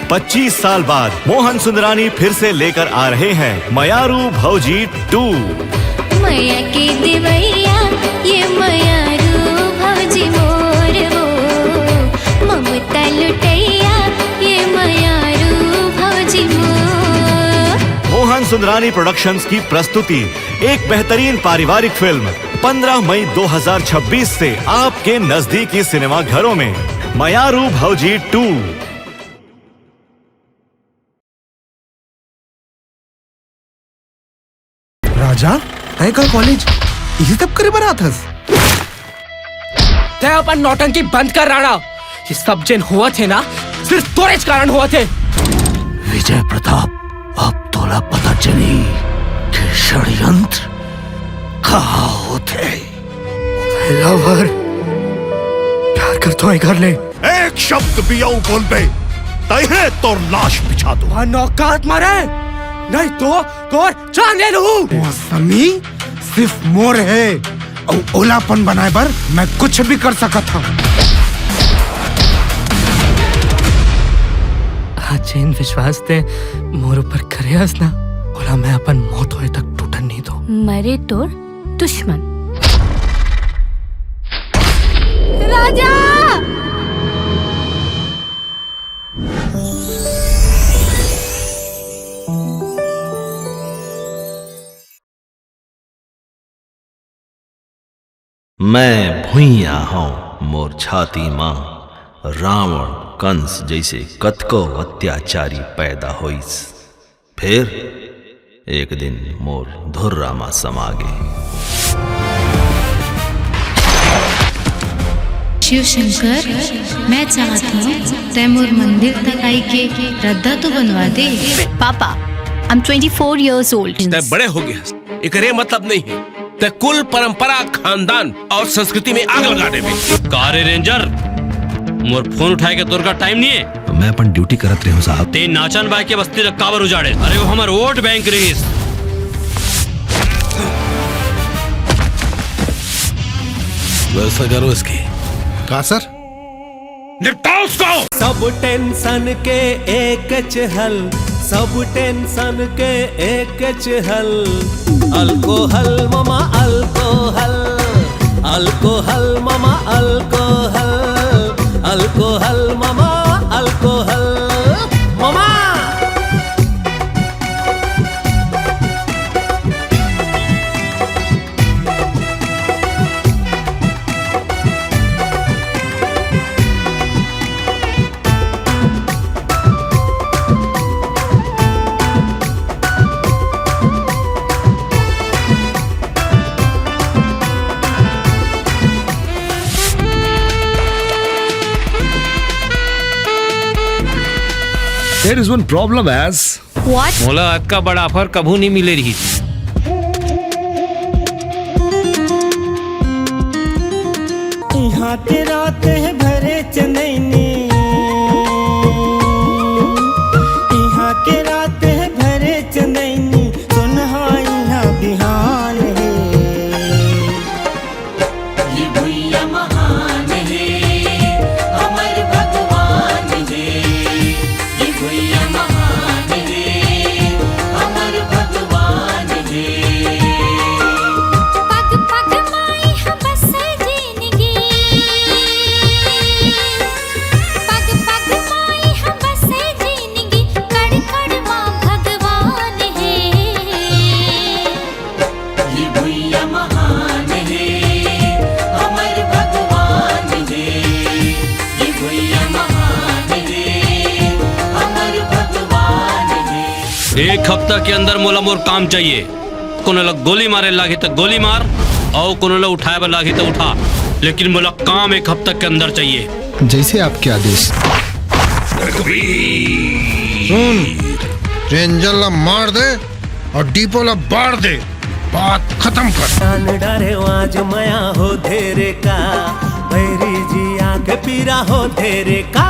25 साल बाद मोहन सुंदरानी फिर से लेकर आ रहे हैं मयारू भौजी 2। मया के देवैया ये मयारू भौजी मोर हो, ममता लुटैया ये मयारू भौजी मोर। मोहन सुंदरानी प्रोडक्शंस की प्रस्तुति एक बेहतरीन पारिवारिक फिल्म 15 मई 2026 से आपके नजदीकी सिनेमा घरों में मयारू भौजी 2। राजा तय कल कॉलेज इसी तब करे बना थस। तय अपन नौटंकी बंद कर राणा। ये सब जिन हुआ थे ना सिर्फ तोरे कारण हुआ थे। विजय प्रताप, अब तोला पता चली कि षड्यंत्र कहाँ होते। लवर प्यार कर तो कर ले। एक शब्द भी औ बोल बे तय तोर लाश बिछा दो। नौकात मारे नहीं तो तोर जान ले लूं। मौसमी सिर्फ मोर है और ओलापन बनाए पर मैं कुछ भी कर सका था। जैन विश्वास ते मोर ऊपर करे हंसना बोला मैं अपन मौत होए तक टूटन नहीं दो। मरे तोर दुश्मन राजा। मैं भुइया हूँ मोर छाती माँ, रावण कंस जैसे कतको अत्याचारी पैदा होइस, फिर एक दिन मोर धुर्रा माँ समागे। शिव शंकर, मैं चाहती हूँ तैमूर मंदिर तक आई के रद्दा तो बनवा दे। पापा, I'm 24 years old. तै बड़े हो गया, एकरे मतलब नहीं है तै कुल परंपरा खानदान और संस्कृति में आग लगाने में। कारे रेंजर मोर फोन उठाए के तोर का टाइम नहीं है। मैं अपन ड्यूटी करत रहे साहब। ते नाचन बाई के बस्ती रख काबर उजाड़े। अरे वो हमार वोट बैंक रहीस। वैसा करो इसकी। कहा सर? निपटाओ उसको। सब टेंशन के एक चहल, सब टेंशन के एक चहल। अल्कोहल मामा अल्कोहल, अल्कोहल मामा अल्कोहल, अल्कोहल मामा अल्कोहल मामा। There is one problem as What? मोला अक्का बड़ा ऑफर कभू नहीं मिले रही। यहाँ के रात है भरे चनैनी, यहाँ के रात है भरे चनैनी। सुनहा यहाँ बिहान है, ये भैया महान है, अमर भगवान है। ये भैया महान है, अमर भगवान है। पग पग माई हम बस जिंदगी, पग पग माई हम बस जिंदगी। कड़ कड़ माँ भगवान है, ये भैया महान है, अमर भगवान है। ये भैया महान है, अमर भगवान है। एक हफ्ता के अंदर मोला मोर काम चाहिए। कोनो लग गोली मारे लागे तो गोली मार और कोनो लग उठाए पर लागे तो उठा, लेकिन मोला काम एक हफ्ता के अंदर चाहिए। जैसे आपके आदेश। सुन, रेंजर ला मार दे और डिपो ला बाढ़ दे, बात खत्म कर। जान डरे आज मया हो धेरे का, भैरी जी आंख पीरा हो धेरे का।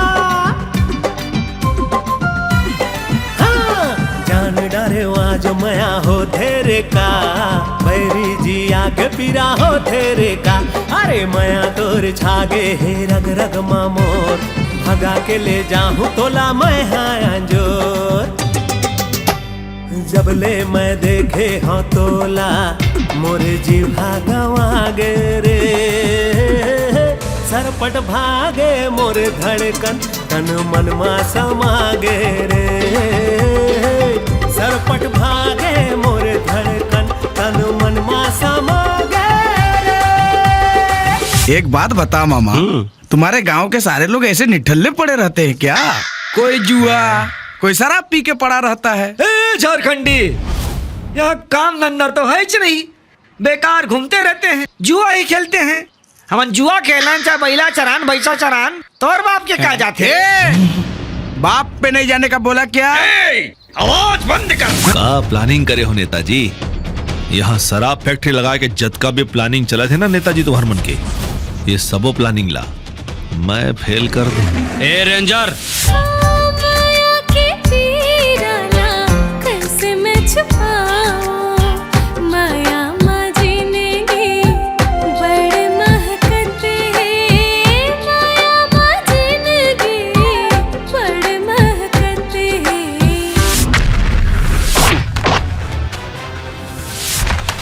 हाँ, जान डरे आज मया हो धेरे का, भैरी जी आंख पीरा हो धेरे का। अरे मया तोर छागे हे रग रग मामोर, भगा के ले जाऊं तोला मैं हाँ जोर। जब ले मैं देखे हाँ तोला मोरे जी भागवा गे रे, सरपट भागे मोरे धड़कन तन मन मा समागे रे, सरपट भागे मोरे धड़कन तन मन मा समागे रे। एक बात बता मामा, तुम्हारे गांव के सारे लोग ऐसे निठल्ले पड़े रहते हैं क्या? कोई जुआ, कोई शराब पी के पड़ा रहता है। झारखंडी, यहाँ काम धंधा तो है ही नहीं, बेकार घूमते रहते हैं, जुआ ही खेलते हैं। हमन जुआ खेलन चाहे बैला चरान भैंसा चरान, तोर बाप के क्या जाते? बाप पे नहीं जाने का बोला क्या? आवाज बंद कर। का प्लानिंग करे हो नेताजी? यहाँ शराब फैक्ट्री लगा के जद का भी प्लानिंग चला थे ना नेताजी तुम्हार मन के, ये सबो प्लानिंग ला मैं फेल कर दूं। ए रेंजर, माया के पीराना कैसे मैं छुपाऊं, माया माँ जिंदगी बड़ महकते हैं, माया माँ जिंदगी बड़ महकते हैं।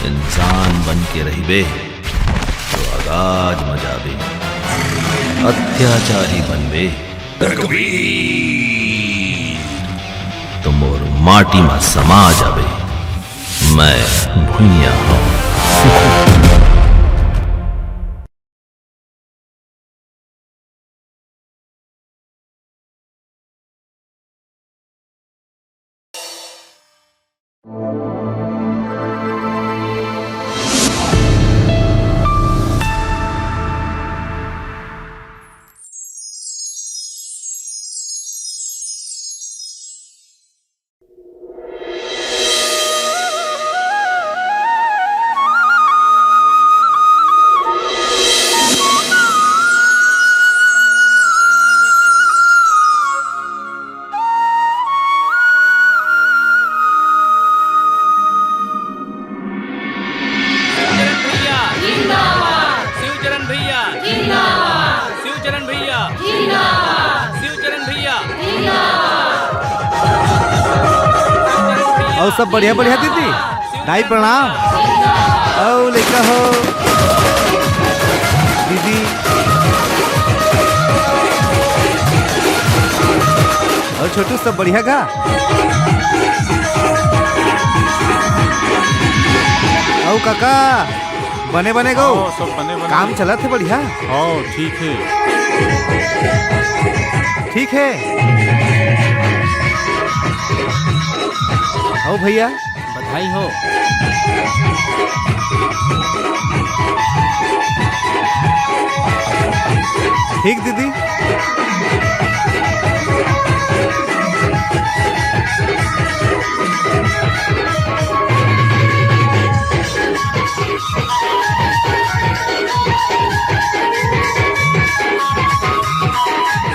इंसान बन के रहिबे तो आगाज मजाबे, अत्याचारी बनबे तो मोर माटी में समा जाबे। मैं भुइया हूं। और सब बढ़िया बढ़िया दीदी, दाई प्रणाम। औ लइका हो दीदी, और छोटू सब बढ़िया गा? औ काका बने बने गो, सब बने बने काम चला थे बढ़िया? हाँ ठीक है, ठीक है। ओ भैया बधाई हो। ठीक दीदी।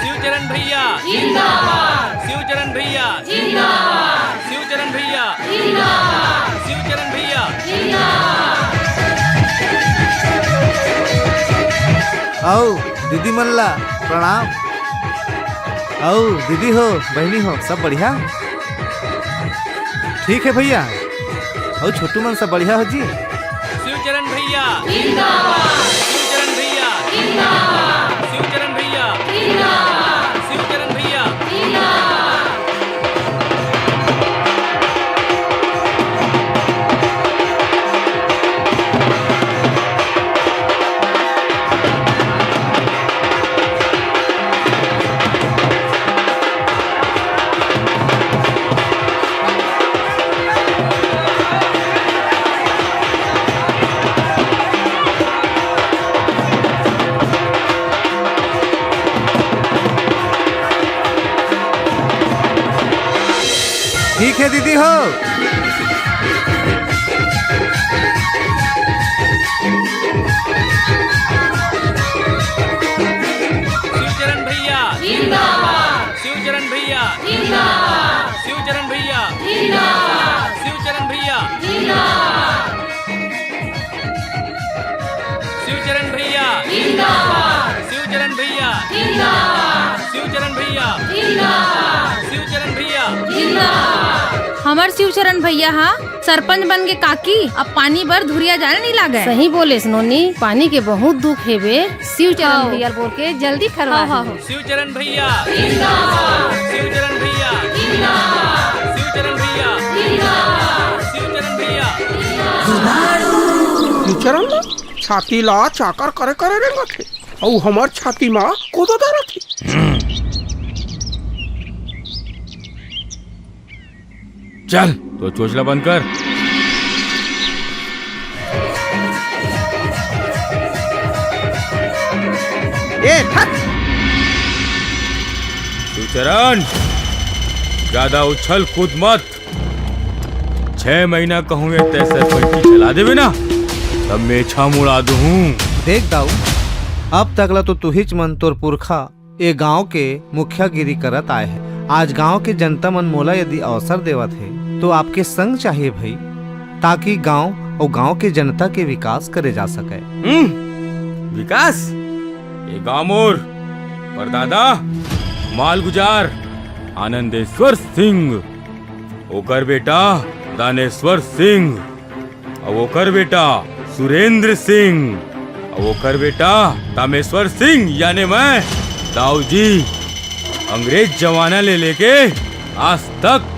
शिवचरण भैया जिंदाबाद, शिवचरण भैया जिंदाबाद, शिवचरण भैया जिंदाबाद, शिवचरण भैया जिंदाबाद। आओ दीदी मल्ला प्रणाम। आओ दीदी हो बहनी हो सब बढ़िया? ठीक है भैया। और छोटू मन सब बढ़िया हो जी? शिवचरण भैया जिंदाबाद, शिवचरण भैया जिंदाबाद, शिवचरण भैया जिंदाबाद, शिवचरण भैया जिंदाबाद। ठीक है दीदी हो। शिवचरण भैया जिंदाबाद, शिवचरण भैया जिंदाबाद, शिवचरण भैया जिंदाबाद, शिवचरण भैया जिंदाबाद, शिवचरण भैया जिंदाबाद, शिवचरण भैया जिंदाबाद, शिवचरण हमार शिवचरण भैया हाँ सरपंच बन के काकी अब पानी बर धुरिया जाने नहीं लागे। सही बोले नोनी, पानी के बहुत दुख है बे। शिवचरण भैया बोल के जल्दी करवा। शिवचरण भैया जिंदाबाद, शिवचरण भैया जिंदाबाद, शिवचरण भैया जिंदाबाद, शिवचरण भैया शिवचरण छाती ला चाकर करे करे रेंगत है और हमार छाती माँ कोदो दारा थी। चल तो चोचला बंद कर। शिवचरण ज्यादा उछल कूद मत। 6 महीना कहूँ तैसे पट्टी चला देवे ना तब मैं छा मुड़ा दूँ। देख दाऊ, अब तकला तो तू हिच मन तोर पुरखा ये गांव के मुखियागिरी करत आए हैं। आज गांव के जनता मन मोला यदि अवसर देवत है तो आपके संग चाहिए भाई, ताकि गांव और गांव के जनता के विकास करे जा सके। विकास ये गांव मोर परदादा माल गुजार आनंदेश्वर सिंह, ओकर बेटा दानेश्वर सिंह, और ओकर बेटा सुरेंद्र सिंह, और ओकर बेटा तामेश्वर सिंह यानी मैं दाऊ जी। अंग्रेज जमाना ले लेके आज तक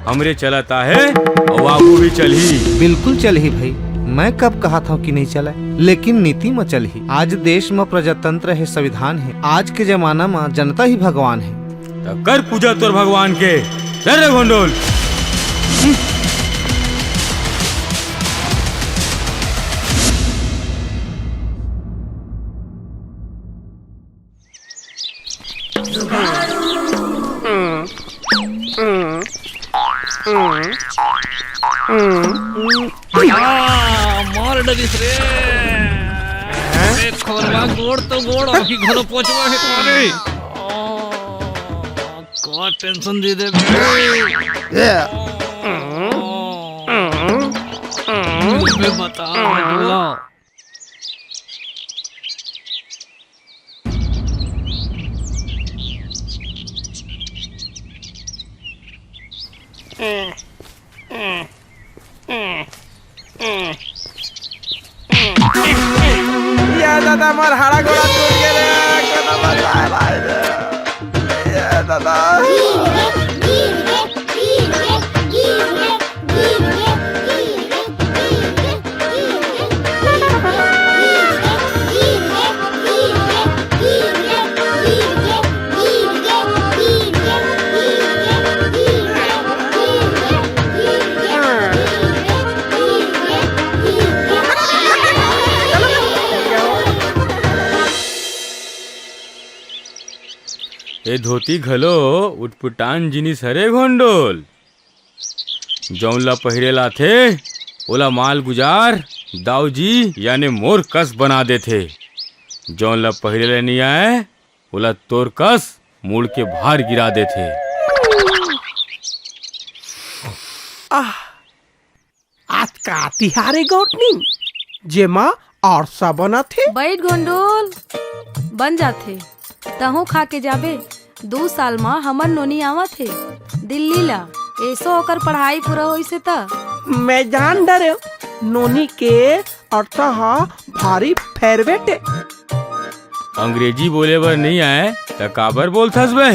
हमरे चलाता है और आगू भी चली। बिल्कुल चली भाई, मैं कब कहा था कि नहीं चला, लेकिन नीति में चली। आज देश में प्रजातंत्र है, संविधान है। आज के जमाना में जनता ही भगवान है। तो कर पूजा तोर भगवान के। चल रे भंडोल। मार डरिस रे खोरवा गोड़ तो गोड़ और की घरो पहुंचवा है तुम्हारे। क्या टेंशन दे दे बे बता बोला। या दादा मार हाड़ा गोड़ा टूट गया रे, कना बचाए भाई रे। या दादा ए धोती घलो उटपुटान जिनिस हरे घोंडोल। जौनला पहिरे लाथे ओला माल गुजार दाऊ जी यानी मोर कस बना देथे। जौनला पहिरे ले नहीं आए ओला तोर कस मुड़ के बाहर गिरा देथे। आज का तिहारे गोटनी जेमा और सा बना थे। बैठ गोंडोल बन जाते तहु खा के जाबे। 2 साल में हमर नोनी आवा थे दिल्ली ला, ऐसो होकर पढ़ाई पूरा होई से ता। मैं जान डरे नोनी के अर्थ हा भारी फेवरेट है। अंग्रेजी बोले बर नहीं आए तो काबर बोलथस बे?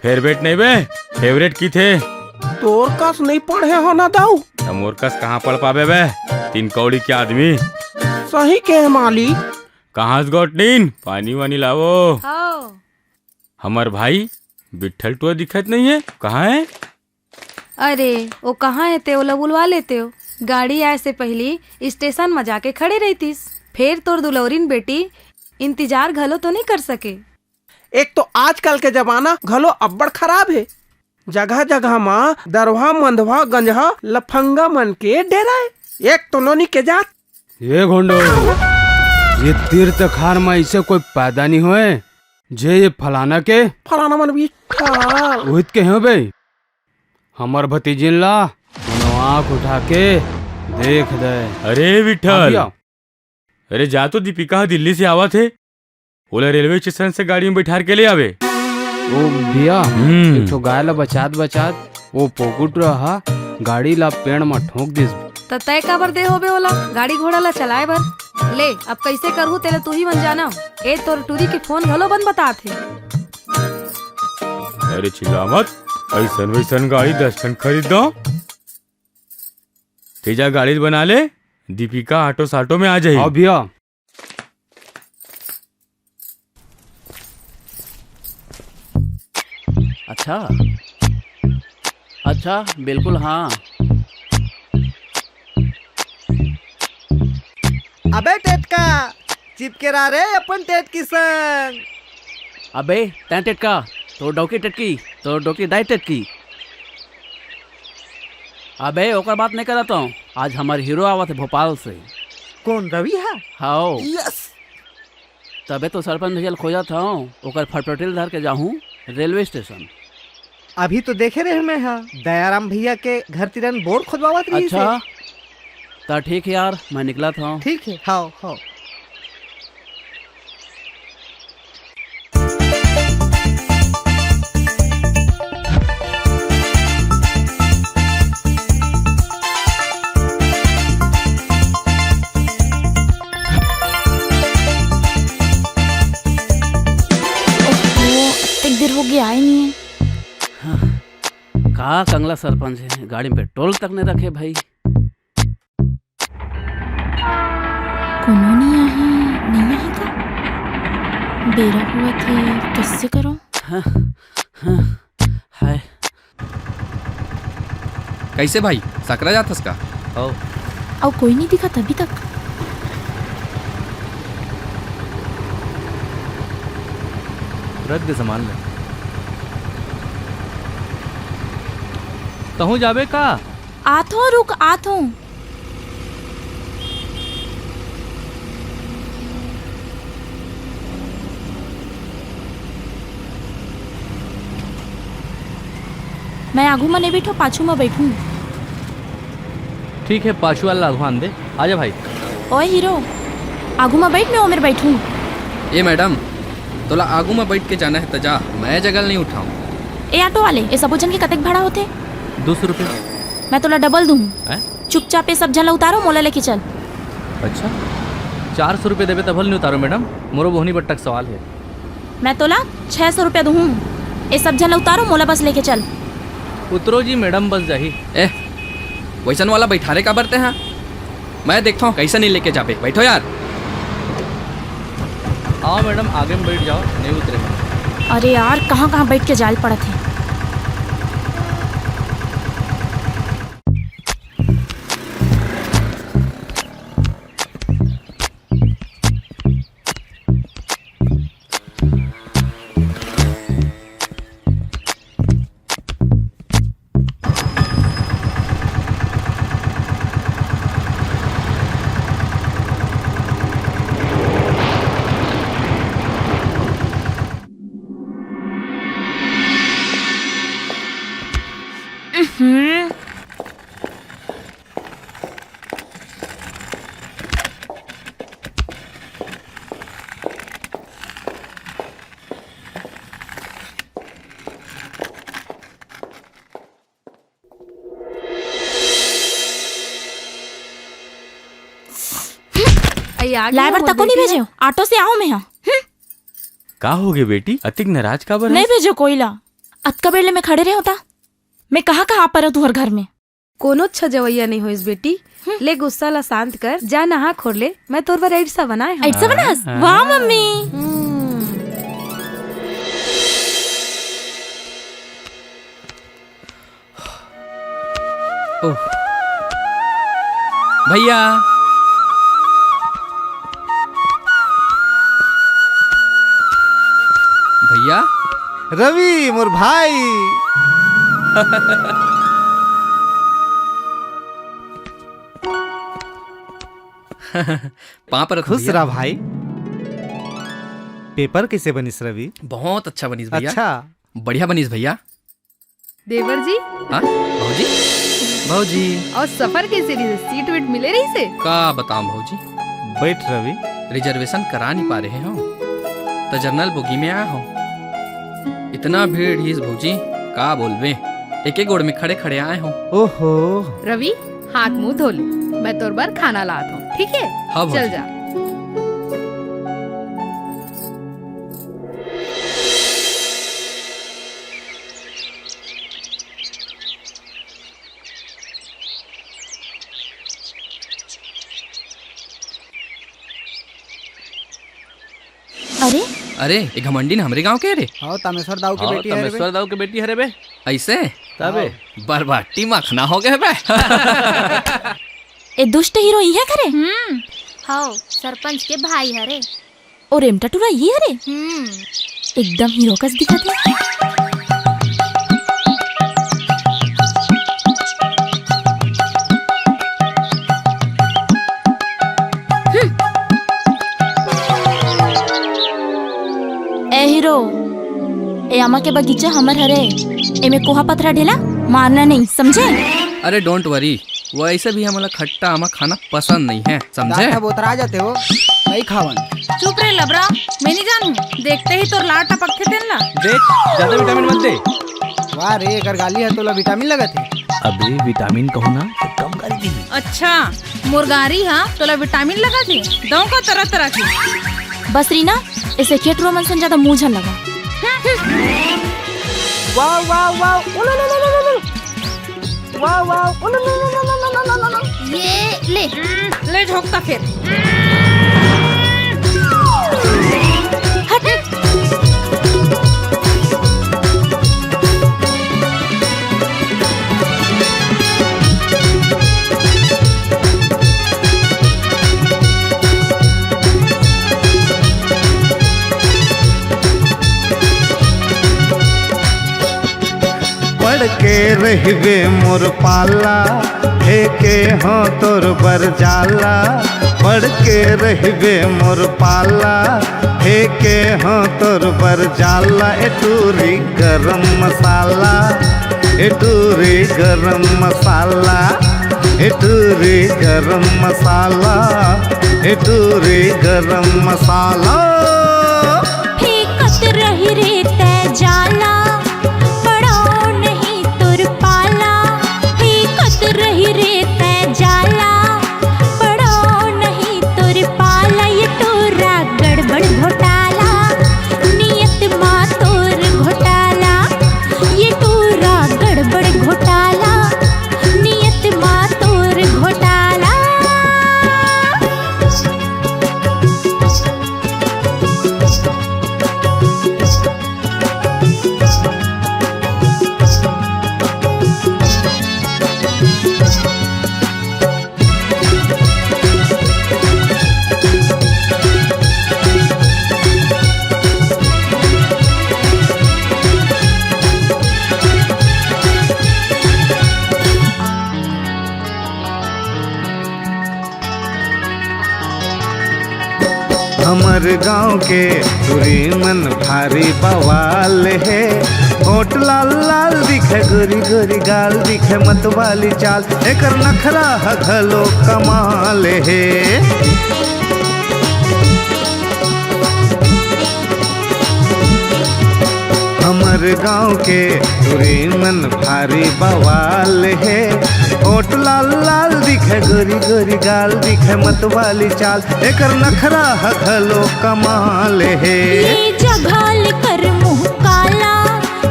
फेवरेट नहीं बे, फेवरेट की थे। तोर कस नहीं पढ़े हो ना दाऊ। मोर कस कहाँ पढ़ पाबे बे? 3 कौड़ी के आदमी। सही के मालिक। कहाँ से गोटनीन पानी वानी लावो। हमार भाई बिट्ठल टुआ दिखत नहीं है, कहाँ है? अरे वो कहाँ है ते ओला बुलवा लेते हो। गाड़ी आए से पहली स्टेशन में जाके खड़े रहतीस। फिर तोर दुलौरीन बेटी इंतजार घलो तो नहीं कर सके। एक तो आजकल के जमाना घलो अब्बड़ खराब है। जगह जगह माँ दरवा मंदवा गंजहा लफंगा मन के डेरा है। एक तो नोनी के जात ये घोंडो ये तीर्थ खार में ऐसे कोई पैदा नहीं हुए जे ये फलाना मन भी उहित के हो बे। हमार भतीजिन ला आँख उठा के देख दे। अरे विठल, अरे जा तो दीपिका दिल्ली से आवा थे, ओला रेलवे स्टेशन से गाड़ी में बैठा के ले आवे। ओ भैया एक तो गाय ला बचात वो पोकुट रहा गाड़ी ला पेड़ में ठोक दिस। तो तय काबर दे होबे ओला गाड़ी घोड़ा ला चलाए बर। ले अब कैसे करहू तेरे तू ही मन जाना। ए तोर टूरी के फोन घलो बंद बतात है। अरे चिल्ला मत, ऐसन वैसन गाड़ी 10 ठन खरीद दो। तेजा गाड़ी बना ले, दीपिका ऑटो साटो में आ जाए। हाँ भैया। अच्छा बिल्कुल हाँ। अबे टेटका चिपके रहा रे अपन टेट की संग। अबे तैं टेटका तो डोकी टेटकी तो डोकी दाई टेटकी। अबे ओकर बात नहीं करता हूँ। आज हमारे हीरो आवा थे भोपाल से। कौन रवि है? हाँ यस। तबे तो सरपंच भैया खोजा था ओकर फटफटिल धर के जाऊँ रेलवे स्टेशन। अभी तो देखे रहे मैं हाँ दयाराम भैया के घर तिरन बोर खुदवावत रही। अच्छा तो ठीक है यार मैं निकला था। ठीक है हाँ हाँ। एक देर हो गया आए नहीं है। कहा कंगला सरपंच है गाड़ी में पेट्रोल तक नहीं रखे भाई। कोनो नहीं आई का बेरा हुआ थे कैसे करो। हाय कैसे भाई सकरा जाता उसका? और कोई नहीं दिखा तभी तक। रख दे सामान ले। कहूँ जाबे का? आत हो रुक आत हो। मैं आगू में नहीं बैठू पाछू में बैठू। ठीक है पाछू वाला ध्यान दे। आजा भाई। ओए हीरो आगू में बैठ मैं उमेर बैठू। ए मैडम तोला आगू में बैठ के जाना है तजा मैं जगल नहीं उठाऊं। ए ऑटो वाले ये सब जन के कतेक भाड़ा होते? 200 रुपये। मैं तोला डबल दूँ। चुपचाप ये सब जन उतारो मोला लेके चल। अच्छा 400 रुपये देवे तब नहीं उतारो मैडम मोरो बोहनी बट्टक सवाल है। मैं तोला 600 रुपया दूँ। ये सब जन उतारो मोला बस लेके चल। उतरो जी मैडम बस जाही। ए वैसन वाला बैठारे का बरते हैं मैं देखता हूँ कैसे नहीं लेके जाबे। बैठो यार। आओ मैडम आगे में बैठ जाओ नहीं उतरे। अरे यार कहाँ कहाँ बैठ के जाल पड़ा थे। लाइवर तक को नहीं भेजे ऑटो से आओ मैं यहाँ। का हो गए बेटी अतिक नाराज का नहीं भेजो कोयला अतका बेले में खड़े रहे होता। मैं कहाँ कहाँ पर तुहर घर में कोनो अच्छा जवैया नहीं हो इस बेटी। ले गुस्सा ला शांत कर जा नहा खोर ले। मैं तोर बार ऐसा बनाए ऐसा बना। वाह मम्मी। भैया भैया रवि मोर भाई। पाँव पर खुश रहा भाई। पेपर कैसे बनिस रवि? बहुत अच्छा बनिस भैया। अच्छा बढ़िया बनिस भैया। देवर जी। हाँ भाजी भाजी और सफर कैसे रही? सीट वीट मिले रही से? का बताऊं भाजी। बैठ रवि। रिजर्वेशन करा नहीं पा रहे हो तो जनरल बोगी में आया हूँ। इतना भीड़ ही भौजी का बोलबे, एक एक गोड़ में खड़े खड़े आए हो। ओहो रवि हाथ मुंह धो ले, मैं तोर बार खाना लाता हूँ, ठीक है? हाँ, चल जा। अरे अरे ये घमंडी ने हमरे गांव के रे। हाँ तामेश्वर दाऊ की बेटी है रे बे। तमेश्वर दाऊ के बेटी है रे बे। ऐसे तबे बरबाटी मखना हो गए बे। ए दुष्ट हीरो ये करे। हाँ सरपंच के भाई हरे। और एम टटूरा ये हरे। एकदम हीरो कस दिखत है। ए हीरो, ए आमा के बगीचा हमर हरे, एमे कोहा पथरा ढेला मारना नहीं, समझे? अरे डोंट वरी, वो ऐसे भी हमारा खट्टा आमा खाना पसंद नहीं है, समझे? बोतरा जाते हो नहीं खावन। चुप रहे लबरा, मैं नहीं जानू, देखते ही तोर लार टपकते तेन ला। देख ज्यादा विटामिन मत दे। वाह रे अगर गाली है तो ला विटामिन लगत है। अबे विटामिन कहो ना तो कम कर दी। अच्छा मुर्गारी हाँ तोला विटामिन लगा थी, दो का तरह तरह की। बस रीना, इसे केटरो मन से ज्यादा मुंह झल लगा। वाह वाह वाह वाह वाह ये ले झोंकता फिर। पढ़ के रहबे मोर पाला, फेंके हो तोर बर जाला। पढ़ के रहबे मोर पाला, फेंके हो तोर बर जाला। ए टूरी गरम मसाला, ए टूरी गरम मसाला, ए टूरी गरम मसाला, ए टूरी गरम मसाला। फेंकत रही रे तै जाला, रही रे तै जाला, पड़ो नहीं तुर पाला। ये तोरा गड़बड़ घोटाला, नियत माँ तोर घोटाला। ये तोरा गड़बड़ घोटाला, नियत माँ तोर घोटाला। हमर गाँव के तुरी मन भारी बवाल है। होठ लाल लाल दिखे, गोरी गोरी गाल दिखे, मतवाली चाल, एकर नखरा हघलो कमाल है। हमर गाँव के तुरी मन भारी बवाल है। होठ लाल लाल दिखे, गोरी गोरी गाल दिखे, मतवाली चाल, एकर नखरा हघलो कमाल है। ये जघाल कर मुँह काला,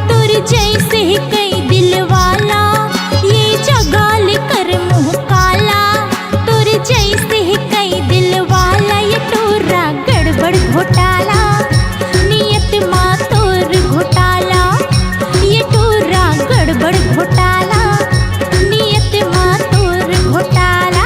तुर जैसे कई दिल वाला। ये जघाल कर मुँह काला, तुर जैसे कई दिल वाला। ये तोरा गड़बड़ घोटाला, नियत माँ तोर घोटाला। ये तोरा गड़बड़ घोटाला, नियत माँ तोर घोटाला।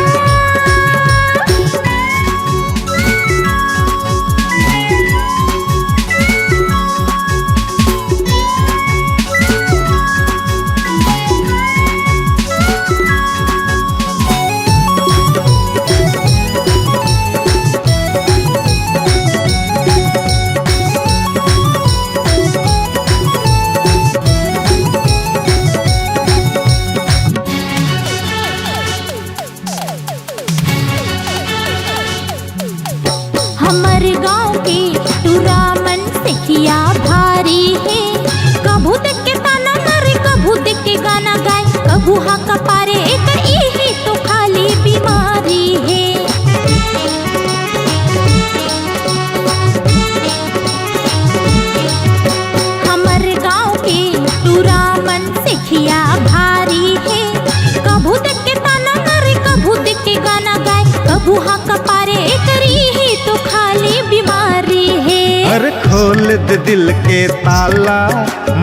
खोल दे दिल के ताला,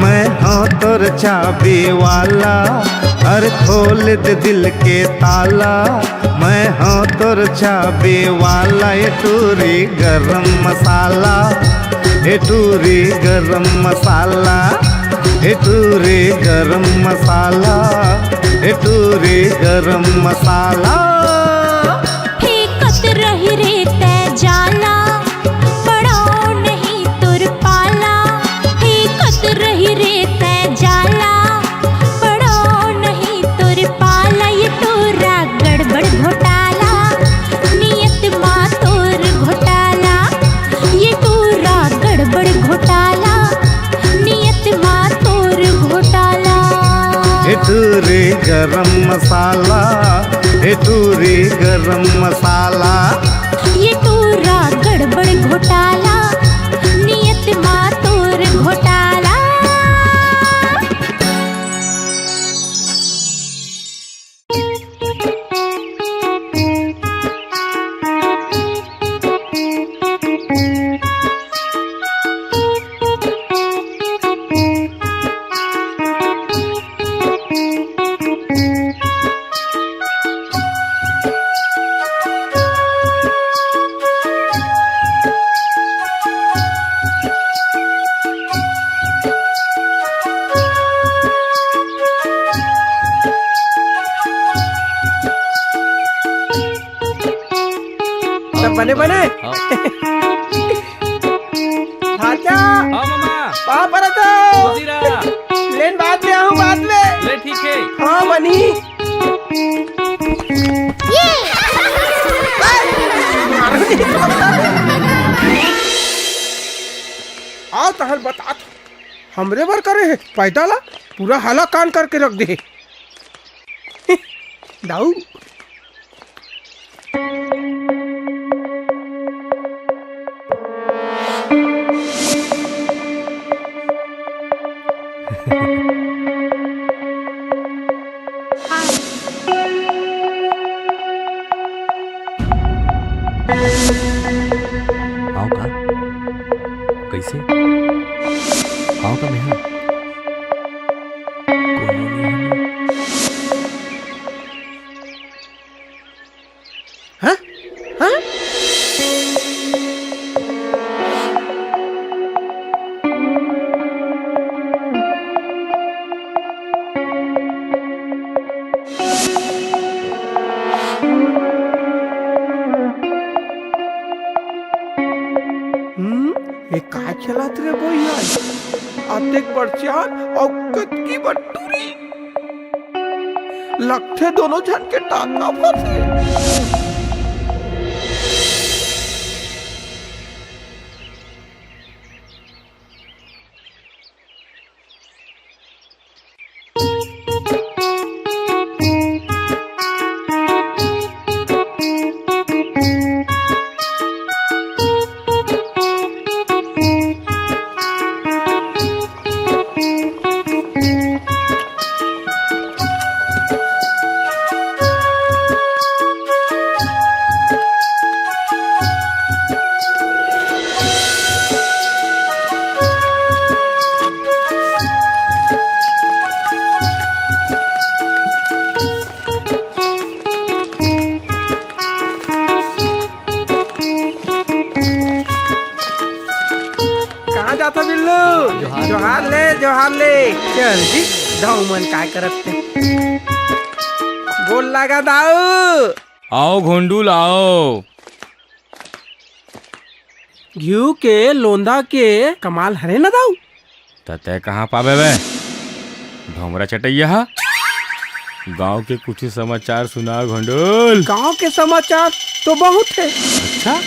मैं हूँ तोर चाबी वाला। अरे खोल दे दिल के ताला, मैं हूँ तोर चाबी वाला। ये टूरी गरम मसाला, ये टूरी गरम मसाला, ये टूरी गरम मसाला, ये टूरी गरम मसाला। फेंकत रही रे तै जाला, पड़ो नहीं तुर पाला। फेंकत रही रे तै जाला, पड़ो नहीं तुर पाला। ये तोरा गड़बड़ घोटाला, नियत माँ तोर घोटाला। ये तोरा गड़बड़ घोटाला, नियत माँ तोर घोटाला। ये टूरी गरम मसाला, ये टूरी गरम मसाला। ये तोरा गड़बड़ घोटाला, नियत माँ तोर घोटाला। सब बने बने भाचा कहाँ पर तो लेन बाद में आऊँ बाद में। ले ठीक है। हाँ बनी आओ तहल बता हमरे बार करे है पैदा ला पूरा हाला कान करके रख दे दाऊ। आओ का कैसे आओ का मेहा हाँ हाँ एक का चलात रे भैया अतेक बड़चान और कतकी बटूरी लगते दोनों जन के टांगा फंसे। कहाँ जाता बिल्लू जोहार ले चल जी दाऊ मन काय करत थे गोल लगा दाऊ। आओ घोंडूल आओ। घिऊ के लोंदा के कमाल हरे न दाऊ। तय कहाँ पावे वे भमरा चटैया। गांव के कुछ समाचार सुना घोंडूल। गांव के समाचार तो बहुत है। अच्छा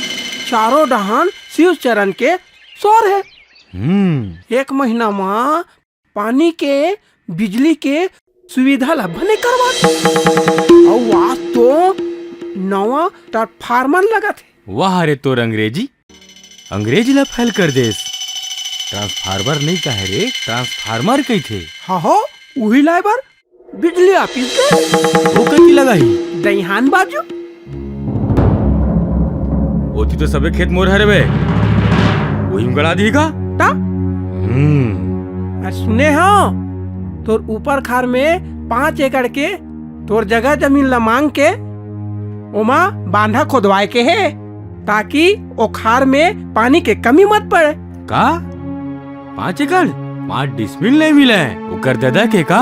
चारों डहान शिव चरण के सौर है। एक महीना में पानी के बिजली के सुविधा लभने करवा और आज तो नवा ट्रांसफार्मर लगा थे। वाह रे तोर अंग्रेजी अंग्रेजी ला फैल कर देस। ट्रांसफार्मर नहीं कहे रे ट्रांसफार्मर कही थे। हाँ हो वही लाइबर बिजली ऑफिस के वो कहीं लगाई दईहान बाजू। होती तो सबे खेत मोर हरे बे वही गड़ा दी का। सुने हो तोर ऊपर खार में 5 एकड़ के तोर जगह जमीन ला मांग के ओमा बांधा खोदवाए के है ताकि ओ खार में पानी के कमी मत पड़े। का 5 एकड़ 5 डिसमिल नहीं मिले वो कर दादा के का।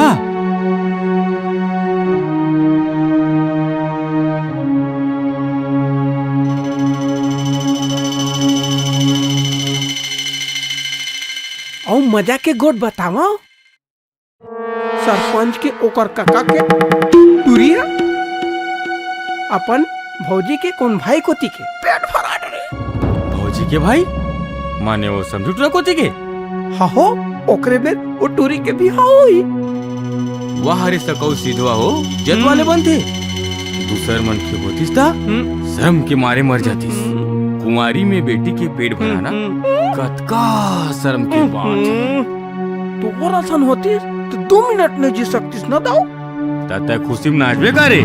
और मजा के गोट बताओ सरपंच के ओकर काका के टूरिया अपन भौजी के कौन भाई कोती के पेट भरा डरे। भौजी के भाई माने वो समझुटरा कोती के। हाँ हो ओकरे में वो टूरी के भी होई। वह हरे सकौ सीधवा हो जत वाले बनते दूसर मन के होतीस ता शर्म के मारे मर जातीस। कुंवारी में बेटी के पेट भराना कतका शर्म की बात। तो और आसान होती तो 2 मिनट नहीं जी सकतीस ना दाऊ। ताता खुशी में नाचबे करे।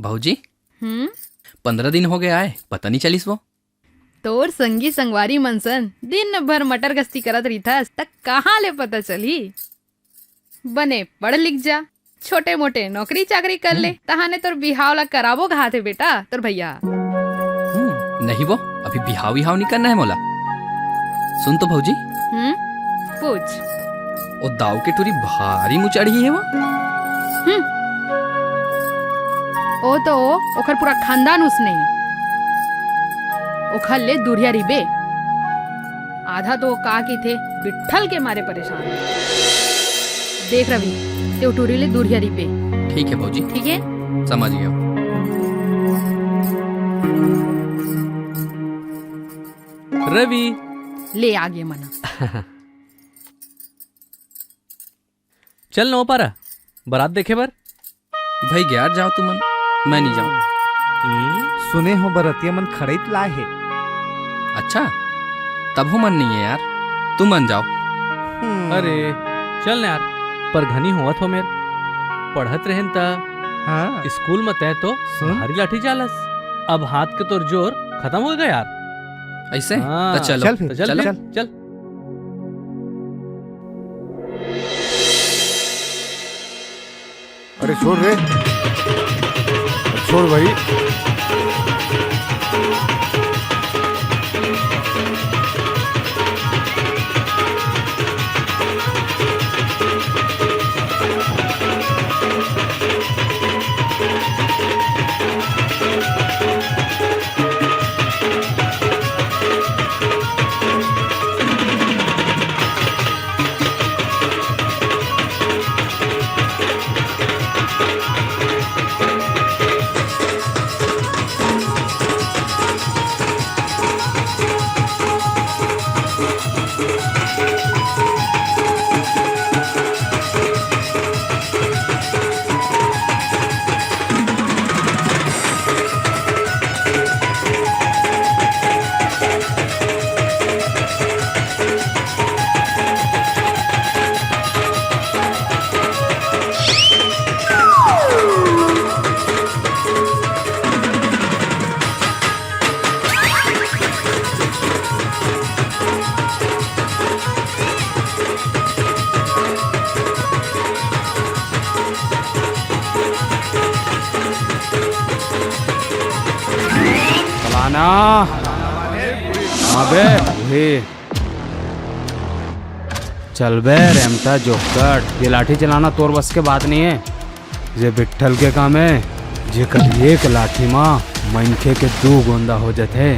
भाऊजी 15 दिन हो गए आए पता नहीं चलिस वो। तोर संगी संगवारी मनसन दिन भर मटर गश्ती करत रही था तक कहाँ ले पता चली। बने पढ़ लिख जा छोटे मोटे नौकरी चाकरी कर ले तहाने तोर बिहाव ला कराबो कहा थे बेटा तोर भैया। नहीं वो अभी बिहाव विहाव नहीं करना है मोला। सुन तो भौजी पूछ। ओ दाव के टूरी भारी मुचड़ी है वो। ओ तो ओखर पूरा खानदान उसने ओखर ले दूरिया रिबे। आधा तो का की थे बिट्ठल के मारे परेशान। देख रवि ते टूरी ले दूरिया रिबे। ठीक है भौजी ठीक है समझ गया। रवि ले आ गया मना। चल नो पारा बारात देखे बर। भाई गया जाओ तुम मन मैं नहीं जाऊँ। सुने हो बरतिया मन खड़े लाए है। अच्छा तब हो मन नहीं है यार तुम मन जाओ। अरे चल ना यार पर घनी होवत हो मेर पढ़त रहन ता स्कूल में तय तो भारी लाठी चालस। अब हाथ के तोर जोर खत्म हो गया यार। ऐसे तो चलो चल चल चल, चल, चल। अरे छोड़ रे छोड़ भाई। ना अबे हे चल बे रेमता जोकट। ये लाठी चलाना तोर बस के बात नहीं है। ये बिट्ठल के काम है जेकर एक लाठी माँ मनखे के 2 गोंदा हो जाते।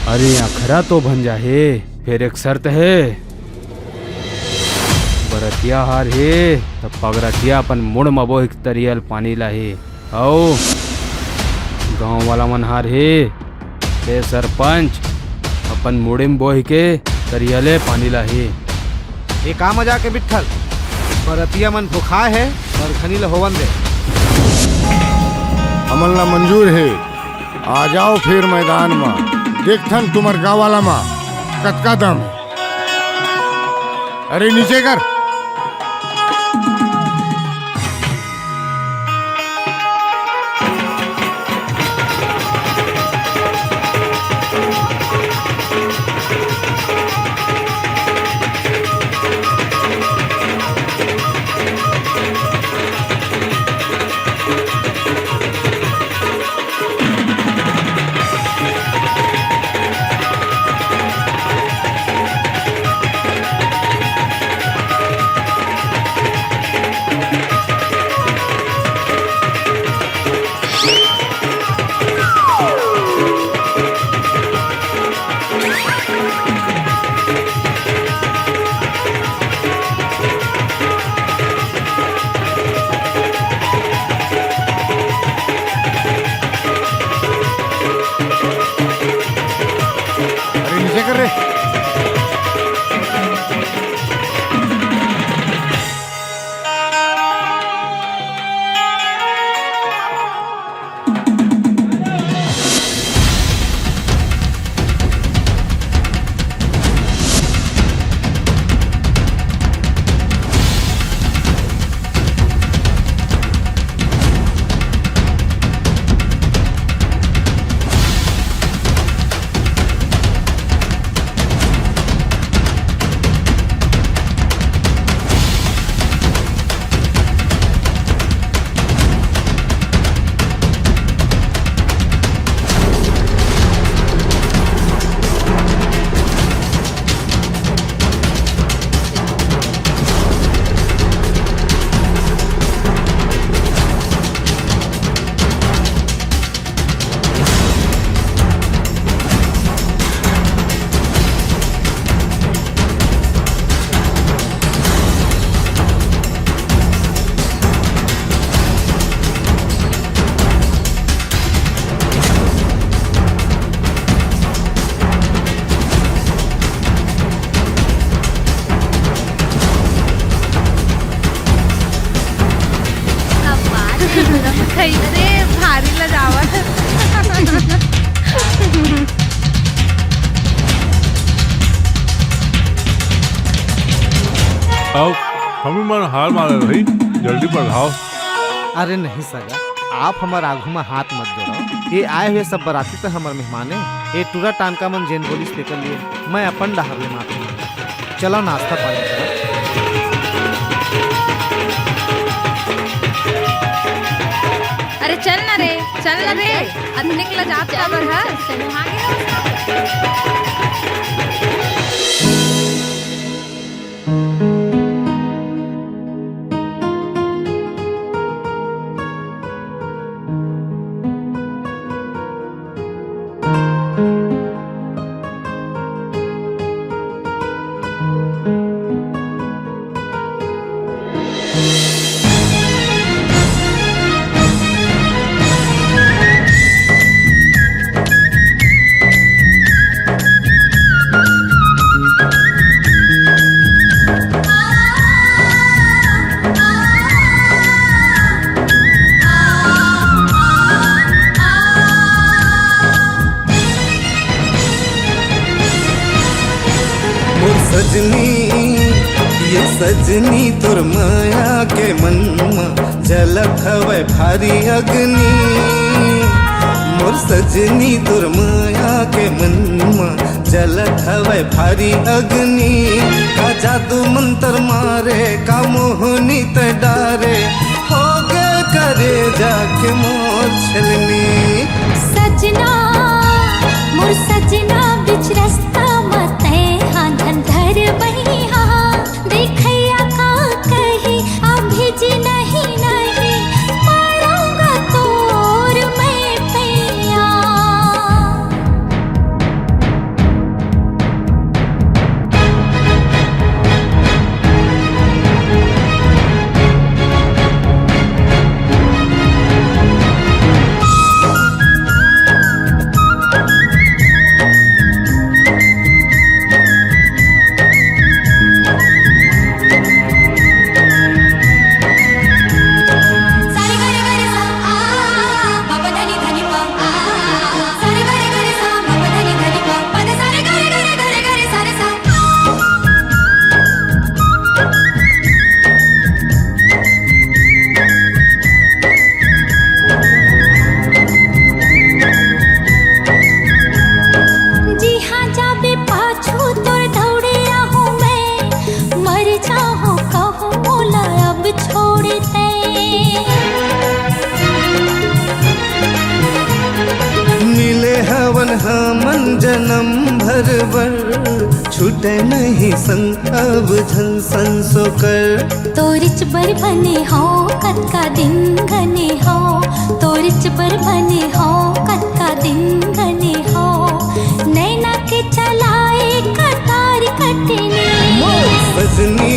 अरे अखरा तो बन जाहे फिर एक शर्त है। बरतिया हार है तब पगरतिया अपन मुड़ मबो एक तरियल पानी लाहे। आओ गांव वाला मन हार है ते सरपंच अपन मुड़े में बोह के तरियले पानी लाहे। ये का मजा के बिट्ठल बरतिया मन भुखा है और खनी होवन दे। हमन ला मंजूर है आ जाओ फिर मैदान में देखथन तुम्हार गाँव वाला माँ कतका दाम है? अरे नीचे कर। कैसे भारी लजावत। अब हम मन हार मारे भाई, जल्दी बढ़ाओ। अरे नहीं सगा, आप हमार आगू में हाथ मत जोड़ो। ये आए हुए सब बराती तो हमारे मेहमान है। ये टूरा टानका मन जेन बोलिस लेकर लिए मैं अपन डहार ले माफी मांगता। चलो नाश्ता पानी करो। अरे चल ना रे, चल ना रे, अतने के लजात काबर है, तेनु आगे सजनी तोर माया के मन में जलत हवे भारी अग्नि। मोर सजनी तोर माया के मन में जलत हवे भारी अग्नि। का जादू मंत्र मारे, का मोहनी ते डारे, हो गए करे जाके मोर छलनी। सजना मोर सजना बिच रास्ता मत हाँ धंधर बही हाँ देखैया का कही अभी जी नहीं नहीं पड़ूंगा तोर मैं पैया। जन्म भर बर छूटे नहीं संग अब झन संसो कर तोरिच बर बने हो कत का दिन घने हो तोरिच बर बने हो कत का दिन घने हो नैना के चलाए कतार कटने सजनी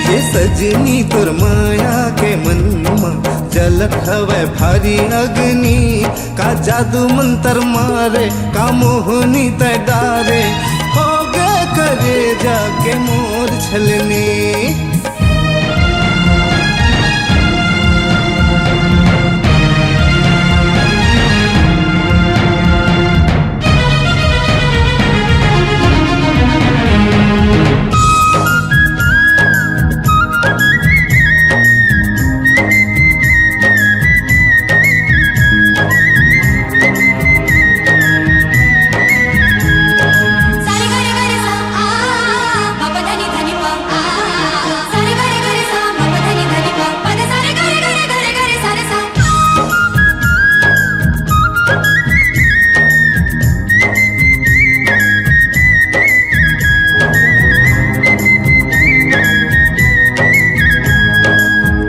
ये सजनी तोर माया के मनमा जलत हवे भारी अग्नि का जादू मंत्र मारे का मोहनी तय डारे हो गए करे जाके मोर छलनी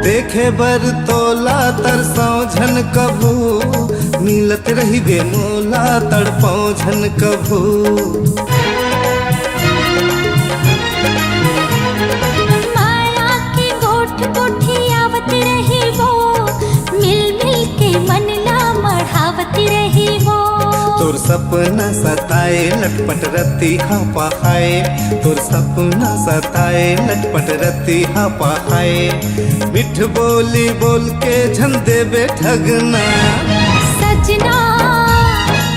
देखे बर तोला तरसौ झन कभू मिलत रही बे मोला तड़पौ झन कभू माया की गोठ कोठी आवत रही वो मिल मिल के मन ला मढ़ावत रही वो तोर सपना सताए लटपट रती हाँ पहाए तोर सपना सताए लटपट रती हाँ पहाए मिठ बोली बोल के झन देबे ठगना सजना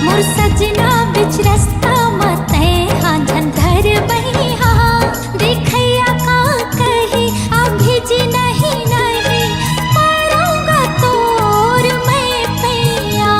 मोर सजना बिच रास्ता मते हाँ झन घर बही हाँ देखैया का कही अभी जी नहीं नहीं पड़ूंगा तोर मैं पैया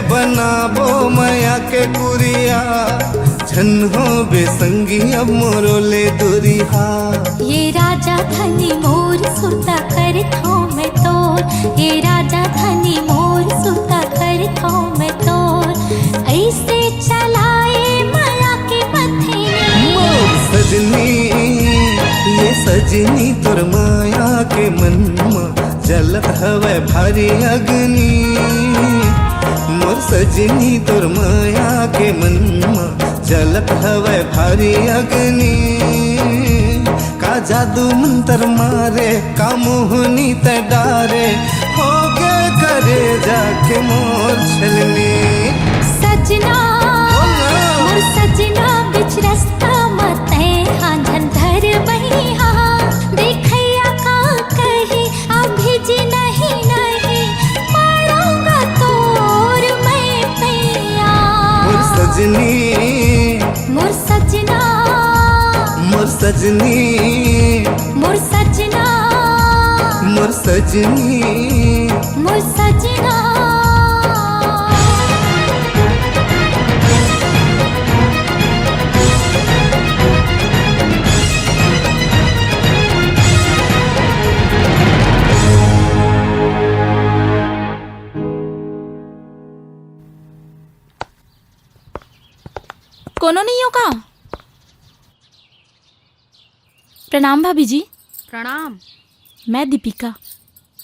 बनाबो माया के कुरिया झन हो बेसंगी अब मोरो ले दुरिहा ये राजा धनी मोर सुरता कर थो मैं तोर ये राजा धनी मोर सुरता कर थो मैं तोर ऐसे चलाए माया के पथेने सजनी ये सजनी तोर माया के मनमा जलत हवे भारी अग्नि मोर सजनी तोर माया के मनमा जलत हवे भारी अग्नि का जादू मंत्र मारे का मोहनी त डारे हो गए करे जाके मोर छलनी सजना मोर सजना बिच रास्ता मते हाँ झन घर बही हाँ देखैया का कही अभी जी नहीं नहीं पड़ूंगा तोर मैं पैया मोर सजनी मोर सजना मोर सजनी मोर सजना मोर सजनी मोर सजना कोनो नहीं हो का? प्रणाम भाभी जी। प्रणाम। मैं दीपिका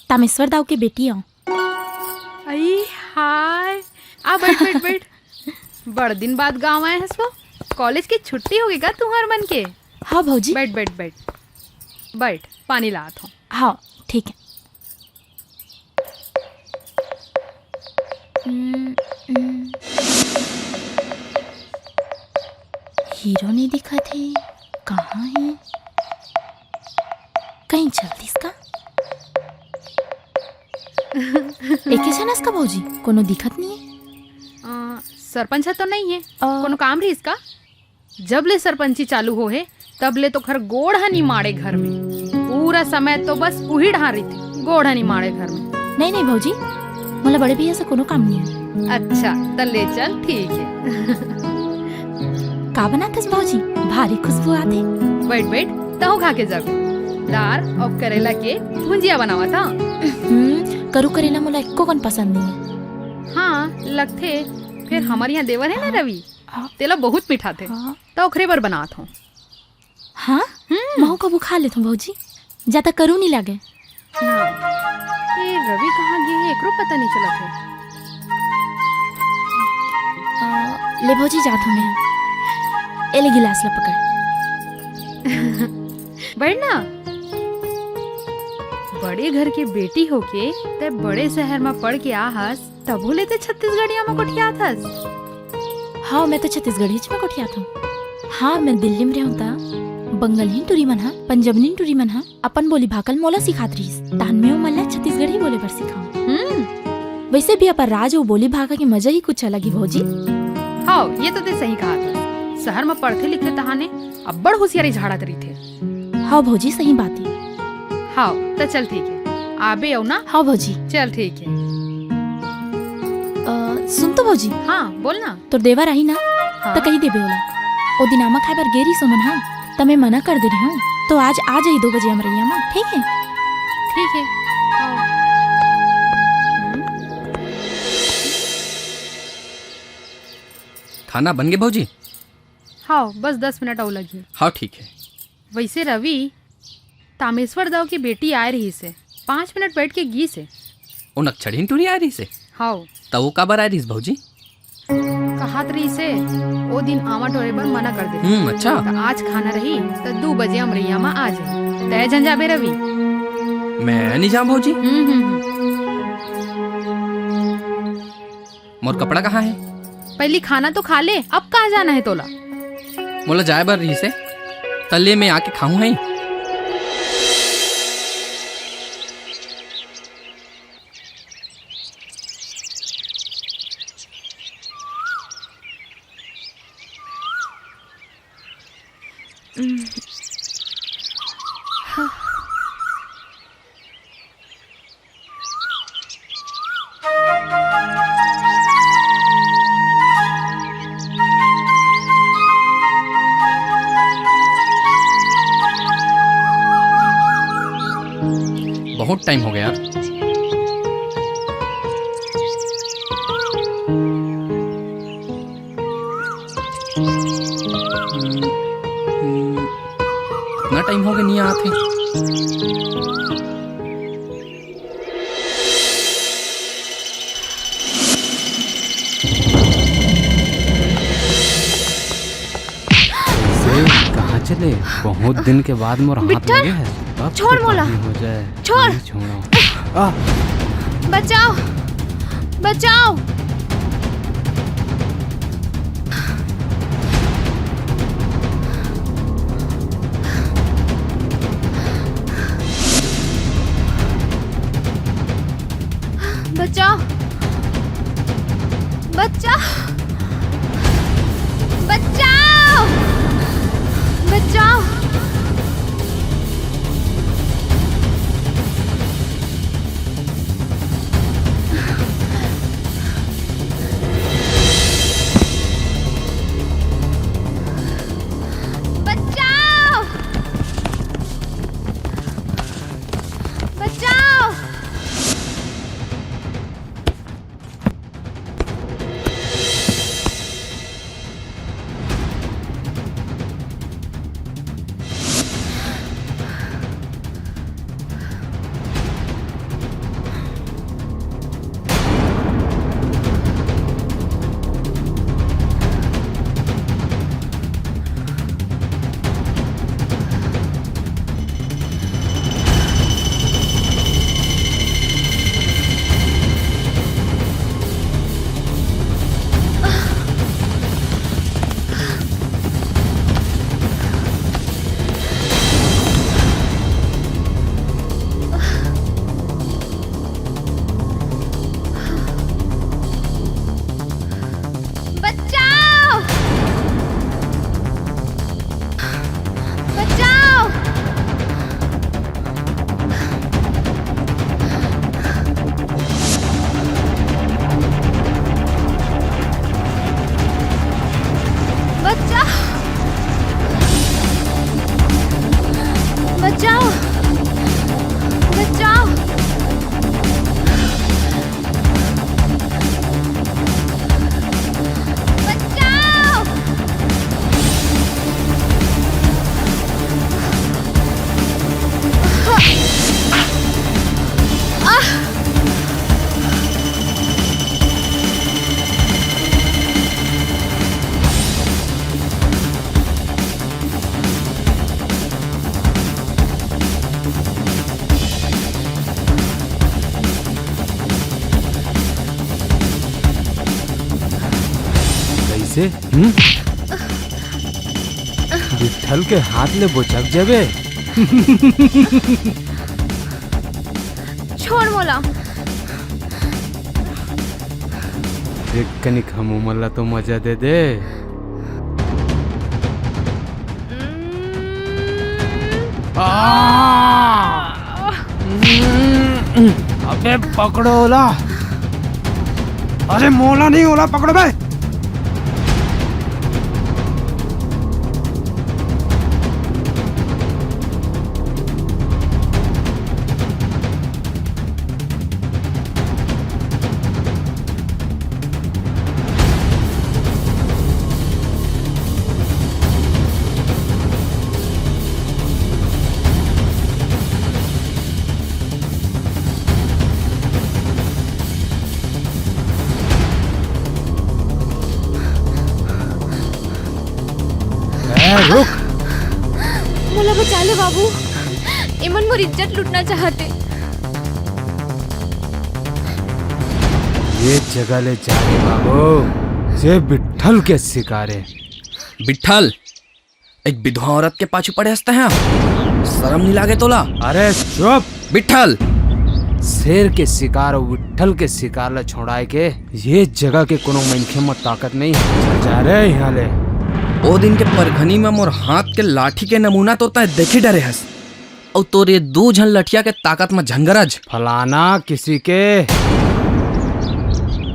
तामेश्वर दाव के बेटी हूँ। आई हाय आ बैठ बैठ बैठ। बड़ दिन बाद गांव आए हैं सो कॉलेज की छुट्टी होगी का तुम्हार मन के? हाँ भौजी। बैठ बैठ बैठ बैठ, पानी लात हूँ। हाँ ठीक है। हीरो नहीं दिखा थे, कहाँ है? कहीं चलती इसका? एके छनस का भौजी कोनो दिखत नहीं है। सरपंच तो नहीं है, कोनो काम रही इसका? जब ले सरपंची चालू हो है तब ले तो खर गोढ़ा नहीं मारे घर में, पूरा समय तो बस उही ढा रही थी, गोढ़ा नहीं मारे घर में। नहीं नहीं भौजी, मोला बड़े भैया से कोनो काम नहीं है। अच्छा तो ले चल, ठीक है। का बनाते भौजी? भारी खुशबू आती। बैठ बैठ, तहु खा के जब दार और करेला के भुंजिया बनावा था। करू करेला मोला एको कन पसंद नहीं है। हाँ लगते, फिर हमारे यहाँ देवर है ना रवि, तेला बहुत मीठा थे, तो ओखरे बर बनात हूँ। हाँ महू कबू खा लेता हूँ भौजी, ज्यादा करू नहीं लगे। हाँ। ये रवि कहाँ गए है एकरो पता नहीं चला थे। ले भौजी जात हूँ मैं, एले गिलास ला पकड़। बैठ ना। बड़े घर के बेटी होके ते बड़े शहर में पढ़ के आहस, तबो ले ते छत्तीसगढ़िया में कोठिया थस। हाँ मैं तो छत्तीसगढ़ी में कोठिया था। हाँ मैं दिल्ली में रहूँ था, बंगली टूरी मन हा, पंजाबनी टूरी मन हा, अपन बोली भाकल मोला सिखात रहीस, तान में वो मल्ला छत्तीसगढ़ी बोले पर सिखाऊं। वैसे भी अपन राज वो बोली भागा की मजा ही कुछ अलग ही भौजी। हाँ ये तो ते सही कहा था, शहर में पढ़ते लिखते तहाने अब बड़ होशियारी झाड़त रही थे। हाँ भौजी सही बात है। हाँ तो चल ठीक है, आबे आओ ना। हाँ भौजी चल ठीक है। सुन तो भौजी। हाँ बोल ना। तो देवर आई ना तो कही देबे होला, ओ दिनामा खाए बर गेरी सोमन हा, तमे मना कर दे रही हूँ, तो आज आ जाई 2 बजे अमरैया में, ठीक है? ठीक है। खाना बन गए भौजी? हाँ बस 10 मिनट और लगी। हाँ ठीक है। वैसे रवि, तामेश्वर दाव की बेटी आए रही से 5 मिनट बैठ के गी से। ओ नक्छड़ी टूरी आ रही से? हाँ। तो वो काबर आ रही भौजी? कहात रही से वो दिन आमा टोरे पर मना कर दे। अच्छा। तो आज खाना रही तो 2 बजे अमरैया में आ जाए। तय झंझाबे रवि। मैं नहीं जाऊँ भौजी। मोर कपड़ा कहाँ है? पहले खाना तो खा ले, अब कहाँ जाना है तोला? मोला जाए बर रही से, तले में आके खाऊं है। बहुत टाइम हो गया यार। इतना टाइम हो गया नहीं आते। कहाँ चले? बहुत दिन के बाद मोर हाथ लगे है। छोड़ मोला, छोड़। बचाओ बचाओ। बचाओ बचाओ बचाओ बचाओ। कैसे विठल के हाथ ले बोचक जाबे। छोड़ मोला। एक कनिक हम उमरला तो मजा दे दे। अबे पकड़ो ओला। अरे मोला नहीं ओला पकड़ो बे। रुक। मोला बचा ले बाबू। इमन मोर इज्जत लूटना चाहते। ये जगह ले जाने बाबू से विठल के शिकारे। विठल एक विधवा औरत के पाछू पड़े हंसते हैं। शर्म नहीं लागे तोला? अरे चुप। विठल शेर के शिकार और विठल के शिकार ला छोड़ाए के ये जगह के कोनो मनखे में ताकत नहीं। जा रे यहाँ ले। ओ दिन के परघनी में मोर हाथ के लाठी के नमूना तो देखे डरे हस और तोरे दो झन लठिया के ताकत में झंगरज। फलाना किसी के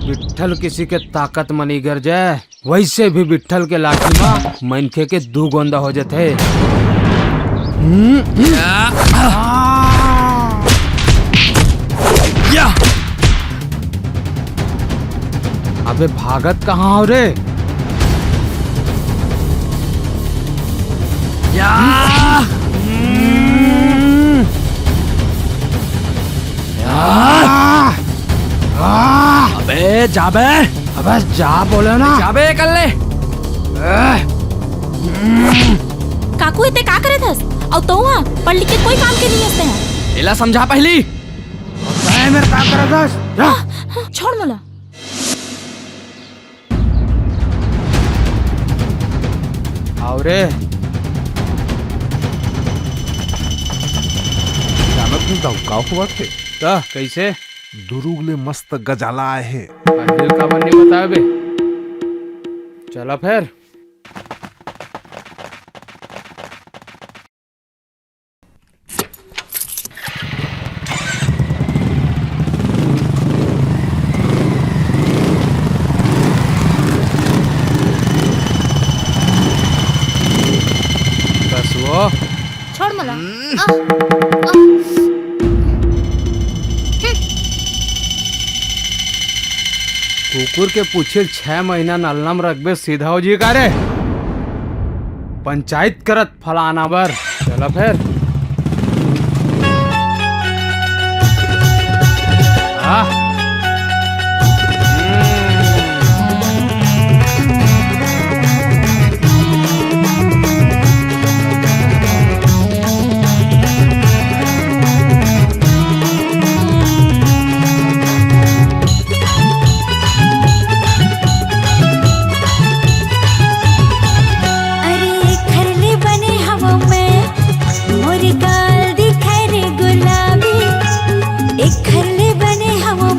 विठल किसी के ताकत में नहीं गरजे। वैसे भी विठल के लाठी में मनखे के दो गोंदा हो जाते। अबे भागत कहाँ हो रे? अबे जाबे। अबे जा बोले ना। जाबे कर ले। काकू इते का करे थस? और तो वहाँ पढ़ लिख के कोई काम के नहीं हंसते हैं। एला समझा पहली। मेरे का करे थस? छोड़ मोला। आओ रे। दौकाव हुआ थे कैसे दुरुगले मस्त गजाला आए हैं। दिल का बन्नी बताया बे। चला फिर। बस वो छोड़ मोला। कुकुर के पूछे 6 महीना नलनम रखबे सीधा हो जी का रे। पंचायत करत फलाना बर। चला फिर। एक घरले बने हवा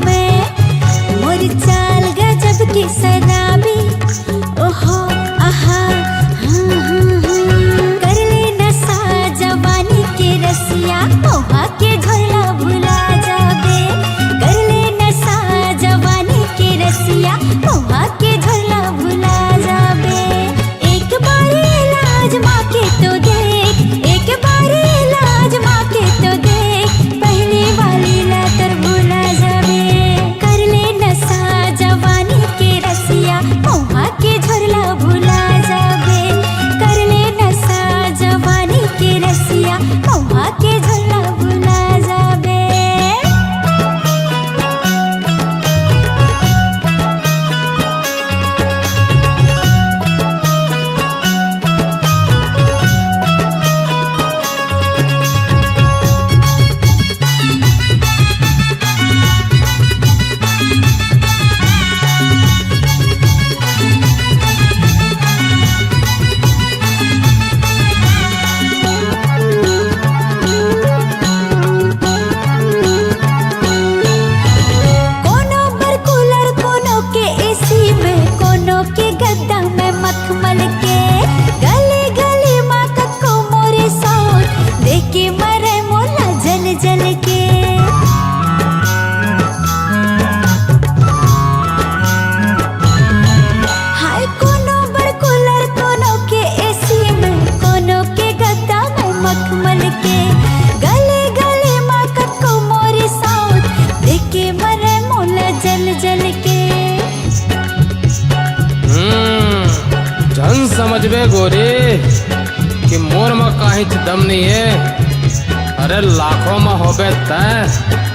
कि मोर में काहीं दम नहीं है। अरे लाखों में होबे तय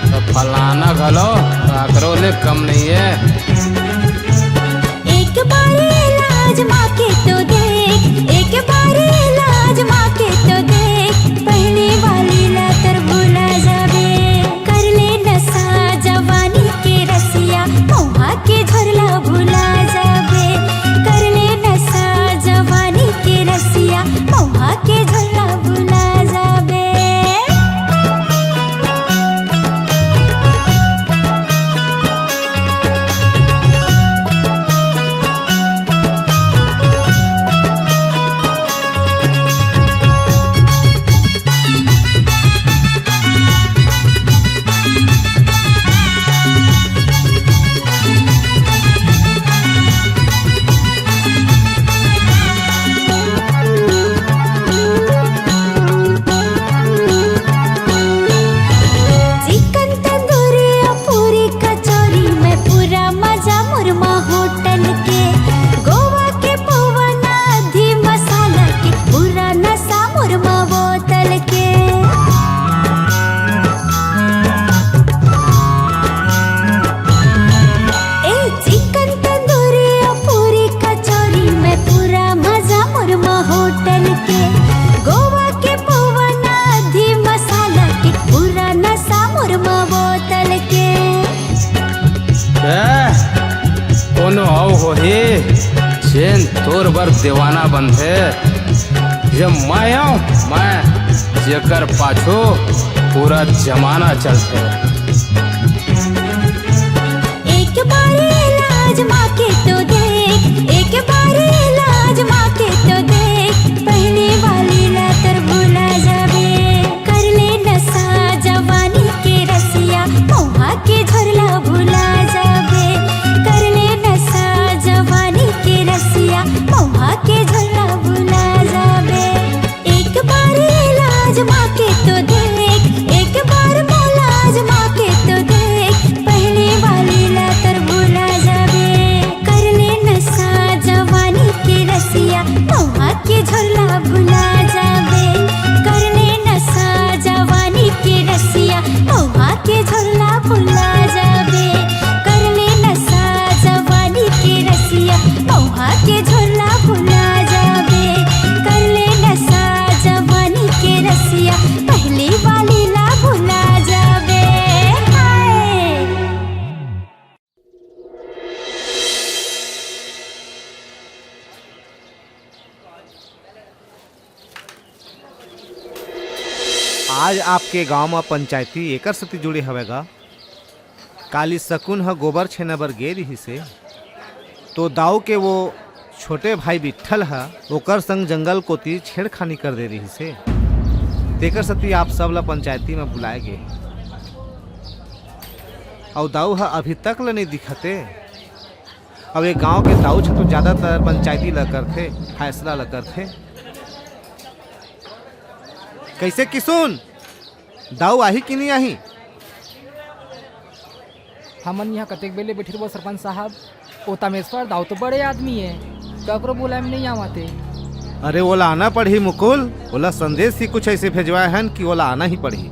तो फलाना घलो काकरो ले कम नहीं है। एक बारी लाज माँ के तो देख, एक बारी लाज माँ के तो देख, पहले वाली लातर भूला जाबे। कर ले नशा जवानी के रसिया, मौहा के झरला भूला जाबे। कर ले नशा जवानी के रसिया, मौहा के झरला भूला जाबे। चिकन तंदूरी और पूरी कचौरी में पूरा मजा मुरमा होटल के। गोवा के पवन आधी मसाला के, पूरा नशा मुरमा बोतल के। ए चिकन तंदूरी और पूरी कचौरी में पूरा मजा मुरमा होटल के। गोवा के पवन आधी मसाला के, पूरा नशा मुरमा बोतल के। कोनो आओ हो हे चेन तोर बर दीवाना बनथे। ये मैं आऊं मैं जेकर पाछो पूरा जमाना चलते। एक बारी लाज माँ के तो देख, एक बारी लाज माँ के तो देख, पहले वाली लातर भूला जाबे। कर ले नशा जवानी के रसिया, मौहा के झरला भूला जाबे। कर ले नशा जवानी के रसिया, मौहा के झरला भूला जाबे। एक बारी लाज माँ के तो देख, एक बार लाज माँ के तो देख, पहले वाली लातर भूला जाबे। कर ले नशा जवानी के रसिया, मौहा के झरला भूला जाबे। कर ले नशा जवानी के रसिया, मौहा के झरला भूला जाबे। कर ले नशा जवानी के रसिया, मौहा के झरला भूला जाबे। कर ले नशा जवानी के रसिया, पहले वाली ला भूला जाबे। हाय आज आपके गांव में पंचायती एकर सती जुड़े हवेगा। काली शकुन ह गोबर छेना बर गे रही से तो दाऊ के वो छोटे भाई विठल ह ओकर संग जंगल कोती छेड़खानी कर दे रही से। तेकर सती आप सब ला पंचायती में बुलाए गे। और दाऊ ह अभी तक ल नहीं दिखते। अब ये गांव के दाऊ छ तो ज्यादातर पंचायती ला करथे, फैसला ला करथे। कैसे किसुन दाऊ आही कि नहीं आही? हमन यहाँ कतेक बेले बैठे रहो सरपंच साहब। ओ तमेश्वर दाऊ तो बड़े आदमी है, ककरो बोला में नहीं आवते। अरे ओला आना पड़ी मुकुल, ओला संदेश ही कुछ ऐसे भेजवाए हैं कि ओला आना ही पड़ी।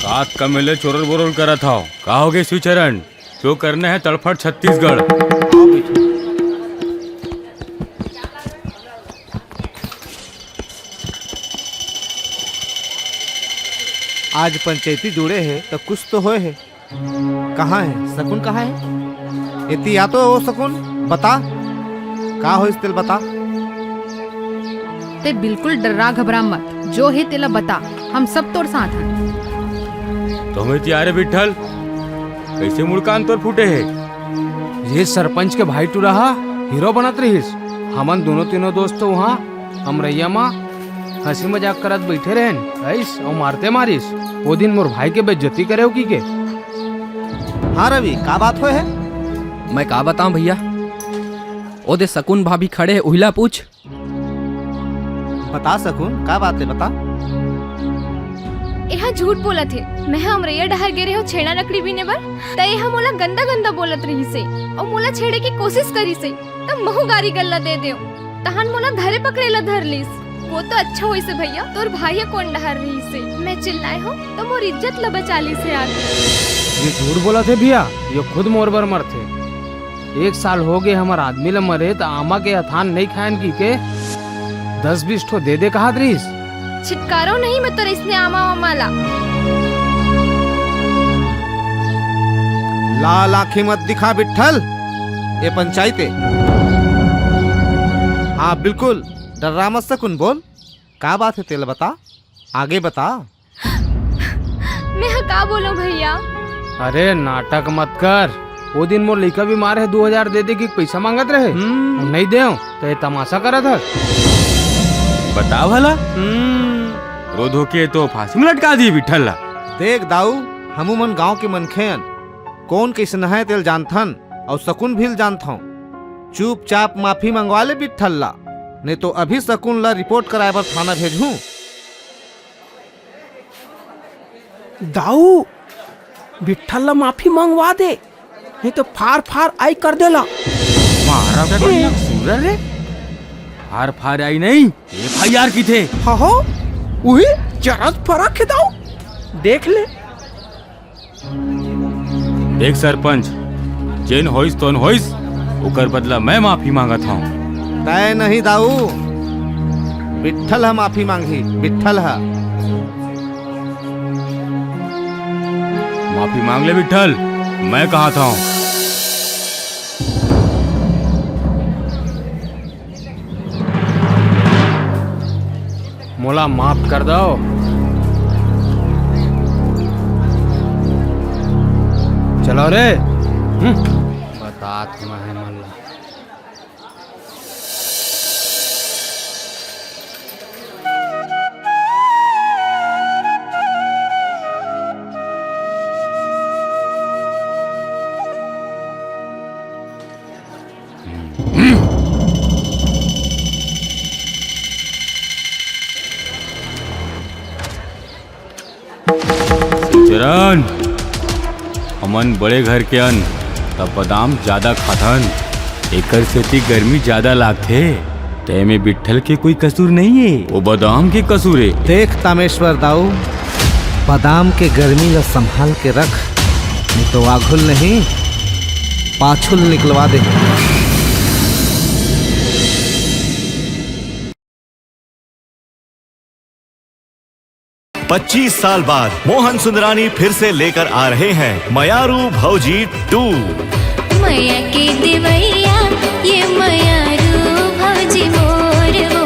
कात कमेले चोरल बोरल करा था। कहोगे शिवचरण जो करना है तड़फट छत्तीसगढ़। आज पंचायती जुड़े है तो कुछ तो होए है। कहाँ है शकुन, कहाँ है? इतनी या तो हो शकुन बता का हो इस तेल बता। ते बिल्कुल डरा घबरा मत, जो है तेला बता, हम सब तोर साथ हैं। तुम्हें त्यारे विठल कैसे मुड़कान तोर फूटे है? ये सरपंच के भाई तू रहा हीरो बनत रहीस। हमन दोनों तीनों दोस्त तो वहाँ अमरैया माँ हंसी मजाक करत बैठे रहन ऐस और मारते मारिस। वो दिन मोर भाई के बेइज्जती करे हो की के। हाँ रवि का बात हो है? मैं का बताऊं भैया, ओ दे शकुन भाभी खड़े है, उहिला पूछ। बता शकुन का बात है बता। यहाँ झूठ बोला थे। मैं हमरैया डहर गे रहे हो छेड़ा लकड़ी बीने बर त यहाँ मोला गंदा गंदा बोलत रही से और मोला छेड़े की कोशिश करी से तब महू गारी गल्ला दे दे तहन मोला धरे पकड़ेला धर लीस। वो तो अच्छा होई से भैया तोर भाई कौन डहर रही से मैं चिल्लाए हो तो मोर इज्जत ल बचा ली से आगे। ये झूठ बोला थे भैया, ये खुद मोर बर मर थे। 1 साल हो गए हमार आदमी ल मरे तो आमा के अथान नहीं खायन की के 10-20 ठो दे कहा दरीस। छिटकारो नहीं मैं तो इसने आमा माला लाल आंखें मत दिखा बिट्ठल, ये पंचायते। हाँ बिल्कुल डर्रा मत सकुन, बोल क्या बात है तेल बता, आगे बता। मैं का बोलूं भैया। अरे नाटक मत कर, वो दिन मोर लड़का बीमार है 2000 दे की पैसा मांगत रहे नहीं दे तो ये तमाशा करा था। बता भला रो धो के तो फांसी में लटका दी बिठल। देख दाऊ, हमू मन गांव के मनखेन कौन कैसन है तेल जानथन और सकुन भी जानथो। चुपचाप माफी मंगवा ले बिठल्ला, नहीं तो अभी सकुन ला रिपोर्ट कराए पर थाना भेजूं। दाऊ बिट्ठल ला माफी मंगवा दे, नहीं तो फार फार आई कर देला। मारा क्या सूरर रे, फार फार आई नहीं FIR की थे। हाँ हो वही जरा फर्क है दाऊ, देख ले। देख सरपंच, जेन होइस तोन होइस, ओकर बदला मैं माफी मांगत हूँ। तय नहीं दाऊ, बिट्ठल है माफी मांगी, बिट्ठल है। माफी मांग ले बिट्ठल, मैं कहा था। मोला माफ कर दो। चलो रे बता तुम्हें मल्ला। चरण हमन बड़े घर के अन तब बादाम ज्यादा खाथन, एकर सेती गर्मी ज्यादा लागथे। ते में बिट्ठल के कोई कसूर नहीं है, वो बादाम के कसूर है। देख तामेश्वर दाऊ, बादाम के गर्मी ला संभाल के रख, नहीं तो आघुल नहीं पाछुल निकलवा दे। 25 साल बाद मोहन सुंदरानी फिर से लेकर आ रहे हैं मयारू भौजी 2। मया के देवैया ये मयारू भौजी मोर हो,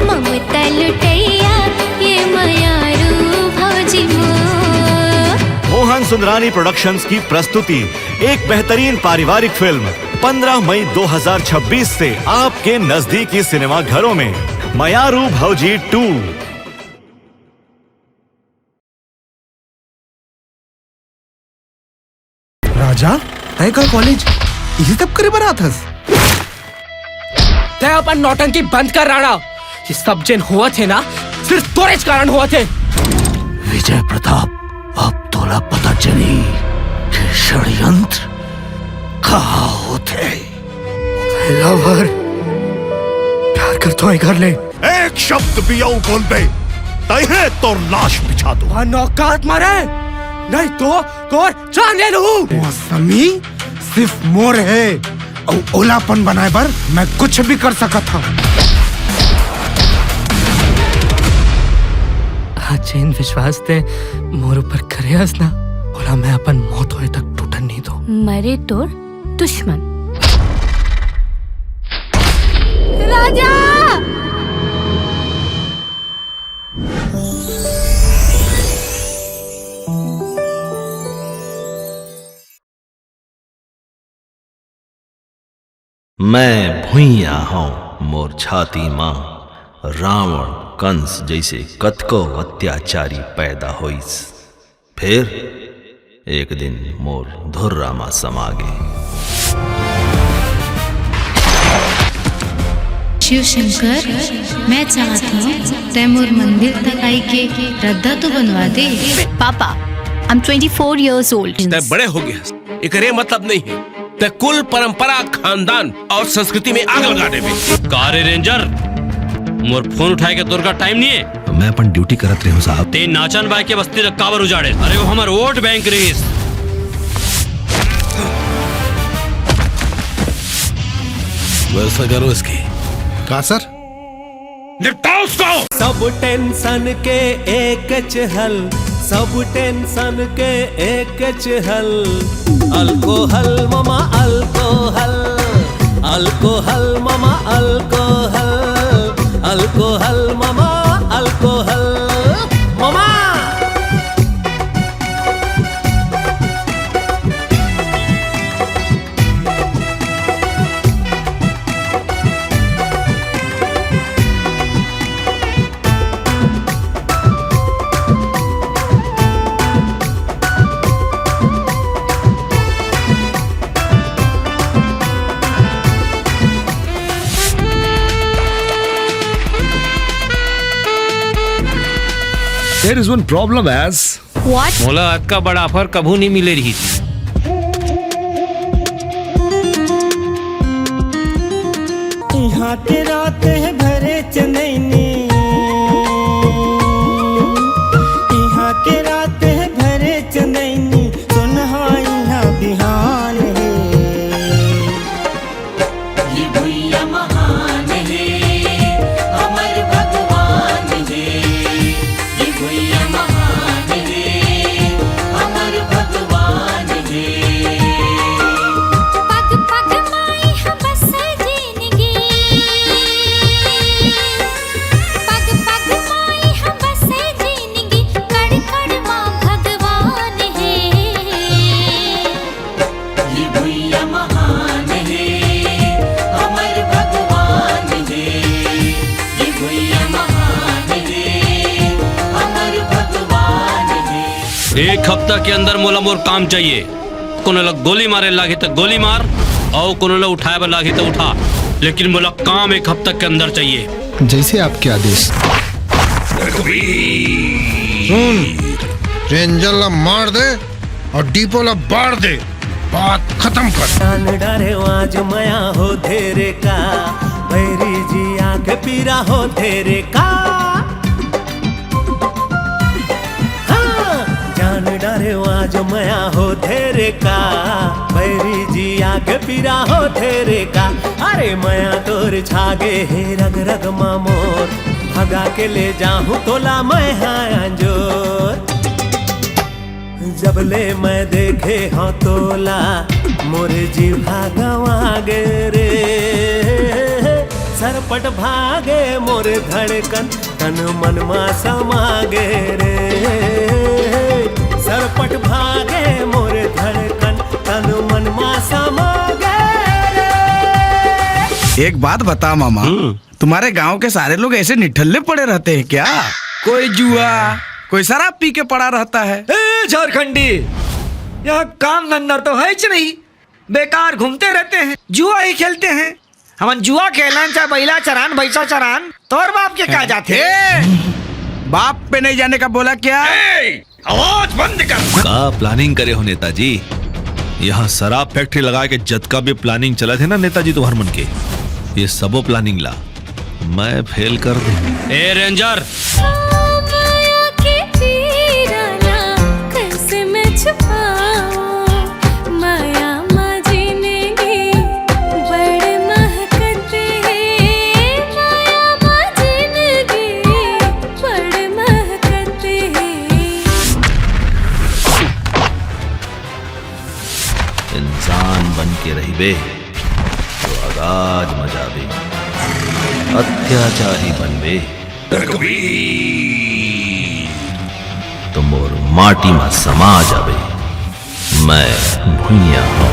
ममता लुटैया ये मयारू भौजी मोर। मोहन सुंदरानी प्रोडक्शंस की प्रस्तुति एक बेहतरीन पारिवारिक फिल्म 15 मई 2026 से आपके नजदीकी सिनेमा घरों में मयारू भौजी 2। राजा तय का कॉलेज इसी तब करे बना था। तय अपन नौटंकी बंद कर राणा, ये सब जिन हुआ थे ना सिर्फ तोरे कारण हुआ थे। विजय प्रताप, अब तोला पता चली कि षड्यंत्र कहाँ होते। लवर प्यार करता है कर ले, एक शब्द भी आऊ बोल बे तय है तो लाश बिछा दो। नौकात मारे नहीं तो तोर जान ले लूं। मौसमी सिर्फ मोर है और ओलापन बनाए बर मैं कुछ भी कर सकता हूँ। आज जैन विश्वास ते मोर ऊपर करे हंसना, बोला मैं अपन मौत होए तक टूटन नहीं दो। मरे तोर दुश्मन राजा। मैं भुइया हूँ मोर छाती माँ, रावण कंस जैसे कतको अत्याचारी पैदा होइस। फिर एक दिन मोर धुर्रा माँ समागे। शिव शंकर, मैं चाहता हूँ तैमूर मंदिर तक आई के रद्दा तो बनवा दे। पापा, I'm 24 years old. तय बड़े हो गया, एकरे मतलब नहीं है तय कुल परंपरा, खानदान और संस्कृति में आग लगा देवे। कारे रेंजर, मोर फोन उठाए के तोर का टाइम नहीं है। मैं अपन ड्यूटी करत रहे हूँ साहब। ते नाचन बाई के बस्ती रख काबर उजाड़े। अरे वो हमार वोट बैंक रहीस। व्यवस्था करो इसकी। कहा सर? निपटाओ उसको। सब टेंशन के एक चहल, सब टेंशन के एक चहल। अल्कोहल मामा अल्कोहल, अल्कोहल मामा अल्कोहल, अल्कोहल मामा अल्कोहल मामा। There is one problem as What? मोला आज का बड़ा ऑफर कभू नहीं मिले रही। यहाँ के रात है भरे चनैनी, यहाँ के रात है भरे चनैनी। सुनहा यहाँ बिहान है, ये भैया महान है, अमर भगवान है। ये भैया महान है, अमर भगवान है। पग पग माई हम बस जिंदगी, पग पग माई हम बस जिंदगी। कड़ कड़ माँ भगवान है, ये भैया महान है, अमर भगवान है। ये भैया महान है, अमर भगवान है। एक हफ्ता के अंदर मोला मोर काम चाहिए। कोनो लग गोली मारे लागे तो गोली मार, और कोनो लग उठाए पर लागे तो उठा, लेकिन मोला काम एक हफ्ता के अंदर चाहिए। जैसे आपके आदेश। सुन, रेंजर ला मार दे और डिपो ला बाढ़ दे, बात खत्म कर। जान डरे आज मया हो तेरे का, भैरी जी आके पीरा हो तेरे का। हाँ, जान डरे आज मया हो तेरे का, भैरी जी आके पीरा हो तेरे का। अरे मया तोर छागे हे रग रग मामोर, भगा के ले जाऊं तोला मैं अंजोर। जब ले मैं देखे हाँ तोला, मोरे जी भागवा गे रे। सरपट भागे मोरे धड़कन, तन मन मा समा गे रे। सरपट भागे मोरे धड़कन, तन मन मा समा गे रे। एक बात बता मामा, तुम्हारे गांव के सारे लोग ऐसे निठल्ले पड़े रहते हैं क्या? कोई जुआ, कोई शराब पी के पड़ा रहता है। झारखंडी, यहाँ काम धंधा तो है ही नहीं, बेकार घूमते रहते हैं, जुआ ही खेलते हैं। हमन जुआ खेलन चाहे बैला चरान भैंसा चरान, तोर बाप के क्या जाते? बाप पे नहीं जाने का बोला क्या? आवाज बंद कर। का प्लानिंग करे हो नेताजी? यहाँ शराब फैक्ट्री लगा के जतका भी प्लानिंग चला थे ना नेताजी तुम्हार मन के, ये सबो प्लानिंग ला मैं फेल कर दूं। ए रेंजर, माया के पीराना कैसे मैं छुपाऊं। माया माँ जिंदगी बड़ महकते हैं, माया माँ जिंदगी बड़ महकते हैं। इंसान बन के रहिबे तो आगाज मजाबे, अत्याचारी बनबे तो मोर माटी में समा जाबे। मैं भुइया हूँ।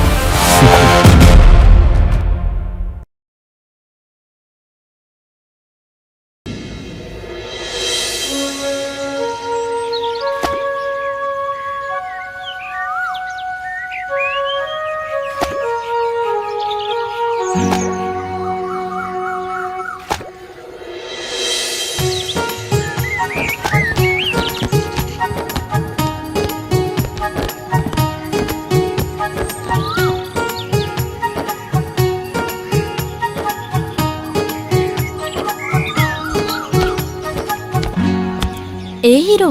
ए हीरो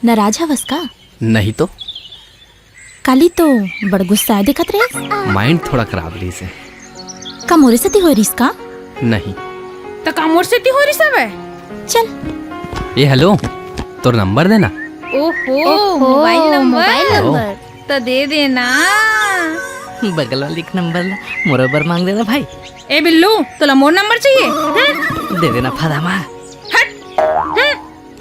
नाराज हवस का? नहीं तो काली तो बड़ गुस्सा दिखत रहे। माइंड थोड़ा खराब रही से। का मोरे से हो रिस का? नहीं तो कामोर से हो रही सब है। चल ये हेलो, तोर नंबर देना। ओहो मोबाइल नंबर तो दे देना। बगल वाली नंबर मोरबर मांग देना भाई। ए बिल्लू तोला मोर नंबर चाहिए? दे देना फदामा।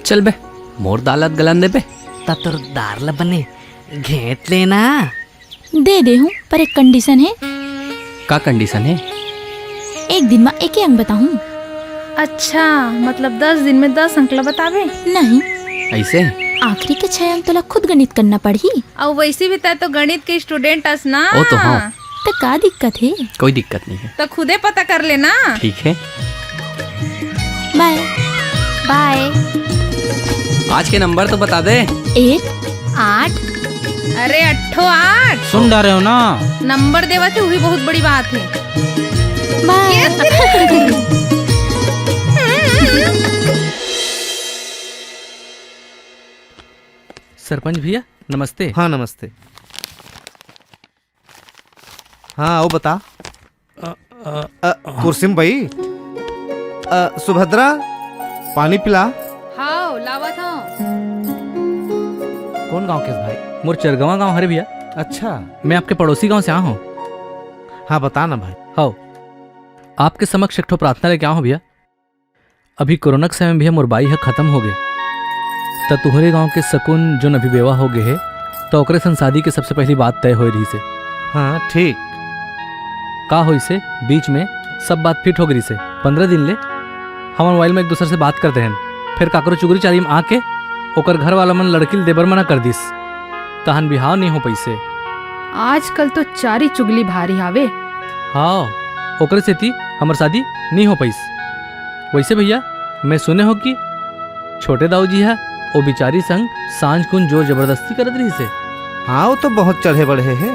चल बे, मोर दालत गलन दे बे। ता तोर दारला बने घेट लेना। दे दे हूँ पर एक कंडीशन है। का कंडीशन है? एक दिन में एक ही अंक बताऊँ। अच्छा मतलब 10 दिन में 10 अंकला बतावे? नहीं ऐसे आखिरी के 6 अंक तोला खुद गणित करना पड़ी। और वैसे भी तो गणित के स्टूडेंट हस ना। ओ तो हाँ। तो का दिक्कत है? कोई दिक्कत नहीं है। तो खुदे पता कर लेना। ठीक है, बाय बाय। आज के नंबर तो बता दे। 8 8। अरे 8 सुन डा रहे हो ना? नंबर देवा थे वही बहुत बड़ी बात है। सरपंच भैया नमस्ते। हाँ नमस्ते। हाँ आओ बता। कुर्सिम भाई, सुभद्रा पानी पिला। हाँ लावा था। कौन गांव के भाई? मोर चरगवा गांव हरे भैया। अच्छा, मैं आपके पड़ोसी गांव से आया हूँ। हाँ बता ना भाई। हाँ, आपके समक्ष एक ठो प्रार्थना लेके आया हूँ भैया। अभी कोरोना के समय में भैया मोर बाई है खत्म हो गए, तो तुम्हारे गांव के शकुन जो अभी बेवा हो गए है, तो ओकरे संग शादी के सबसे पहली बात तय हो रही से। हाँ ठीक। का हो से बीच में सब बात फिट हो गई से 15 दिन ले हम मोबाइल में एक दूसरे से बात करते हैं, फिर काकरो चुगरी चारी में आके ओकर घर वाला मन लड़की देबर मना कर दिस, तहन बिहाव नहीं हो पैसे। आजकल तो चारी चुगली भारी हावे। हाँ, ओकरे से थी हमार शादी नहीं हो पैस। वैसे भैया मैं सुने हो कि छोटे दाऊ जी है वो बिचारी संग सांझ कुन जोर जबरदस्ती करत रही से। हाँ वो तो बहुत चढ़े बढ़े है।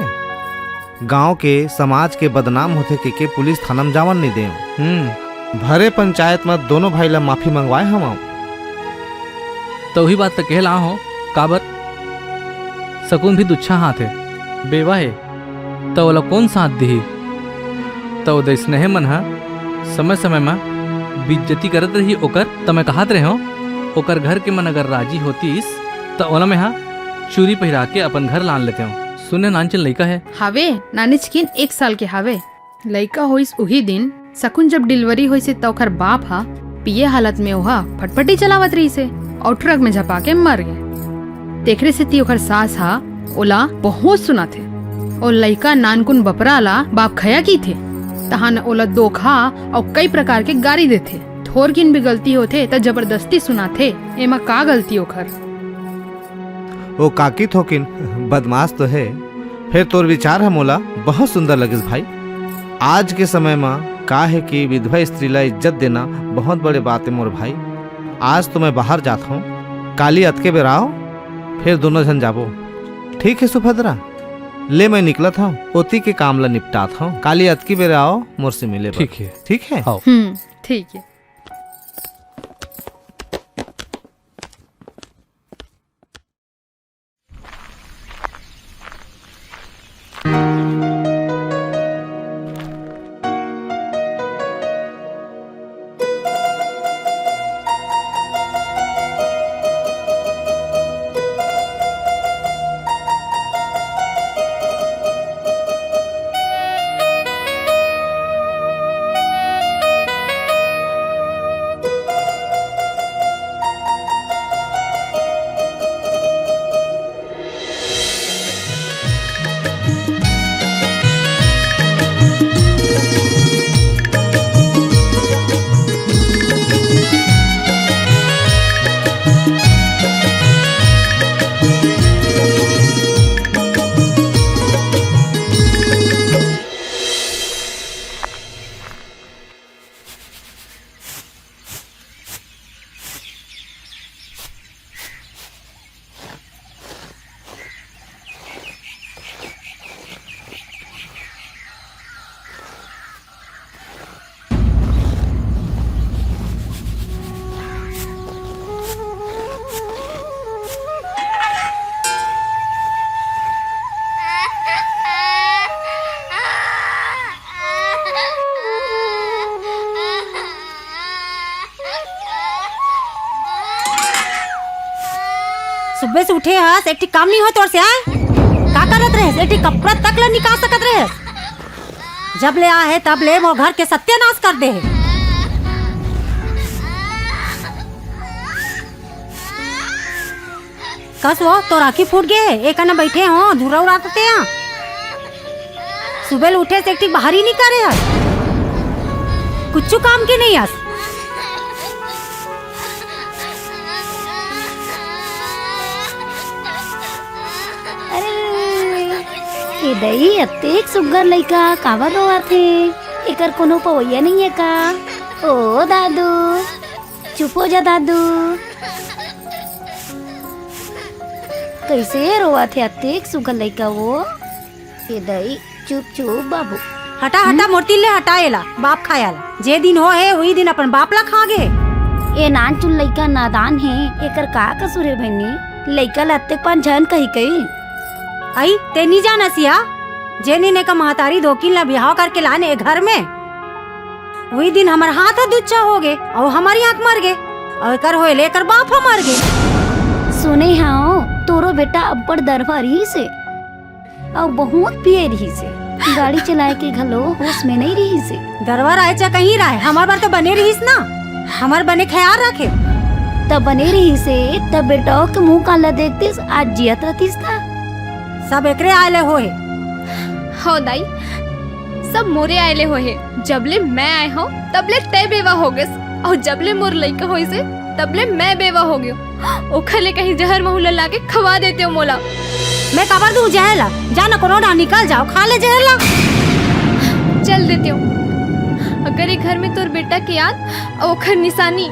गांव के समाज के बदनाम होते के पुलिस थाना में जावन नहीं दे। भरे पंचायत में दोनों भाई ला माफी मंगवाए हम। तो वही बात तो कहला हो काबर शकुन भी दुच्छा हाथ है, बेवा है, तो वाला कौन साथ दी, तो उदय स्नेह मन हा समय समय में बेइज्जती करत रही ओकर। तो मैं कहत रहे हो ओकर घर के मन अगर राजी होतीस तो ओला में हाँ चूरी पहिरा के अपन घर लान लेते हो। सुने नानचल लड़का है हावे नानी चिकिन 1 साल के हावे। लड़का होइस उही दिन शकुन जब डिलीवरी हुई से तो ओकर बाप हा पिए हालत में ओहा फटफटी चलावत रही से और ट्रक में झपा के मर गए। देखरे से ती ओकर सास हा ओला बहुत सुना थे और लड़का नानकुन बपराला बाप खया की थे, तहान ओला दोखा और कई प्रकार के गाड़ी देते। थोरकिन भी गलती होते तो जबरदस्ती सुना थे। एमा का गलती ओखर? वो काकी थोकिन बदमाश तो है। फिर तोर विचार है मोला बहुत सुंदर लगिस भाई। आज के समय में का है कि विधवा स्त्री ला इज्जत देना बहुत बड़े बात है मोर भाई। आज तो मैं बाहर जाता हूँ, काली अतके बेराओ फिर दोनों जन जाबो। ठीक है सुभद्रा, ले मैं निकला था ओती के काम ला निपटा था। काली अतकी बेराओ मोर से मिले। ठीक है। ठीक है ठीक है। सुबह से उठे हस एक काम नहीं हो तोर से आए का करत रहे एक कपड़ा तक ले निकाल सकत रहे जब ले आ है तब ले मोर घर के सत्यानाश कर दे कस वो तो राखी फूट गए एक ना बैठे हो धुरा उड़ाते हैं सुबह उठे से एक बाहर ही नहीं करे हस कुछ काम के नहीं हस ए दई अतेक सुग्गर लइका कावर रोआथे एकर कोनो पवैया नहीं है का ओ दादू चुप हो जा दादू कैसे रोआथे अतेक सुग्गर लइका वो ए दई चुप चुप बाबू हटा हटा मोटी ले हटाएला बाप खायाला जे दिन हो है वही दिन अपन बाप ला खागे ए नान चुन लइका नादान है एकर का कसूर है बहनी लइका लत्ते पान जन कही कही आई ते नहीं जाना सिया जेनी ने का महतारी धोकिन ला बिहाव करके लाने घर में वही दिन हमार हाथ दुच्चा हो गए और हमारी आंख मर गए और कर होए लेकर बाप मर गए सुने हाँ तोरो बेटा अब्बड़ दरबार ही से और बहुत पिए रही से गाड़ी चलाए के घलो होश में नहीं रही से दरबार आए चा कहीं रहे हमार बार तो बने रहीस ना हमार बने ख्याल रखे तब बने रही से तब बेटा के मुंह काला देखतीस आज जियत रहतीस ना सब एकरे आयले होए हो दाई सब मोरे आयले होए जबले मैं आए हो तबले तय बेवा हो गए और जबले मोर लइका होई से तबले मैं बेवा हो गयो ओखले कहीं जहर महुला लाके खवा देते हो मोला मैं कबर दूं जहला जाना कोरोना निकल जाओ खा ले जहला चल देती हूँ अगर एक घर में तोर बेटा के याद ओखर निशानी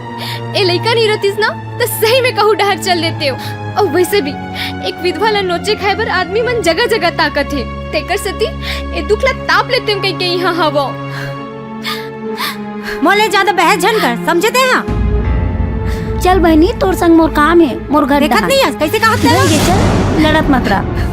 ए लइका नहीं रहतीस ना तो सही में कहूँ डहर चल देते हो और वैसे भी एक विधवा ला नोचे खाए बर आदमी मन जगह जगह ताकत है तेकर सती ए दुख ला ताप लेते हम कहीं कहीं हवा मोले ज्यादा बहस झन कर समझते हैं चल बहनी तोर संग मोर काम है मोर घर देखत नहीं है कैसे कहा चल लड़त मत रहा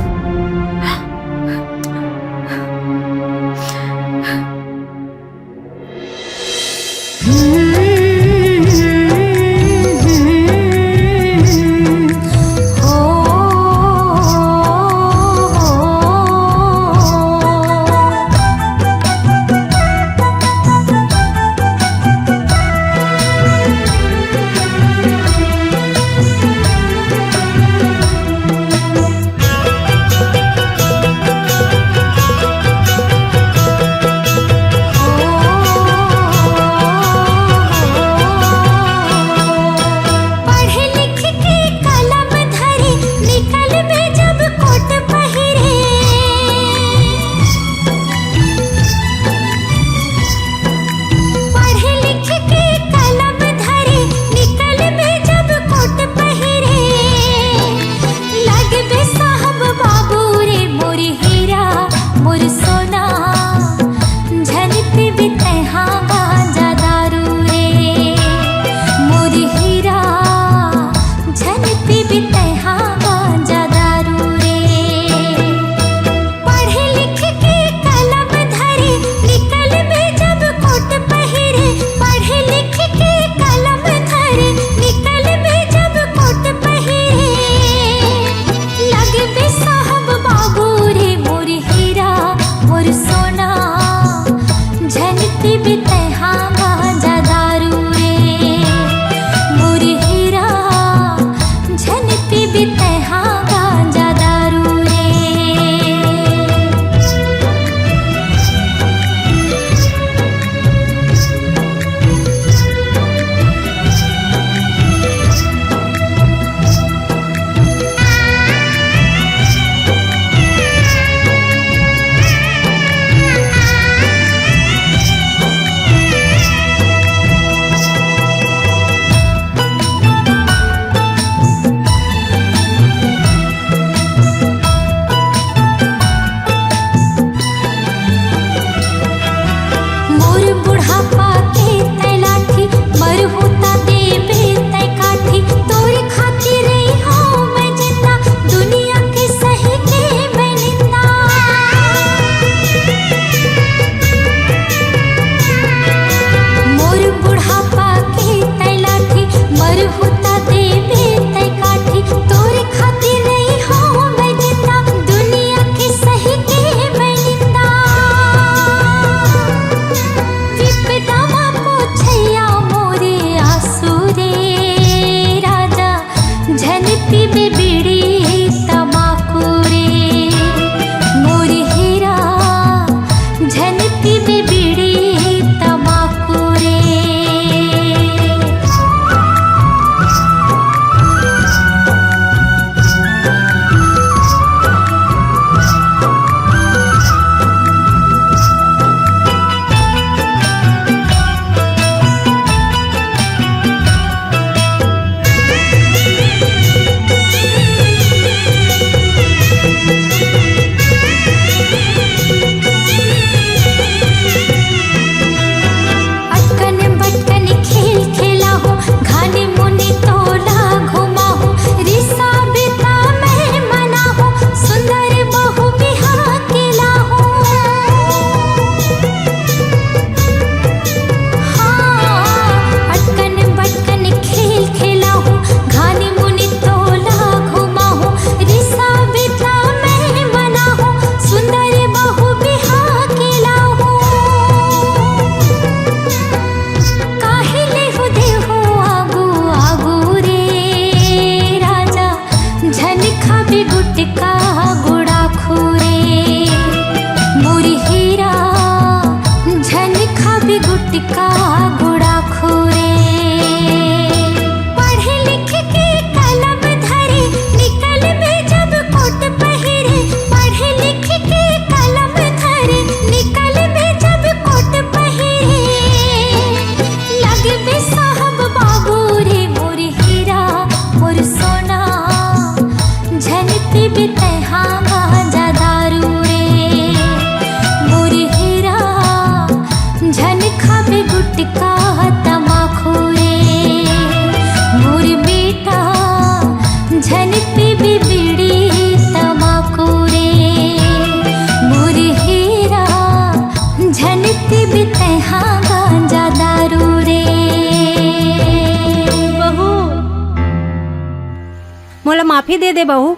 माफी दे दे बहू,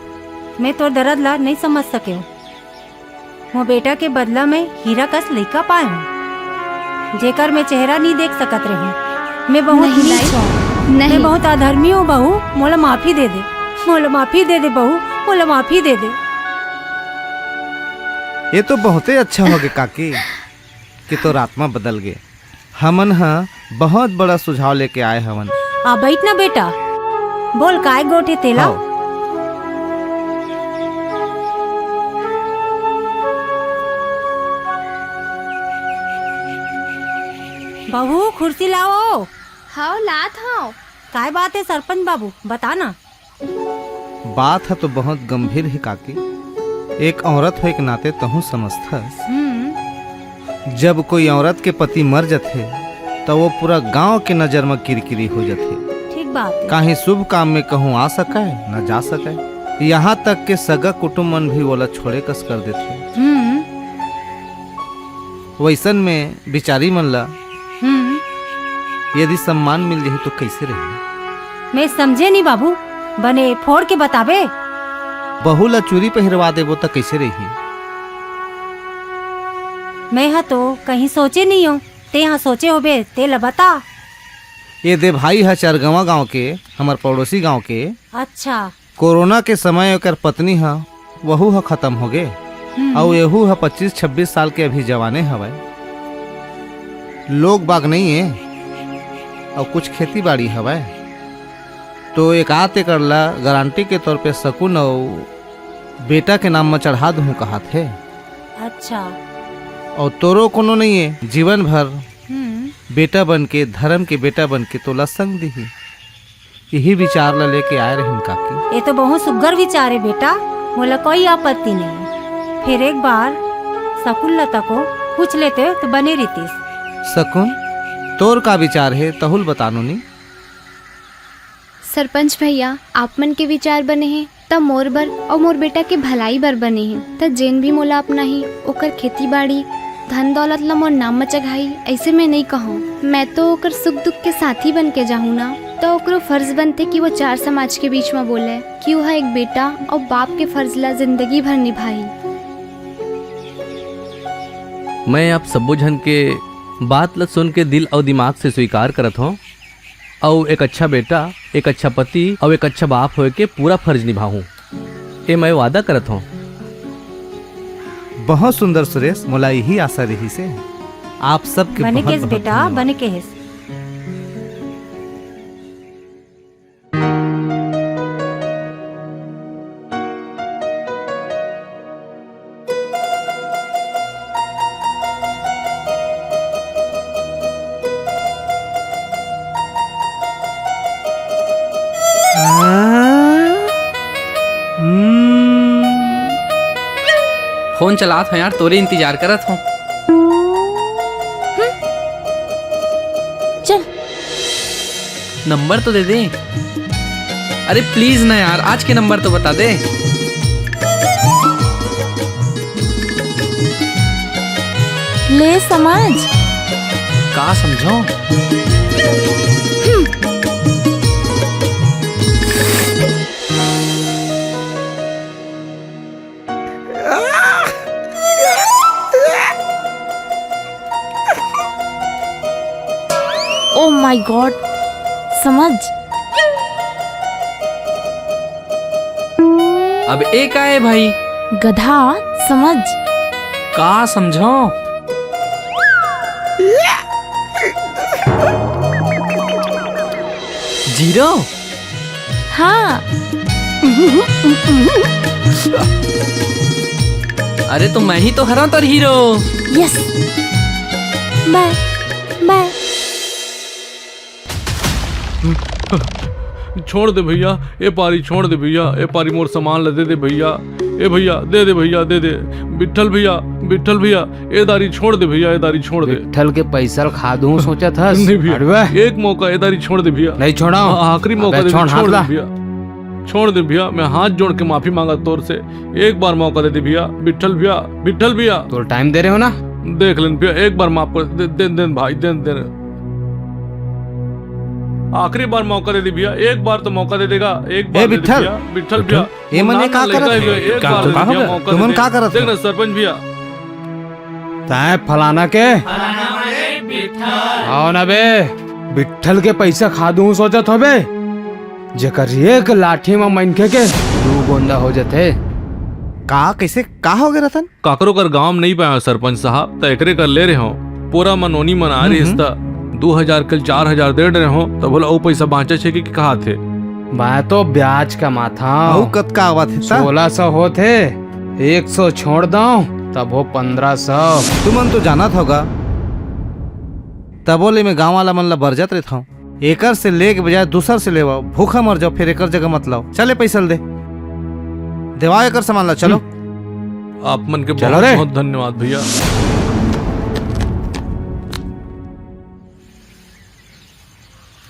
मैं तो दर्द ला नहीं समझ सके हूँ। वो बेटा के बदला में हीरा कस लइका पाए हूँ, जेकर मैं चेहरा नहीं देख सकत रही। मैं बहुत नहीं। मैं बहुत अधर्मी हूँ बहू, मोला माफी दे दे, मोला माफी दे दे बहू, मोला माफी दे दे। ये तो बहुत ही अच्छा हो गया काकी कि तोर आत्मा बदल गए। हमन हाँ बहुत बड़ा सुझाव लेके आए हवन। आ बैठ ना बेटा, बोल काय गोटे तेला। बहू कुर्सी लाओ। हाँ लात हाँ। काय बात है सरपंच बाबू, बता ना। बात है तो बहुत गंभीर है काकी। एक औरत हो एक नाते तहु समझता। जब कोई औरत के पति मर जाते तो वो पूरा गांव के नजर में किरकिरी हो जाते। ठीक बात है। काहे शुभ काम में कहूँ आ सका है न जा सका है। यहाँ तक के सगा कुटुम्बन भी वाला छोड़े कस कर देते। वैसन में बिचारी मन ला यदि सम्मान मिल जाए तो कैसे रहे। मैं समझे नहीं बाबू, बने फोड़ के बताबे। बहू ला चूरी पहरवा देबो तो कैसे रही। मैं हाँ तो कहीं सोचे नहीं हूँ, ते हाँ सोचे हो बे, ते ला बता। ये दे भाई है चरगवा गांव के, हमार पड़ोसी गांव के। अच्छा। कोरोना के समय ओकर पत्नी है वहू है खत्म हो गए और यहू है 25-26 साल के अभी जवाने हवे। लोग बाग नहीं है और कुछ खेती बाड़ी हवे, तो एक आते करला गारंटी के तौर पे शकुन और बेटा के नाम में चढ़ा दूँ कहा थे। अच्छा। और तोरो कोनो नहीं है, जीवन भर बेटा बन के, धर्म के बेटा बन के तोला संग दी। यही विचार ला लेके आए रहे काकी। ये तो बहुत सुग्घर विचार है बेटा, बोला कोई आपत्ति नहीं है। फिर एक बार शकुन लता को पूछ लेते तो बने रहती। शकुन तोर का विचार है तहुल बतानो नी। सरपंच भैया, आप मन के विचार बने हैं तब मोर बर और मोर बेटा के भलाई बर बने हैं। तब जेन भी मोला अपना ही ओकर खेती बाड़ी धन दौलत ला मोर नाम में चढ़ाई, ऐसे मैं नहीं कहूँ। मैं तो ओकर सुख दुख के साथी बन के जाहूँ ना, तो ओकरो फर्ज बनते कि वो चार समाज के बीच में बोले कि वह एक बेटा और बाप के फर्ज ला जिंदगी भर निभाई। मैं आप सबो जन के बात ला सुन के दिल और दिमाग से स्वीकार करत हूँ और एक अच्छा बेटा, एक अच्छा पति और एक अच्छा बाप होए के पूरा फर्ज निभाऊं। ये मैं वादा करत हूँ। बहुत सुंदर सुरेश, मोला यही आशा रही से। आप सब के बने बहुत केस बहुत बेटा, धन्यवाद। बने केस। फोन चलात हो यार, तोरे इंतजार करत हो। चल नंबर तो दे दे। अरे प्लीज ना यार, आज के नंबर तो बता दे। ले समझ। का समझो? ओ माय गॉड, समझ। अब एक आए भाई। गधा समझ। का समझो? जीरो। हाँ। अरे तो मैं ही तो हरा तर हीरो। यस। Bye bye. छोड़ दे भैया, ए पारी छोड़ दे भैया, ए पारी मोर सामान ला दे दे भैया, ए भैया दे दे भैया, दे दे। विठल भैया, विठल भैया, ए दारी छोड़ दे भैया, ए दारी छोड़ दे। विठल के पैसा खा दूं सोचा था। नहीं भैया, एक मौका, ए दारी छोड़ दे भैया। नहीं छोड़ाओ। आखिरी मौका दे, छोड़ दे भैया, छोड़ दे भैया। मैं हाथ जोड़ के माफी मांगा तोर से, एक बार मौका दे दे भैया। विठल भैया, विठल भैया। तो टाइम दे रहे हो ना? देख लेन भैया, एक बार माफ कर दे, दे भाई, दे दे। आखिरी बार मौका दे दे भैया, एक बार तो मौका दे देगा, एक बार ए दे दे विट्ठल, भैया, विट्ठल भैया। ये वो मने ना का लड़का करत है है? भैया, एक का- बार दे दे का- भैया, मौका तुमन दे दे। का करत है? देख ना सरपंच भैया। ताए फलाना के आओ ना बे, विट्ठल के पैसा खा दूं सोचत हो बे, जेकर एक लाठी में मनखे के 2 गोंदा हो जाते। का कैसे का हो गया रतन? काकरो कर गांव में नहीं पाया सरपंच साहब, तो एकरे कर ले रहे हो, पूरा मनोनी मना रही इसता 2000 कल 4000 दे रहे हो, तो बोला वो पैसा बांचा छे कि कहा थे? मैं तो ब्याज का माथा औ कत का आवा थे? 1600 होते, 100 छोड़ दो तब हो 1500। तुमन तो जानत होगा तबोले में गांव वाला मन ला बरजत रहता हूँ, एकर से ले के बजाय दूसर से लेवा, भूखा मर जाओ फिर एकर जगह मत लाओ। चले पैसा दे देवा एकर सामान ला, चलो। आप मन के चलो बहुत रे। बहुत धन्यवाद भैया।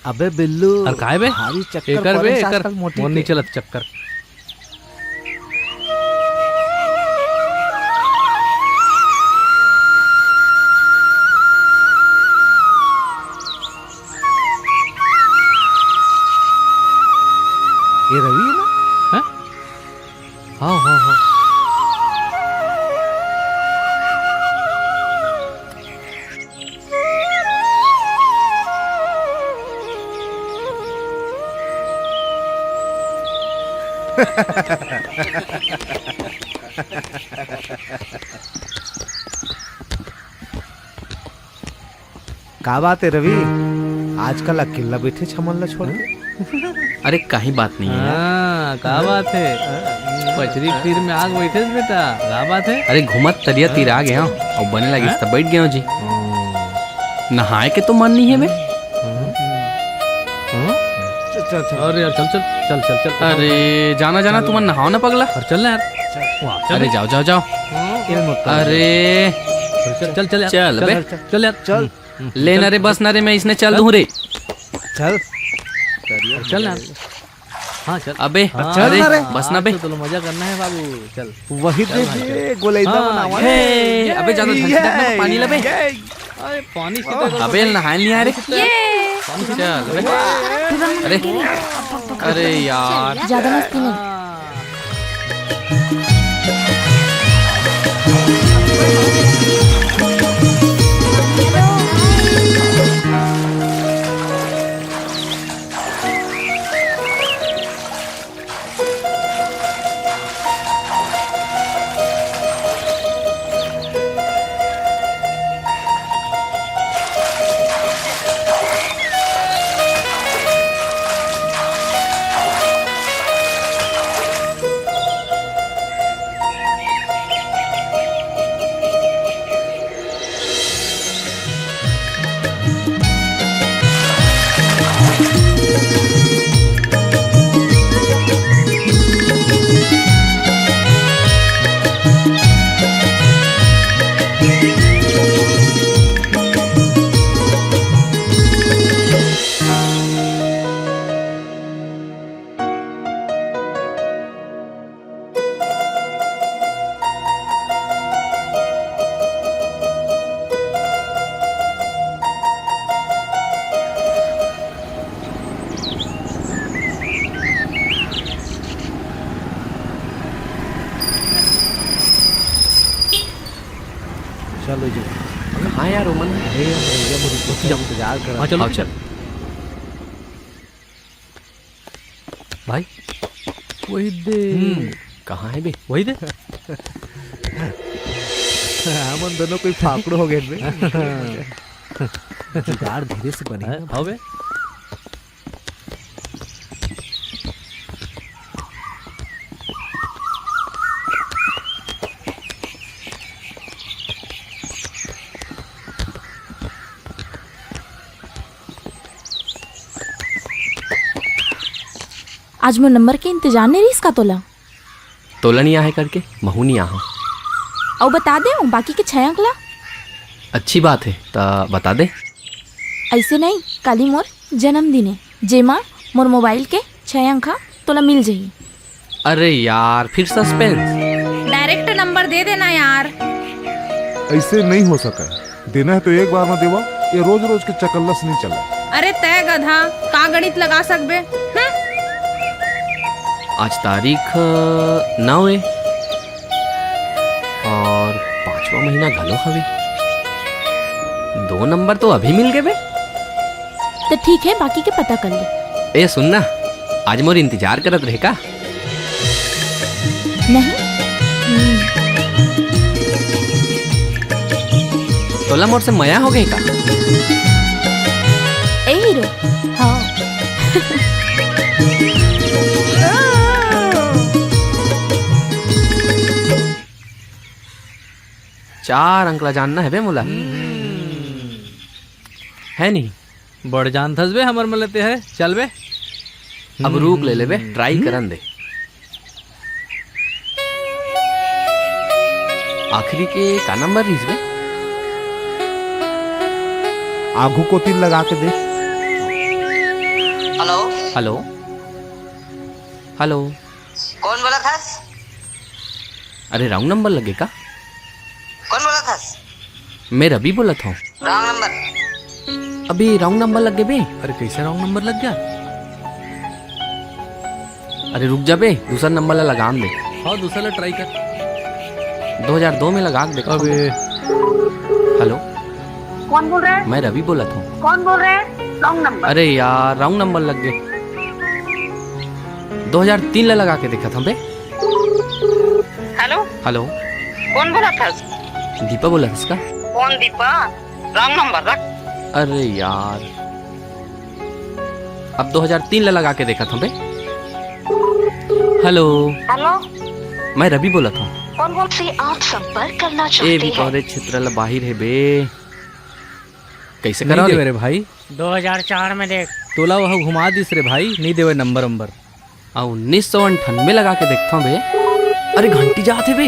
अबे बिल्लू और काय बे? भारी चक्कर एकर बे, पड़े एकर आजकल मोटी मोर के। नहीं चलत चक्कर। ये रवि है ना? हाँ हाँ हाँ। का बात है रवि, आजकल अकेला बैठे छमन ला छोड़ के? अरे कहीं बात नहीं है। हाँ, का बात है? पचरी तीर में आग बैठे बेटा, का बात है? अरे घुमत तरिया तीर आ गया और बने लगी तब बैठ गया जी। नहाए के तो मन नहीं है बे। अरे यार चल चल चल चल चल। अरे जाना जाना तुम नहाओ ना पगला। चल ना यार। अरे जाओ जाओ जाओ। अरे चल चल चल चल बे चल यार चल। ले ना रे बस ना रे, मैं इसने चल दूं रे। चल चल ना। हाँ चल। अबे चल अरे ना रे। बस ना बे। तो मजा करना है बाबू, चल। वही चल भाई, दे गोलेदा हाँ, बनावा। हे, अबे ज्यादा धंधा मत, पानी लबे। अरे पानी से अबे नहाए नहीं आ रे। पानी से चल बे। अरे अरे यार ज्यादा मस्ती नहीं। चलो जी। हाँ यार रोमन इंतजार कर। हाँ चलो आओ चल। भाई वही दे। कहाँ है बे? वही दे। हम दोनों कोई फाकड़ो हो गए बे। जुगाड़ धीरे से बनेगा। हाँ बे। आज मैं नंबर के इंतजार नहीं रही इसका तोला तोला नहीं आहे करके महू नहीं आहा। और बता दे बाकी के 6 अंकला। अच्छी बात है ता बता दे। ऐसे नहीं, काली मोर जन्मदिन है, जेमा मोर मोबाइल के 6 अंका तोला मिल जाई। अरे यार फिर सस्पेंस। डायरेक्ट नंबर दे देना यार। ऐसे नहीं हो सका, देना है तो एक बार में देवा, ये रोज रोज के चकल्लस नहीं चला। अरे तय गधा का गणित लगा सकबे। आज तारीख 9 है और 5वां महीना घलो हवे। 2 नंबर तो अभी मिल गए बे। तो ठीक है, बाकी के पता कर ले। ए सुनना, आज मोर इंतजार करत रहे का? नहीं। तोला मोर से मया हो गई का? ए हीरो। हाँ। 4 अंकला जानना है बे मोला। है नहीं बड़ जान थस बे हमर में लेते है। चल बे अब रुक ले ले बे, ट्राई करन दे। आखिरी के का नंबर रहीस बे? आगू को तिल लगा के दे। हेलो हेलो हेलो, कौन बोला था? अरे रॉन्ग नंबर लगे का? कौन बोला था? मैं रवि बोला था। Wrong number. अभी रॉन्ग नंबर लग गए बे। अरे कैसे रॉन्ग नंबर लग गया? अरे रुक जा बे, दूसरा नंबर ला लगाम दे। हाँ दूसरा ला ट्राई कर। 2002 में लगा के देखो। अबे हेलो, कौन बोल रहे हैं? मैं रवि बोला था। कौन बोल रहे हैं? Wrong number. अरे यार रॉन्ग नंबर लग गए। 2003 ला लगा के देखा था बे। हेलो हेलो, कौन बोला था? दीपा बोला था इसका। कौन दीपा? रॉन्ग नंबर रख। अरे यार, अब 2003 ला लगा के देखा था बे। हेलो हेलो, मैं रवि बोला था। कौन से आप संपर्क करना ए चाहते भी हैं? तोरे क्षेत्र ला बाहिर है बे। कैसे नहीं करा देवे रे? रे भाई। 2004 में देख। तोला वह घुमा दिस रे भाई, नहीं देवे नंबर नंबर। 1998 लगा के देखता हूँ बे। अरे घंटी जाते बे।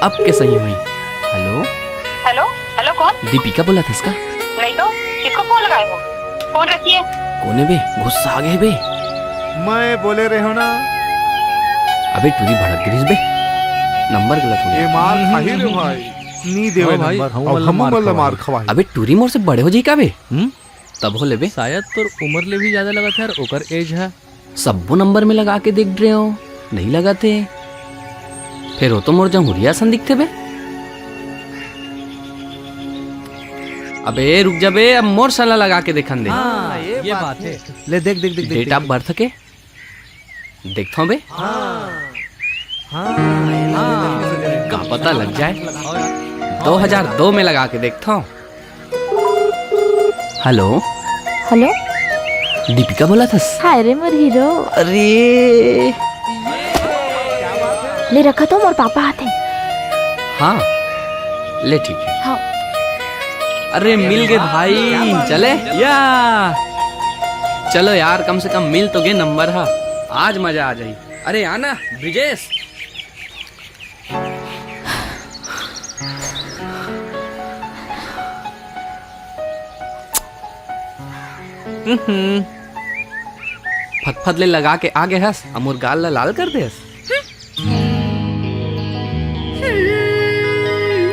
अब के सही हुई। हेलो हेलो हेलो, कौन? दीपिका बोला था इसका। नहीं तो किसको फोन लगाए हो? फोन रखिए। कोने बे, गुस्सा आ गए बे। मैं बोले रहे हो ना। अबे टूरी भड़क गिरीश बे, नंबर गलत हो ये गया। मार खाही रे भाई। नी देवे भाई, नंबर। हम अब वाला हम मार वाला खवाई। मार खवाई। अबे टूरी मोर से बड़े हो जाई का बे? तब हो ले बे। शायद तोर उम्र ले भी ज्यादा लगा था यार, ओकर एज है। सबो नंबर में लगा के देख रहे हो, नहीं लगाते। फिर हो तो मोर जमुरिया सन दिखते बे। अबे रुक जा बे, अब मोर साला लगा के देखन दे। हाँ, ये बात है। ले देख देख देख देख। डेट ऑफ बर्थ के देखता हूँ बे। का पता लग जाए। 2002 में लगा के देखता हूँ। हेलो हेलो, दीपिका बोला था। हाय रे मोर हीरो। अरे ले रखा तो मोर पापा आते। हाँ ले ठीक है। हाँ। अरे मिल गए भाई, चले या चलो यार, कम से कम मिल तो गए नंबर। हा आज मजा आ जाई। अरे आना ब्रिजेश। फतफत ले लगा के आगे हंस, अमूर गाल ला लाल कर दे हंस।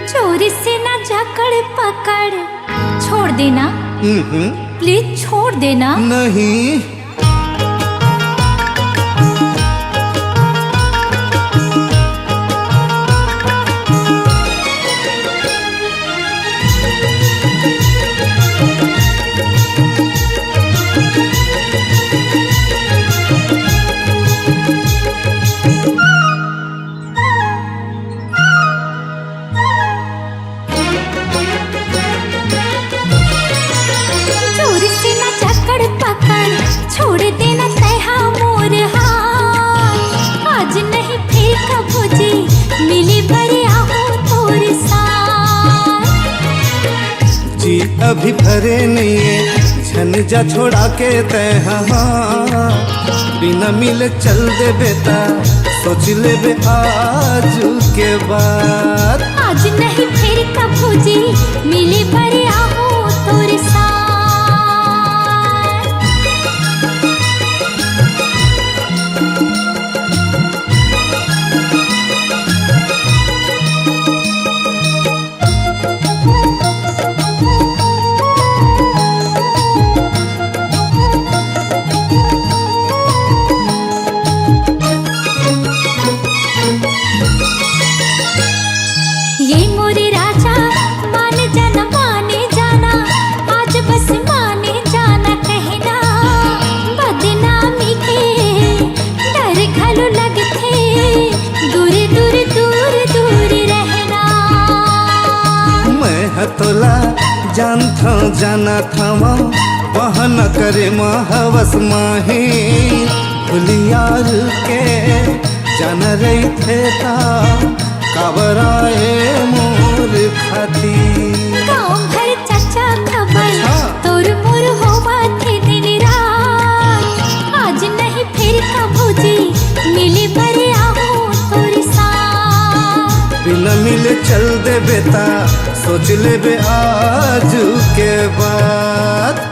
चोरी से ना जकड़ पकड़ छोड़ देना, प्लीज छोड़ देना। नहीं चोरी से ना जकड़ पकड़ छोड़ देना तैहा मोर हाथ। आज नहीं फिर कबो जी मिली बड़े आहो तोर साथ। जी अभी भरे नहीं है झन जा छोड़ा के तय। हाँ बिना मिले चल दे बेटा, सोच ले बे आज के बाद। आज नहीं फिर कबो जी मिली बड़े आहो तोर साथ। जान था जाना था वहाँ न करे हवस माही भूलियार के जान रही थे ता काबराए मोर खाती गाँव भर चाचा खबर तोर मोर होवा थे दिन रात आज नहीं फिर कभूजी मिली बरे आहू तोर साथ बिना मिले चल दे बेटा सोच ले बे आज के बाद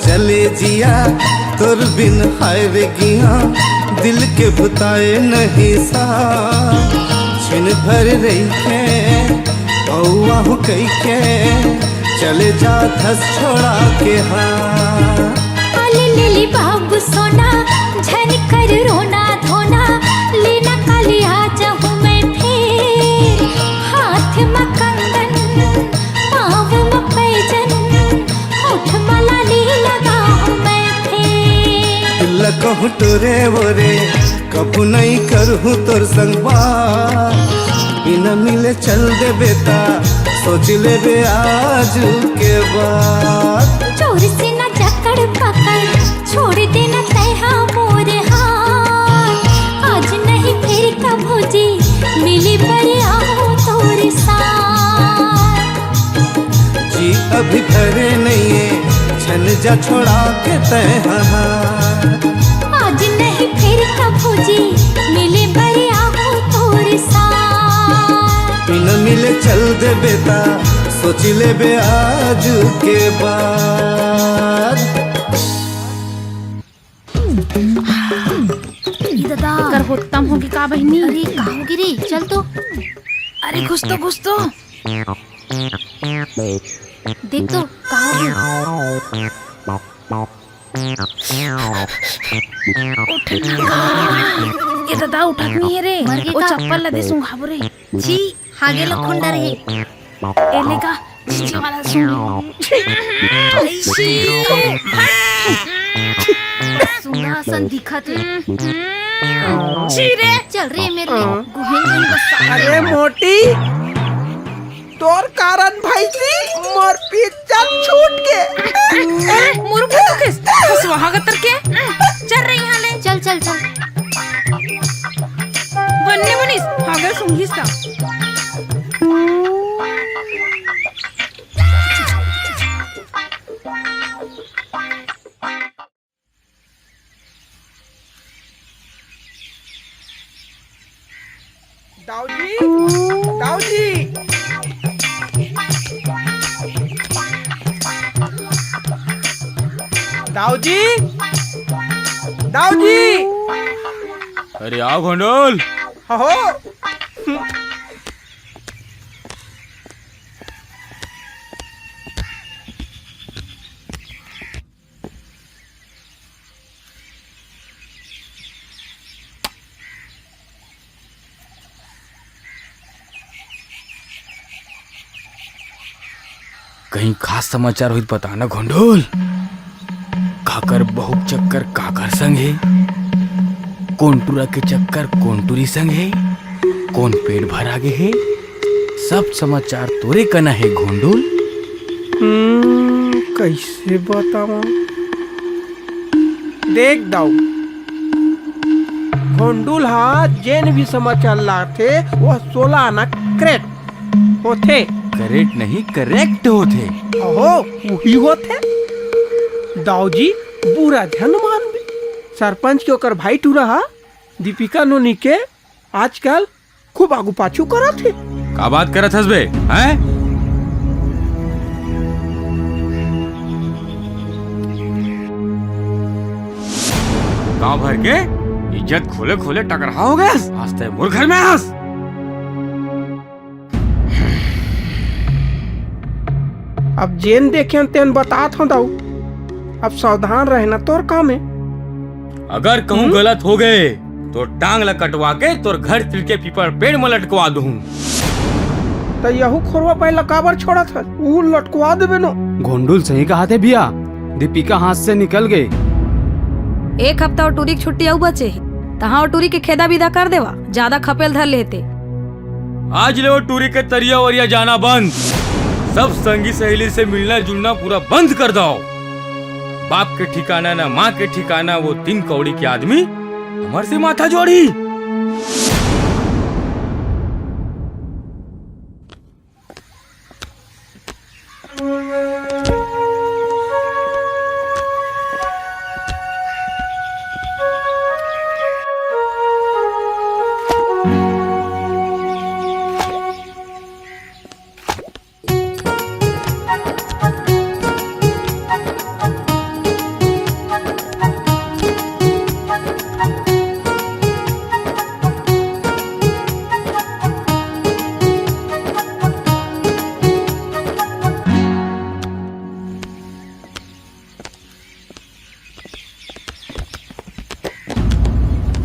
चले जिया तोर बिन हाय रे गिया दिल के बुताए नहीं सा छिन भर रही के औ कई के चले जा थस छोड़ा के हाँ लिली बाबू सोना झन कर रोना धोना लेना काली आ जाऊं मैं फिर हाथ में कंगन पाँव में पैजन होठ माला कहूँ तोरे बोरे कबू नहीं करूँ तोर संग बात बिना मिले चल दे बेटा सोच ले बे आज के बाद चोर से न जकड़ पकड़ छोड़ देना तैहा मोरे हाथ आज नहीं फिर कभूजी मिली बड़े आओ तोरे साथ जी अभी घरे नहीं है छन जा छोड़ा के तैहा आज नहीं फिर कभूजी मिले बड़े आहू तोर साथ बिना मिले चल दे बेटा सोच ले बे आज के बाद दादा कर होतम होगी का बहनी अरे का होगी रे चल तो अरे कुछ तो देख तो का होगी ये दादा उठत नहीं है रे वो चप्पल लदे सुंघा बोरे छी हागे लो खुंडा रे एले का चीची वाला सुंघा सन दिखत छी रे चल रे मेरे गुहेन बस अरे मोटी तोर कारण भाई जी मोर पिज्जा छूट के मोर पे तो किस हसवा गतर के चल रही हाले चल चल चल बन्ने बनिस हागे सुंघिस्ता दाऊजी दाऊजी अरे आओ घोंडोल हो कहीं खास समाचार हुई पता ना घोंडोल काकर बहुत चक्कर काकर संग है कोंटूरा के चक्कर कोंटूरी संग है कौन पेट भर आगे है सब समाचार तोरे कना है घोंडोल कैसे बतावा देख दाऊ घोंडुल हा जेन भी समाचार लाते वो 16 आना करेक्ट होते करेक्ट नहीं करेक्ट होते ओहो वही होते दाऊजी बुरा ध्यान मान बे सरपंच के ओकर भाई टूरा हा दीपिका नोनी के आजकल खूब आगू पाछू करत है का बात करत हस बे हैं गांव भर के इज्जत खोले खोले टकरा हो गया आज ते मोर घर में आस अब जेन देखे तेन बतात हो दाऊ अब सावधान रहना तोर काम है। अगर कहूँ गलत हो गए तो टांग ला कटवा के तोर घर तिलके पीपर पेड़ में लटकवा दूं। तो यहू खोरवा पहला काबर छोड़ा था, वो लटकवा देबे नो। घोंडुल सही कहा थे भैया, दीपिका हाथ से निकल गई। 1 हफ्ता और टूरी की छुट्टी आऊ बचे तहाँ और टूरी के खेदा विदा कर देवा, ज्यादा खपेल धर लेते। आज ले वो टूरी के तरिया वरिया जाना बंद, सब संगी सहेली से मिलना जुलना पूरा बंद कर दो। बाप के ठिकाना ना माँ के ठिकाना, वो 3 कौड़ी के आदमी हमारे से माथा जोड़ी।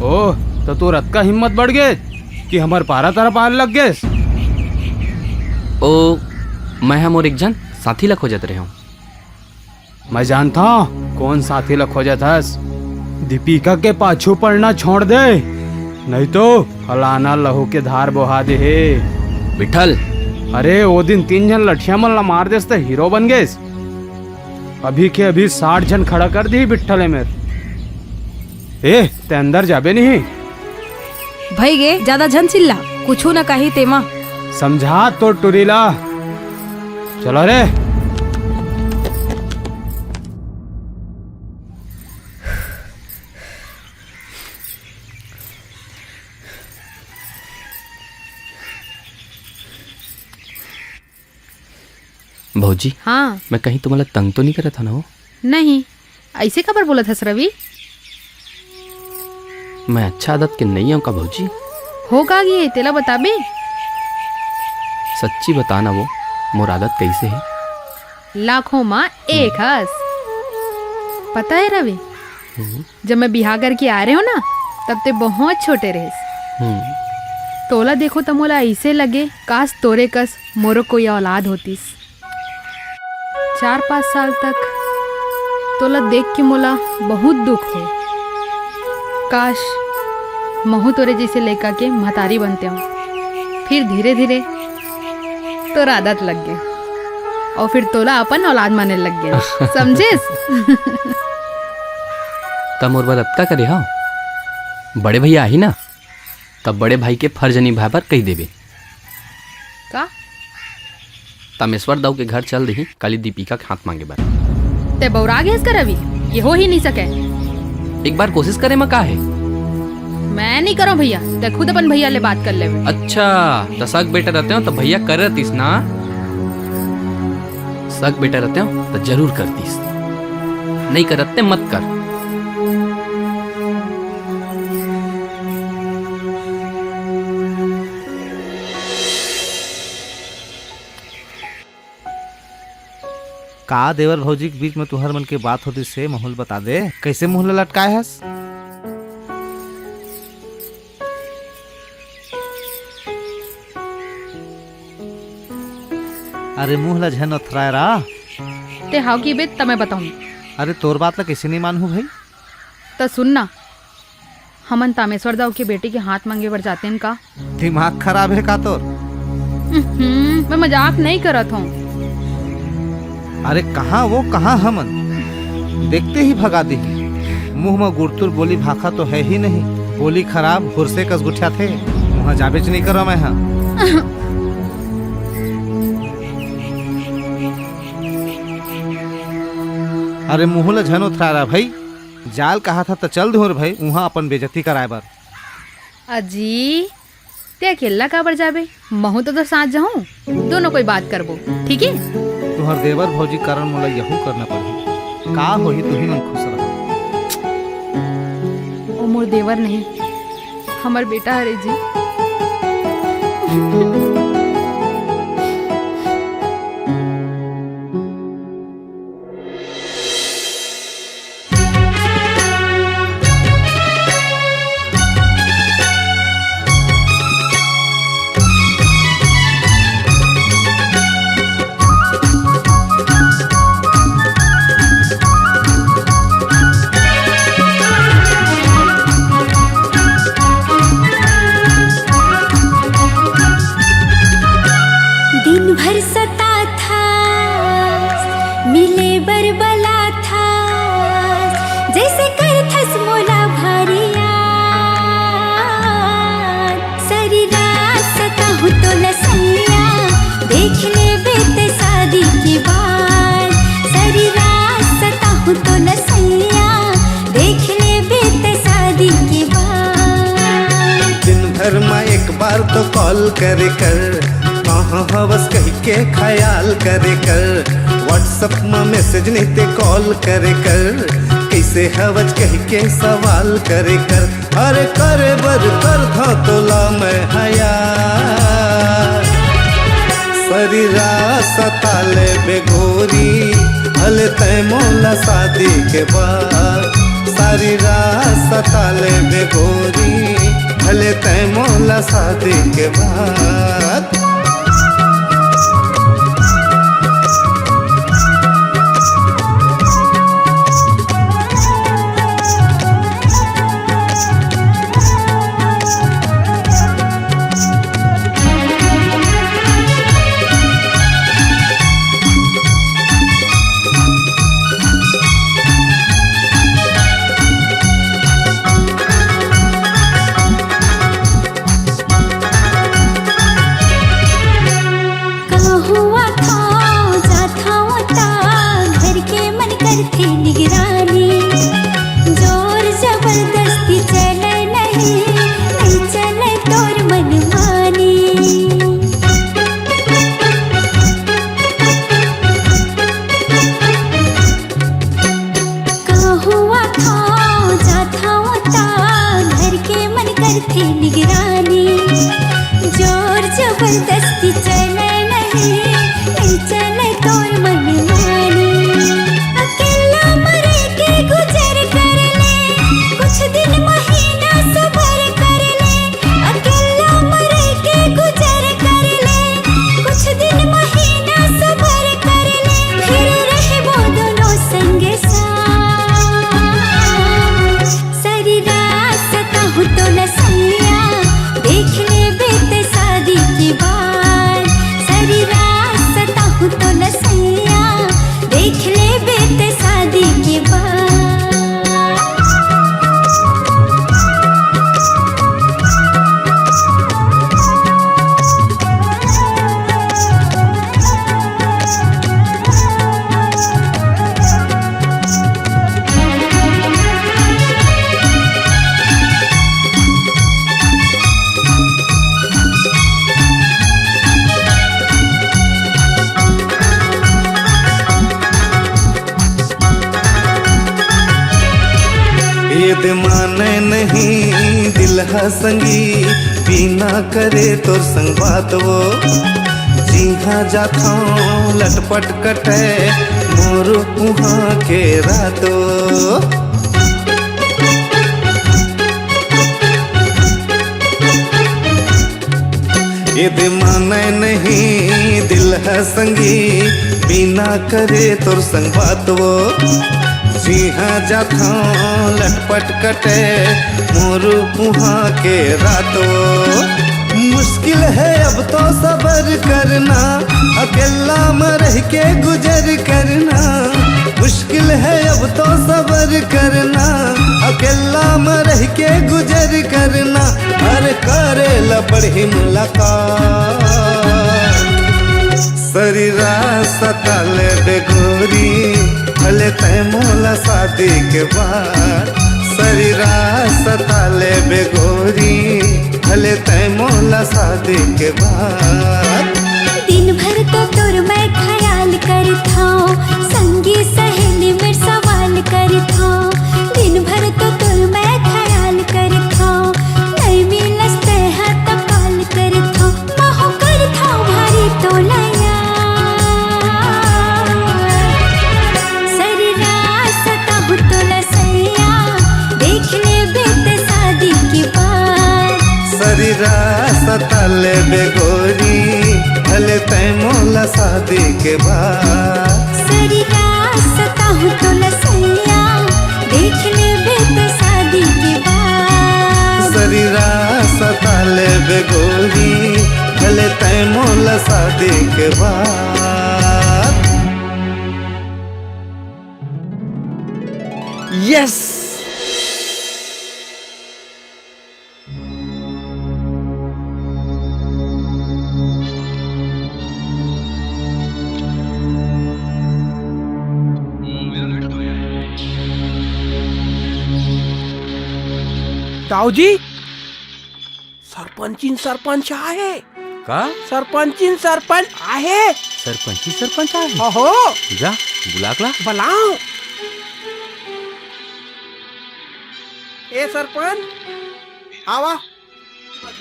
ओह, तो तू रत का हिम्मत बढ़ गए कि हमार पारा तारा पार लग गए। ओ मैं हम और एक जन साथी ला खोजत रहे हूँ। मैं जानता हूँ कौन साथी ला खोजत हस। दीपिका के पाछू पड़ना छोड़ दे, नहीं तो फलाना लहू के धार बहा दे हे। विठल, अरे वो दिन 3 जन लठिया मल्ला मार देस तो हीरो बन गए। अभी के अभी 60 जन खड़ा कर दी बिट्ठल में। ए ते अंदर जाबे नहीं भाई गे, ज्यादा झन चिल्ला, कुछू न कही तेमा। समझा तो टुरीला, चलो रे। भौजी, हाँ मैं कहीं तुम्हारा तंग तो नहीं कर था ना? हो नहीं, ऐसे खबर बोला था रवि। मैं अच्छा आदत के नहीं हूँ का भौजी? होगा ये तेला बताबे। सच्ची बताना वो मोर आदत कैसे है? लाखों माँ एक हस। पता है रवि, जब मैं बिहार करके आ रहे हो ना, तब ते बहुत छोटे रहे। तोला देखो तो मोला ऐसे लगे काश तोरे कस मोरो कोई औलाद होतीस। 4-5 साल तक तोला देख के मोला बहुत दुख हो। काश महू तोरे जैसे लड़का के महतारी बनते हो। फिर धीरे धीरे तोरा आदत लग गया और फिर तोला अपन औलाद माने लग गया। समझेस? तब मोर बात का करे हाँ, बड़े भैया आई ना, तब बड़े भाई के फर्ज निभाए पर कही देवे का? तमेश्वर दाऊ के घर चल रही काली दीपिका के हाथ मांगे बार। ते बौरा गए इसका रवि, ये हो ही नहीं सके। एक बार कोशिश करे मैं का है। मैं नहीं करो भैया, ते खुद अपन भैया ले बात कर ले। अच्छा, तो सग बेटा रहते हो तो भैया करतीस ना? सग बेटा रहते हो तो जरूर करतीस, नहीं करते मत कर। का देवर भौजी के बीच में तुहर मन के बात होती से माहौल बता दे, कैसे मुंह लटकाए हस? अरे मुंह ला झन उथराए रा। ते हाउ की बेत तमें बताऊं। अरे तोर बात ला कैसे नहीं मानू भाई? तो सुनना, हमन तामेश्वर दाऊ के बेटी के हाथ मांगे बर जाते हैं का? दिमाग खराब है का तोर? मैं मजाक नहीं करत हूँ। अरे कहाँ वो कहाँ हमन, देखते ही भगा दी। मुंह में गुड़तुर बोली भाखा तो है ही नहीं। बोली खराब हुरसे कस गुठिया थे, वहाँ जाबेच नहीं करो मैं। हाँ अरे मुँह ला झन उथरा रहा भाई, जाल कहा था तो चल धोर भाई, वहाँ अपन बेजती कराए बर। अजी ते अकेला काबर जाबे, महू तो साथ जाऊं, दोनों कोई बात करबो, ठीक है? तुहर देवर भौजी कारण मोला यहू करना पड़ी। का होही तू ही मन खुश रह। ओ मोर देवर नहीं, हमार बेटा हरे जी। कॉल करे कर, कहाँ हवस कह के ख्याल करे कर, व्हाट्सएप में मैसेज नहीं ते कॉल करे कर, कैसे हवस कह के सवाल करे कर, अरे करे बर कर था तोला मैं हया, शरीरा सताले बेगोरी भले तय मोला शादी के बाद, सारी रात सताले बेगोरी भले तय मोला शादी के बाद। ये माने नहीं दिल संगी बिना करे तो संग बात वो, जी हाँ जाता लटपट कटे मोर उहाँ के रातो, ये माने नहीं दिल संगी बिना करे तो संग बात वो, जी हाँ जाता लटपट कटे मोर उहाँ के रातों, मुश्किल है अब तो सबर करना, अकेला में रह के गुजर करना, मुश्किल है अब तो सबर करना, अकेला में रह के गुजर करना, अरे करे लपड़ी मुलाकात, शरीरा सताले बेगोरी भले तय मोला शादी के बाद, शरीरा सताले बेगोरी भले तय मोला शादी के बाद। दिन भर तो तोर मैं ख्याल करत हूँ, संगी सहेली में सवाल करत हूँ, दिन भर तो तोर मैं ख्याल करत हूँ, नहीं मिलस ते हाथ कॉल करत हूँ, मोह करत हूँ भारी तोला शरीरा सताले बेगोरी भले तय मोला शादी के बाद, शरीरा सताहूँ तो लसैया देख ले बेटे शादी के बाद, शरीरा सताले बेगोरी भले तय मोला शादी के बाद। यस ताऊ जी, सरपंचीन सरपंच आहे का सरपंचीन सरपंच आहे सरपंची सरपंच आहे हो जा बुलाकला बलाओ ए सरपंच आवा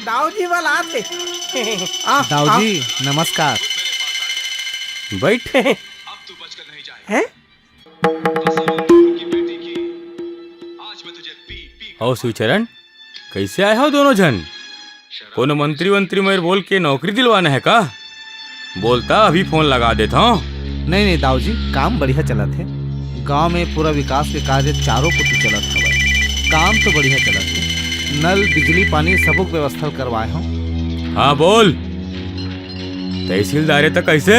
दाऊजी वाला आते दाऊजी नमस्कार। बैठ हैं हो शिवचरण कैसे आए हो दोनों जन? कोनो मंत्री वंत्री मेरे बोल के नौकरी दिलवाना है का? बोलता अभी फोन लगा देता हूँ। नहीं नहीं दाऊजी काम बढ़िया चला थे। गांव में पूरा विकास के कार्य चारों कोटी चलत हवा। काम तो बढ़िया चला थे। नल बिजली पानी सबक व्यवस्था करवाए हो। हाँ बोल तहसीलदारे तक कैसे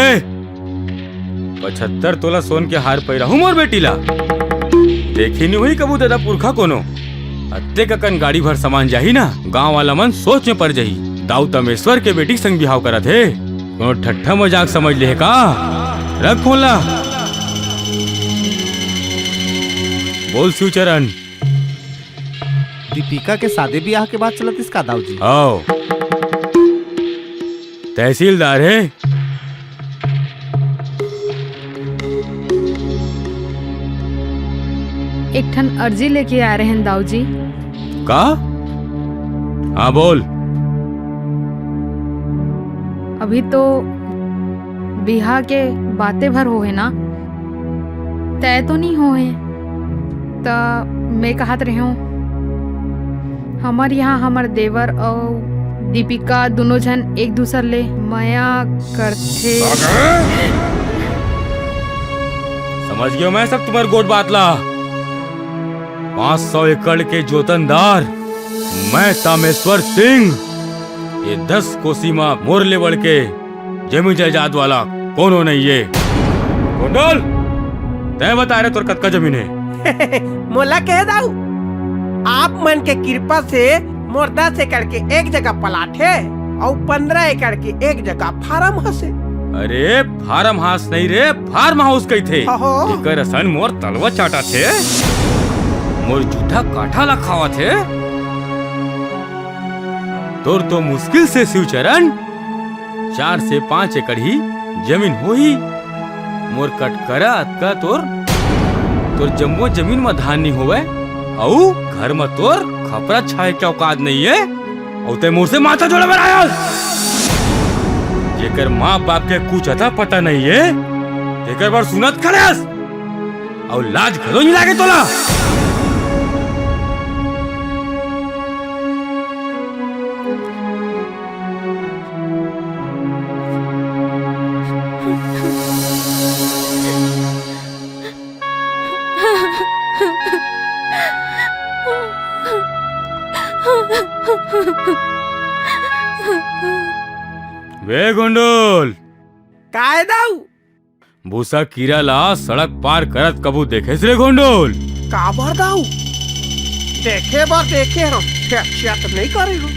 75 तोला सोन के हार पैरा हूँ मोर बेटीला। देखी नहीं हुई कबू दादा पुरखा कोनो अत्ते ककन गाड़ी भर सामान जाही ना गांव वाला मन सोच में पड़ जाही। दाऊ तमेश्वर के बेटी संग बिहाव करा थे कोनो ठट्ठा मजाक समझ ले का? रख फोला बोल शिवचरण। दीपिका के शादी ब्याह के बाद चलत इसका दाऊजी? आओ तहसीलदार है एक ठन अर्जी लेके आ रहे हैं दाऊ जी। का? हाँ बोल। अभी तो बिहार के बातें भर हो है ना तय तो नहीं हो है तो मैं कहत रही हूँ हमार यहाँ हमार देवर और दीपिका दोनों जन एक दूसर ले माया करते। समझ गया मैं सब तुम्हारी गोट बात ला। 500 एकड़ के जोतनदार मैं तामेश्वर सिंह ये 10 कोसी माँ मोर ले बढ़ के जमीन जायदाद वाला कोनो नहीं ये गोंडल तय बता रहे तोर कतका जमीन है? मोला कह दाऊ आप मन के कृपा से मोर 10 एकड़ के एक जगह प्लाट है और 15 एकड़ के एक जगह फार्म हाउस है। अरे फार्म हाउस नहीं रे फार्म हाउस कही थे अहो। एकर असन मोर तलवा चाटा थे मोर जूठा काठा ला खावा थे। तोर तो मुश्किल से शिवचरण 4 से 5 एकड़ ही जमीन हो ही मोर कटकरा का तोर जम्मो जमीन में धान नहीं होवे औ घर में तोर खपरा छाए के औकात नहीं है और ते मोर से माथा जोड़े बर आया जेकर माँ बाप के कुछ अता पता नहीं है जेकर बार सुनत खड़ेस और लाज घलो नहीं लागे तोला। वे गोंडोल काय दाऊ भूसा कीरा ला सड़क पार करत कबू देखे रे गोंडोल? का बार दाऊ देखे हम तो नहीं करे हो।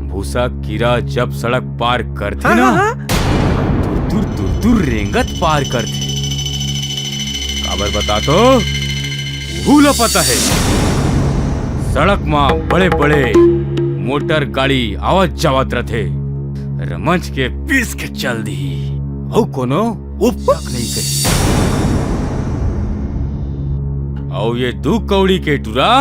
भूसा कीरा जब सड़क पार करते ना दूर दूर दूर रेंगत पार करते काबर बता तो भूला पता है सड़क माँ बड़े बड़े मोटर गाड़ी आवत जावत रथे रमंच के पीस के चल दी हो कोनो उप तक नहीं कही और ये 2 कौड़ी के टुरा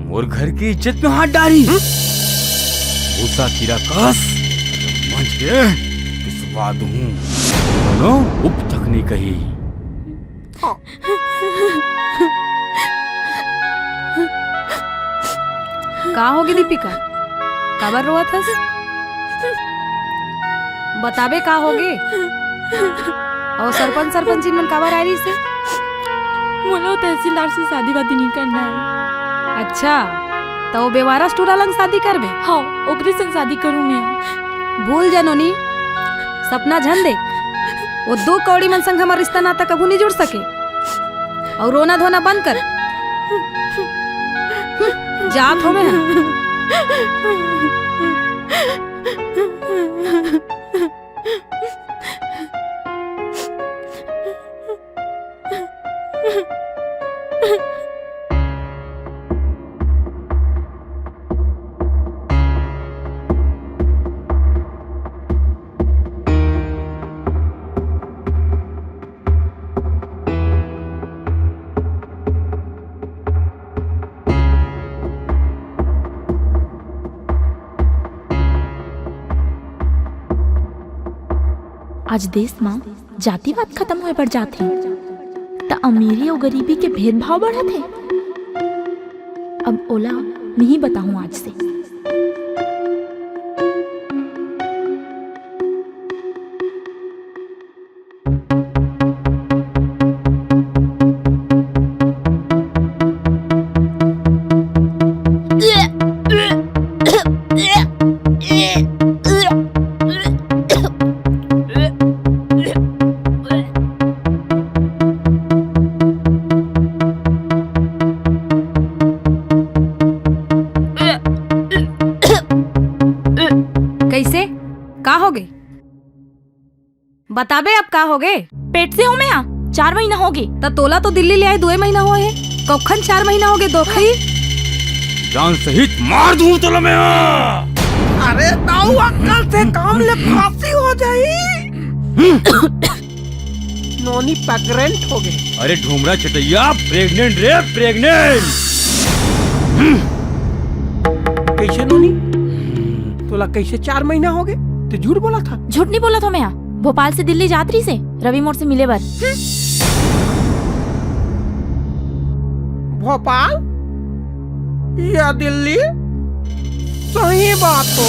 मोर घर की इज्जत में हाथ डाली भूसा कीरा कस रमंच के पिसवा दूं कोनो उप तक नहीं कही। का होगी दीपिका काबर रोआ था बताबे का होगे और सरपंच मन काबर आ रही से? मोला तहसीलदार से शादी वादी नहीं करना है। अच्छा तो वो बेवारस टूरा लंग शादी करबे? हाँ ओकरे संग शादी करूँ मैं। भूल जनोनी सपना झन दे वो 2 कौड़ी मन संग हमारा रिश्ता नाता कबू नहीं जुड़ सके और रोना धोना बंद कर जात हो मैं आज देश में जातिवाद खत्म होए पर जाते त अमीरी और गरीबी के भेदभाव बढ़त है। अब ओला नहीं बताऊं आज से। कैसे का हो गए बताबे अब का हो गए? पेट से हूँ मैं 4 महीना हो गए। त तोला तो दिल्ली ले आए 2 महीना हुए है, कखन 4 महीना हो गए? दो खई जान सहित मार दूं तोला मैं। अरे ताऊ अक्कल से काम ले फांसी हो जाई। नोनी प्रेग्नेंट हो गए। अरे ढूमरा चटैया प्रेग्नेंट रे प्रेग्नेंट। कैसे नोनी? तोला कैसे 4 महीना हो गए? तो झूठ बोला था। झूठ नहीं बोला था मैं। भोपाल से दिल्ली यात्री से रवि मोड़ से मिले बर। भोपाल या दिल्ली? सही बात हो।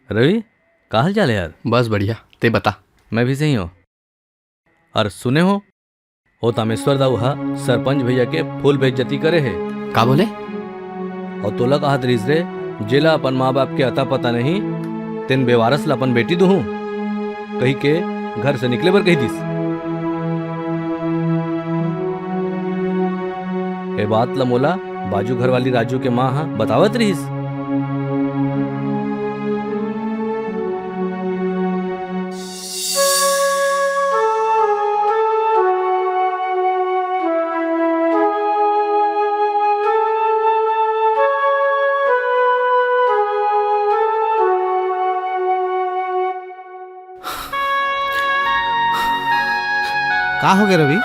रवि का हाल चाल है यार? बस बढ़िया, ते बता। मैं भी सही हूँ। और सुने हो तामेश्वर दाऊ हा सरपंच भैया के फुल बेइज्जती करे है। का बोले? और तोला कहा तरीस रे जेला अपन माँ बाप के अता पता नहीं तेन बेवारस ला अपन बेटी दूँ कही के घर से निकले बर कही दिस। ए बात ला मोला बाजू घर वाली राजू के माँ हा बतावत रहीस। का हो गए रवि?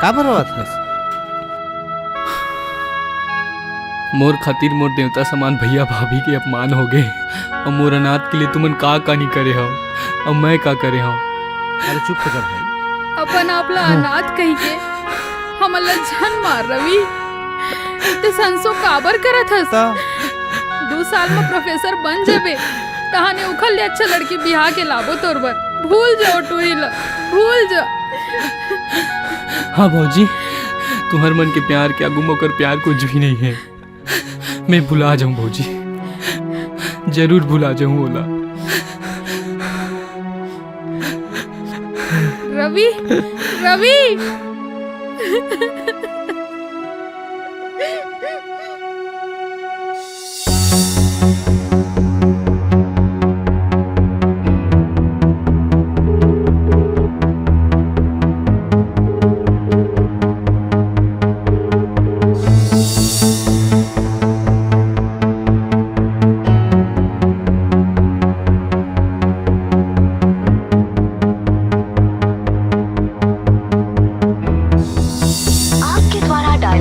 का बरवात है? मोर खातिर मोर देवता समान भैया भाभी के अपमान हो गए और मोर अनाथ के लिए तुमन का नहीं करे हो और मैं का करे हो। अरे चुप हो जा भाई। अपन आपला अनाथ कही के हमला जान मार रवि। ते संसो काबर करत हस? 2 साल में प्रोफेसर बन जेबे तहाने उखल ले अच्छा लड़की बिहार के लाबो तोर बर। भूल जाओ टूहिल, भूल जा। हाँ भौजी, तुम्हारे मन के प्यार के आगू मोकर प्यार कुछ भी नहीं है। मैं भुला जाऊं भौजी, जरूर भुला जाऊं ओला। रवि, रवि।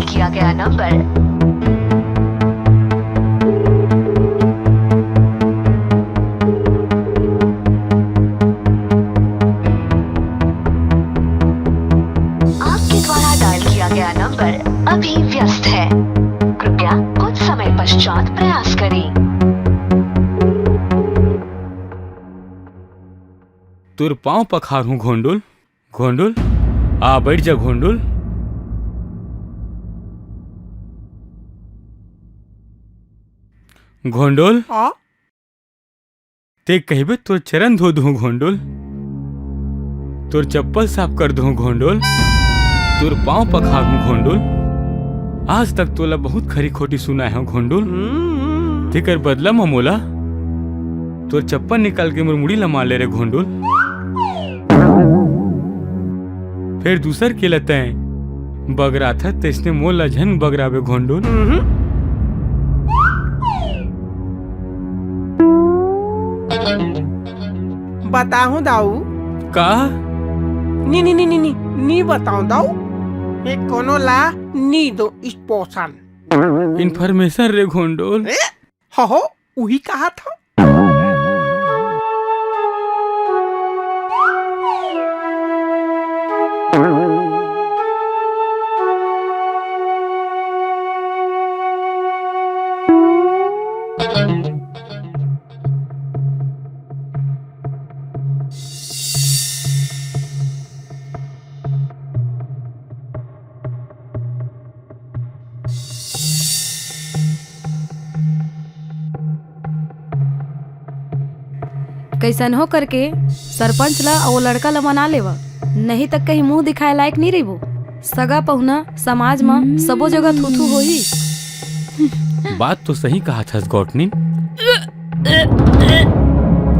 किया गया नंबर आपके द्वारा डायल किया गया नंबर अभी व्यस्त है। कृपया कुछ समय पश्चात प्रयास करें। तुर पाँव पखार हूँ घोंडुल। घोंडुल आ बैठ जा घोंडुल। घोंडुल ते कहबे तोर चरण धो दूं घोंडुल, तोर चप्पल साफ कर दूं घोंडुल, तोर पाँव पखार हूँ घोंडुल। आज तक तोला बहुत खरी खोटी सुना है घोंडुल। तेकर बदला ममोला तोर चप्पल निकाल के मोर मुड़ी लमा ले रे घोंडुल। फिर दूसर के लते बगरा था तेसने मोला झन बगरावे घोंडुल। बताऊं दाऊ का? नी नी नी नी नी नी बताऊं दाऊ। एक कोनो ला नीदो स्पोषण। इन्फॉर्मेशन रे घोंडोल। हो वही कहा था। कैसन हो करके सरपंच ला और वो लड़का ला मना लेवा, नहीं तक कहीं मुंह दिखाए लायक नहीं रही वो। सगा पहुना समाज में सबो जगह थूथू हो ही। बात तो सही कहा था गौटनी।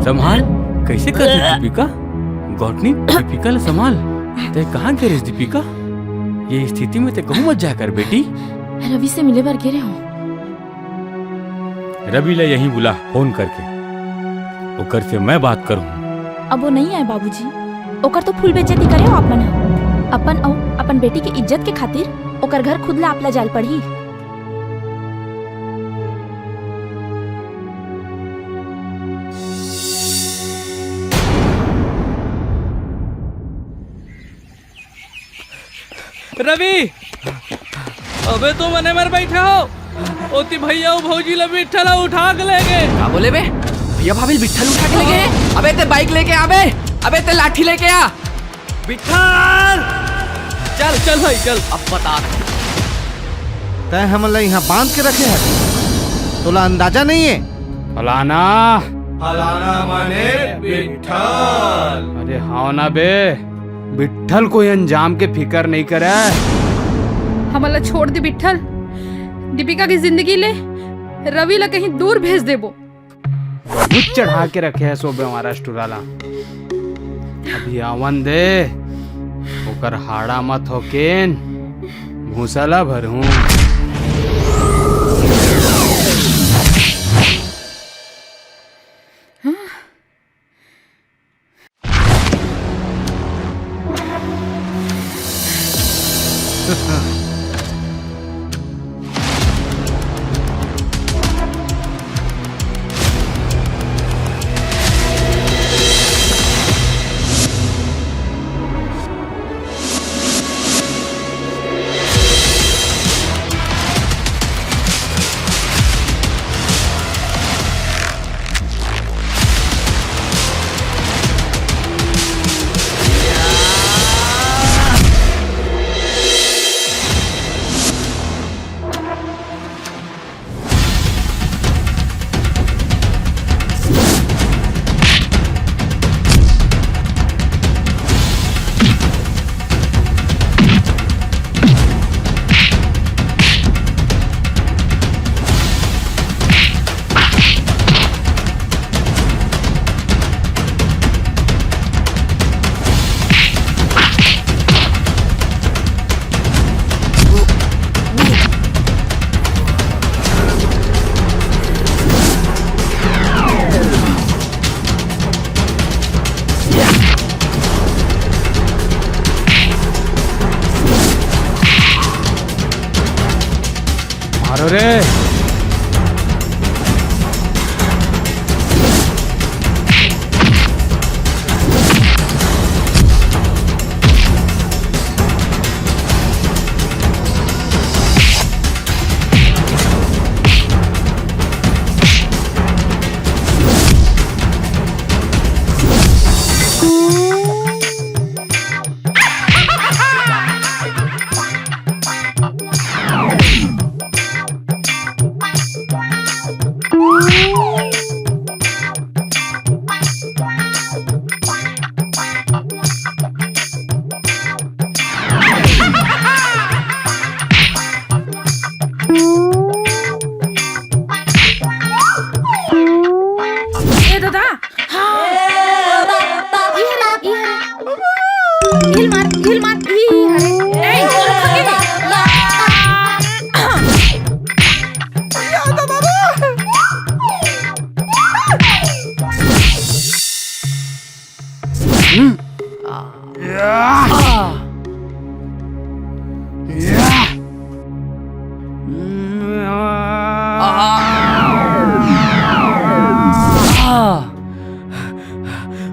संभाल कैसे कर रही दीपिका? गौटनी दीपिका ले संभाल। ते कहाँ गिरे दीपिका? ये स्थिति में ते कहूँ मत जाकर बेटी। रवि से मिले बार गिरे हो। रवि ले यहीं बुला फोन करके, ओकर से मैं बात करूँ। अब वो नहीं आए बाबूजी, ओकर तो फुल बेइज्जती करे हो अपन अपन बेटी की इज्जत के खातिर ओकर घर खुद ला आपला जाल पड़ी। रवि, अबे तो मने मर बैठे हो। ओती भैया भौजी ला बिठला उठा के ले गए। क्या बोले बे? भैया भाभी बिट्ठल उठा के ले गए? अबे ते बाइक लेके आ बे, अबे ते लाठी लेके आ। बिट्ठल चल चल भाई चल। अब बता तय हमला यहाँ बांध के रखे है, तोला अंदाजा नहीं है? फलाना माने बिट्ठल। अरे हाँ ना बे, बिट्ठल कोई अंजाम के फिकर नहीं करे। हमला छोड़ दे बिट्ठल, दीपिका की जिंदगी ले रवि ला कहीं दूर भेज देबो। बहुत चढ़ा के रखे है सोबे हमारा स्टूराला। अभी आवन दे, ओकर हाड़ा मत होकेन भूसाला भरूं। रे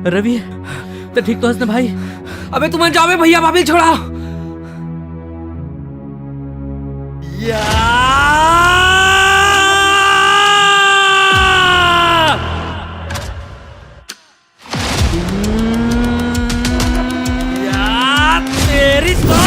रवि तो ठीक तो हंसने भाई। अबे तुम जाओ भैया भाभी छोड़ा। तेरी तो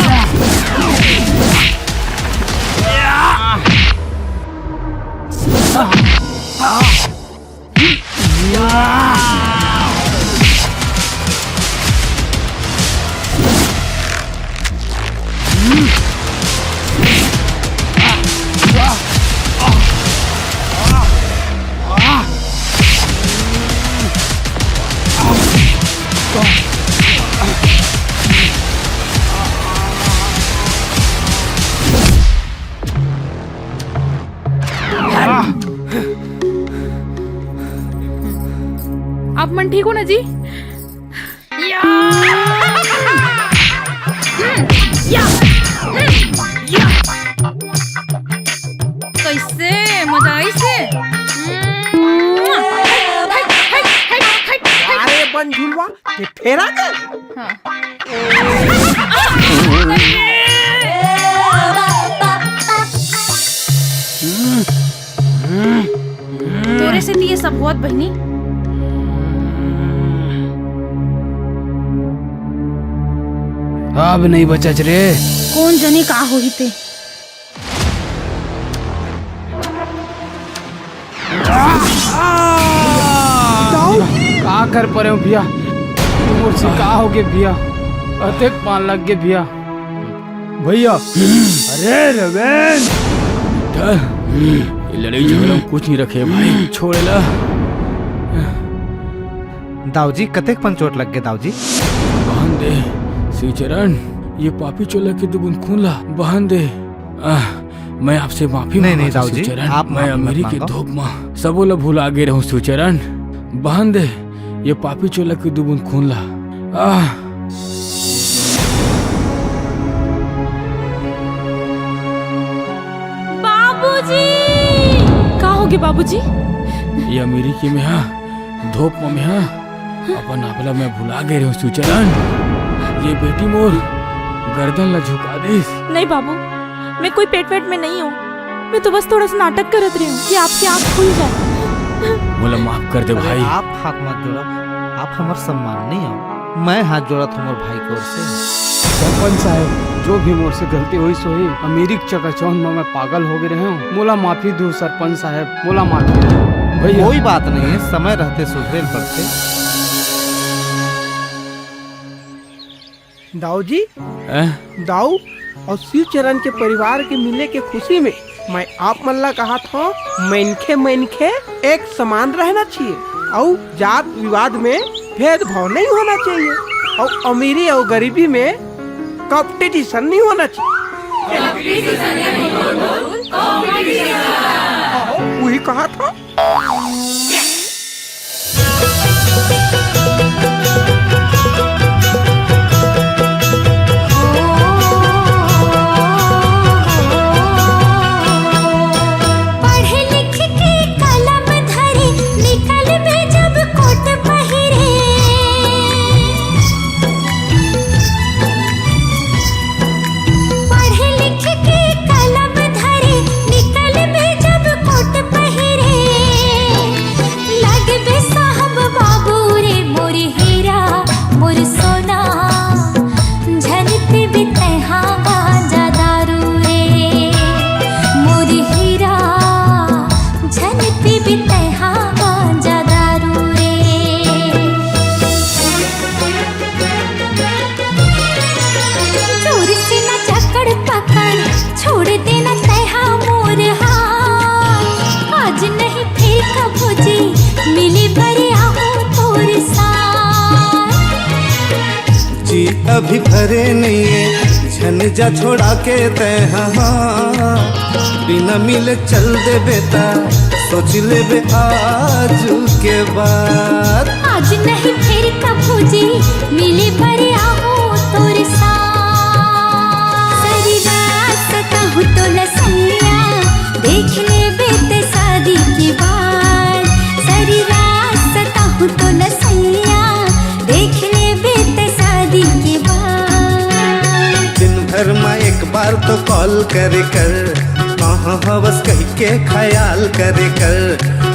आप मन ठीक हो ना जी? कैसे मजा आई से? अरे बन झुलवा ये फेरा कर। तोरे से ये सब बहुत बहनी। अब नहीं बचच रे। कौन जने का होई ते। का कर परे हो भैया? मुझसे का हो गए भैया? अतेक पान लग गए भैया। भैया अरे रवेन ये लड़ाई झगड़ा में कुछ नहीं रखे भाई, छोड़ेला। दाऊजी कतेक पन चोट लग गए दाऊजी? बहन दे श्रीचरण, ये पापी चोला के दुगुन खून ला बहन दे। मैं आपसे माफी नहीं दाऊजी, आप मैं अमीरी के धोख में सबोला भूला गे रहूं श्रीचरण। बहन दे ये पापी चोला के दुगुन खून ला। बाबूजी का हो गए बाबूजी? ये अमीरी के में हा धोप में हा अपन आपला मैं भुला गए रहूं श्रीचरण। ये बेटी मोर गर्दन ला झुका दे। नहीं बाबू, मैं कोई पेट वेट में नहीं हूँ। मैं तो बस थोड़ा सा नाटक करत रही हूँ कि आपकी आँख खुल जाए। बोला माफ कर दे भाई। आप हाथ मत जोड़ो, आप हमार सम्मान नहीं हो। मैं हाथ जोड़ा तुम्हारे भाई को से। सरपंच साहब, जो भी मोर से गलती हुई सो ही अमीरी चकाचौंध में मैं पागल हो गए रहे हूँ। मोला माफी दो सरपंच साहब, मोला माफी दो। भैया कोई बात नहीं है, समय रहते सुधरेल पड़ते। दाऊ जी, दाऊ और शिव चरण के परिवार के मिले के खुशी में मैं आप मल्ला कहा था मनखे एक समान रहना चाहिए और जात विवाद में भेदभाव नहीं होना चाहिए और अमीरी और गरीबी में कंपटीशन नहीं होना चाहिए। वही कहा था। अभी भरे नहीं है झनझा छोड़ा के तय बिना मिले चल दे बेटा, सोच ले बे आज के बाद। आज नहीं फिर कभू जी मिले पर आओ तोर साथ। सारी रात सताहूँ तो लसैया देख ले बेटे शादी की बात। सारी रात सताहूँ तो लसैया देख ले बेटे शादी के बाद। दिन भर में एक बार तो कॉल करे कर, कहाँ हवस कह के ख्याल करे कर।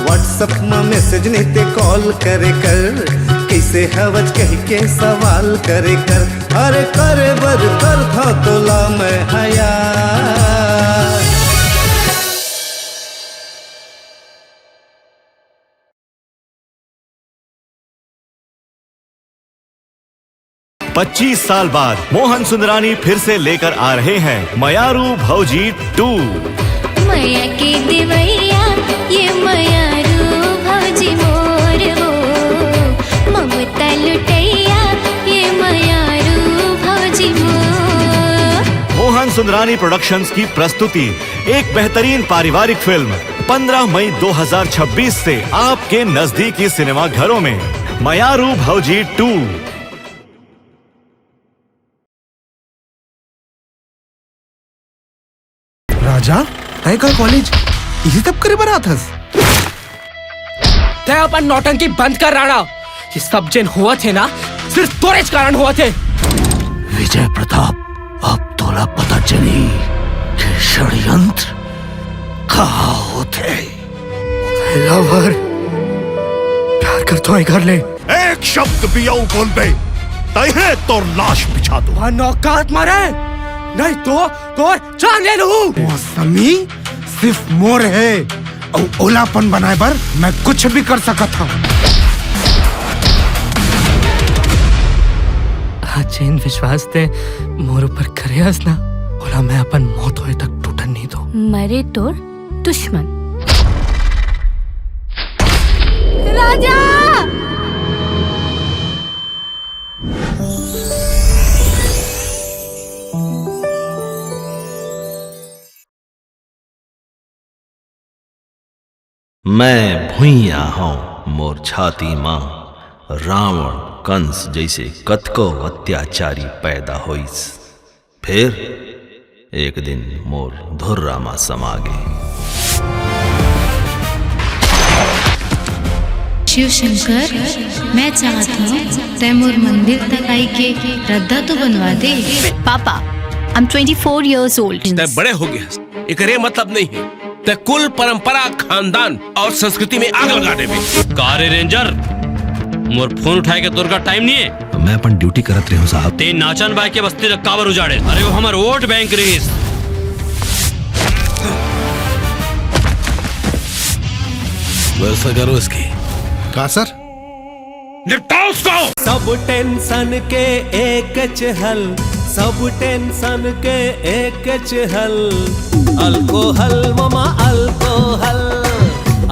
व्हाट्सएप में मैसेज नहीं ते कॉल करे कर, कैसे हवस कह के सवाल करे कर। अरे करे बर कर था तोला मैं हया। पच्चीस साल बाद मोहन सुंदरानी फिर से लेकर आ रहे हैं मयारू भौजी 2। मैया के देवैया ये मयारू भौजी मोर हो, ममता लुटैया ये मयारू भौजी मोर। मोहन सुंदरानी प्रोडक्शंस की प्रस्तुति एक बेहतरीन पारिवारिक फिल्म 15 मई 2026 से आपके नजदीकी सिनेमा घरों में मयारू भौजी 2। राजा तय का कॉलेज इसी तब करे बना था। तय अपन नौटंकी बंद कर राणा। ये सब जिन हुआ थे ना सिर्फ तोरे कारण हुआ थे। विजय प्रताप अब तोला पता चली कि षड्यंत्र कहाँ होते। लवर प्यार करता है कर ले। एक शब्द भी आऊ बोल बे तय तो लाश बिछा दो। नौकात मारे नहीं तो जान ले लूं। मौसमी सिर्फ मोर है और ओलापन बनाए बर मैं कुछ भी कर सकता था। चैन विश्वास ते मोर ऊपर करे हंसना बोला मैं अपन मौत होए तक टूटन नहीं दो। मरे तोर दुश्मन। राजा मैं भुइया हूँ मोर छाती माँ रावण कंस जैसे कतको अत्याचारी पैदा होइस। फिर एक दिन मोर धुर्रा माँ समा गए। शिव शंकर मैं चाहती हूँ तैमूर मंदिर तक आई के रद्दा तो बनवा दे। पापा आई एम 24 years old। तै बड़े हो गया एकरे मतलब नहीं है ते कुल परंपरा खानदान और संस्कृति में आग लगा देवे। कारे रेंजर मोर फोन उठाए के तोर का टाइम नहीं है। मैं अपन ड्यूटी करत रही हूँ साहब। ते नाचन बाई के बस्ती कावर उजाड़े। अरे वो हमार वोट बैंक रहीस। वैसा करो इसकी। कहा सर? निपटाओ उसको। सब टेंशन के एक चहल, सब टेंशन के एक चहल। अल्कोहल मामा अल्कोहल,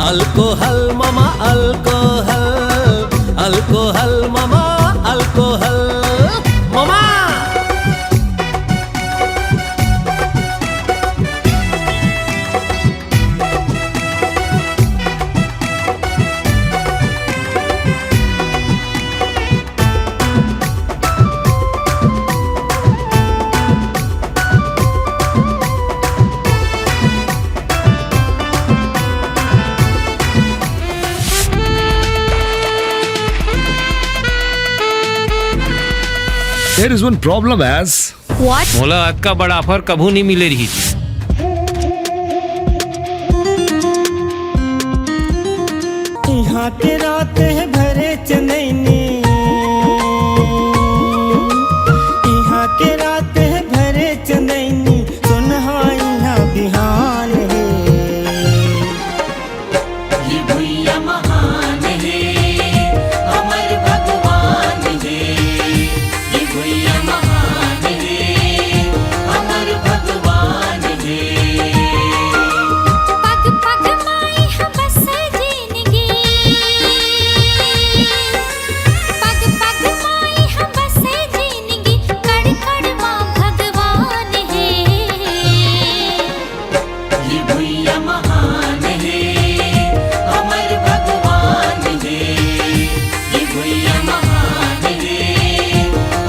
अल्कोहल मामा अल्कोहल, अल्कोहल मामा अल्कोहल मामा। There is one problem as What? मोला आज का बड़ा ऑफर कभू नहीं मिले रही। यहाँ के रातें भरे चनैनी, यहाँ के रातें भरे चनैनी। सुनहा यहाँ बिहान है, ये भैया महान है, अमर भगवान है। ये भैया महान है, अमर भगवान है। पग पग माई हम बस जिंदगी, पग पग माई हम बस जिंदगी। कड़ कड़ माँ भगवान है, ये भैया महान है, अमर भगवान है। ये भैया महान है,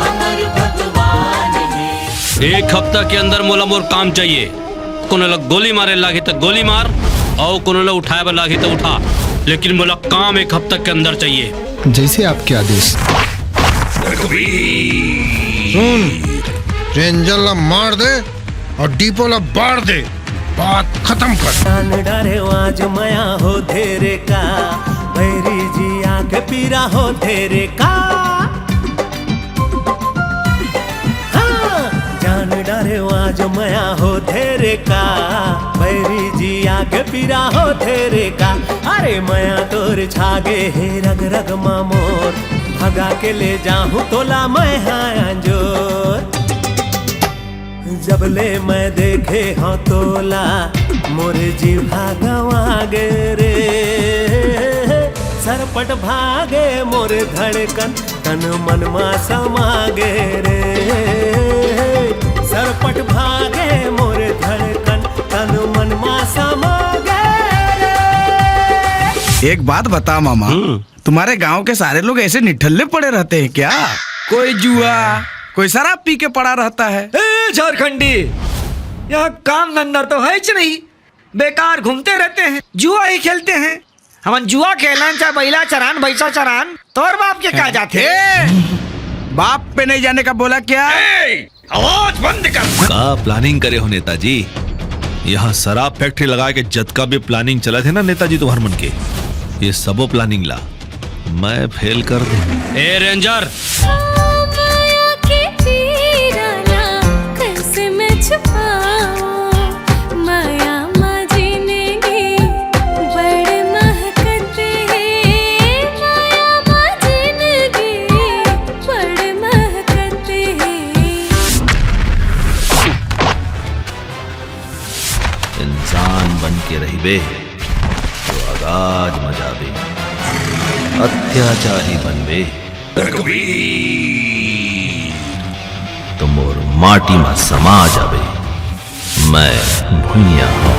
अमर भगवान है। एक हफ्ता के अंदर मोला मोर काम चाहिए। कोनो लग गोली मारे लागे तो गोली मार और कोनो लग उठाए पर लागे तो उठा, लेकिन मोला काम एक हफ्ता के अंदर चाहिए। जैसे आपके आदेश। सुन, रेंजर ला मार दे और डीपो ला बाढ़ दे, बात खत्म कर। डरे आज मया हो तेरे का, भैरी जी आके पीरा हो तेरे का। जान डरे आज मया हो तेरे का, भैरी जी आके पीरा हो तेरे का। अरे मया तोर छागे हे रग रग मामोर, भगा के ले जाहूं तोला मैं हाँ जोर। जब ले मैं देखे हाँ तोला, मोरे जी भागवा गे रे। सरपट भागे मोरे धड़कन, तन मन मा समागे रे। सरपट भागे मोरे धड़कन, तन मन मा समागे रे। एक बात बता मामा, तुम्हारे गांव के सारे लोग ऐसे निठल्ले पड़े रहते हैं क्या? कोई जुआ, कोई शराब पी के पड़ा रहता है। झारखंडी, यहाँ काम धंधा तो है ही नहीं, बेकार घूमते रहते हैं, जुआ ही खेलते हैं। हम जुआ खेलन चाहे बैला चरान भैसा चरान, तोर बाप के क्या जाते? बाप पे नहीं जाने का बोला क्या? आवाज बंद कर। का प्लानिंग करे हो नेताजी? यहाँ शराब फैक्ट्री लगा के जद का भी प्लानिंग चला थे ना नेताजी तुम्हार मन के, ये सबो प्लानिंग ला मैं फेल कर दूं। ए रेंजर, इंसान बन के रहिबे तो आगाज मजाबे, अत्याचारी बनबे तो मोर माटी में समा जाबे। मैं भुइया हूँ।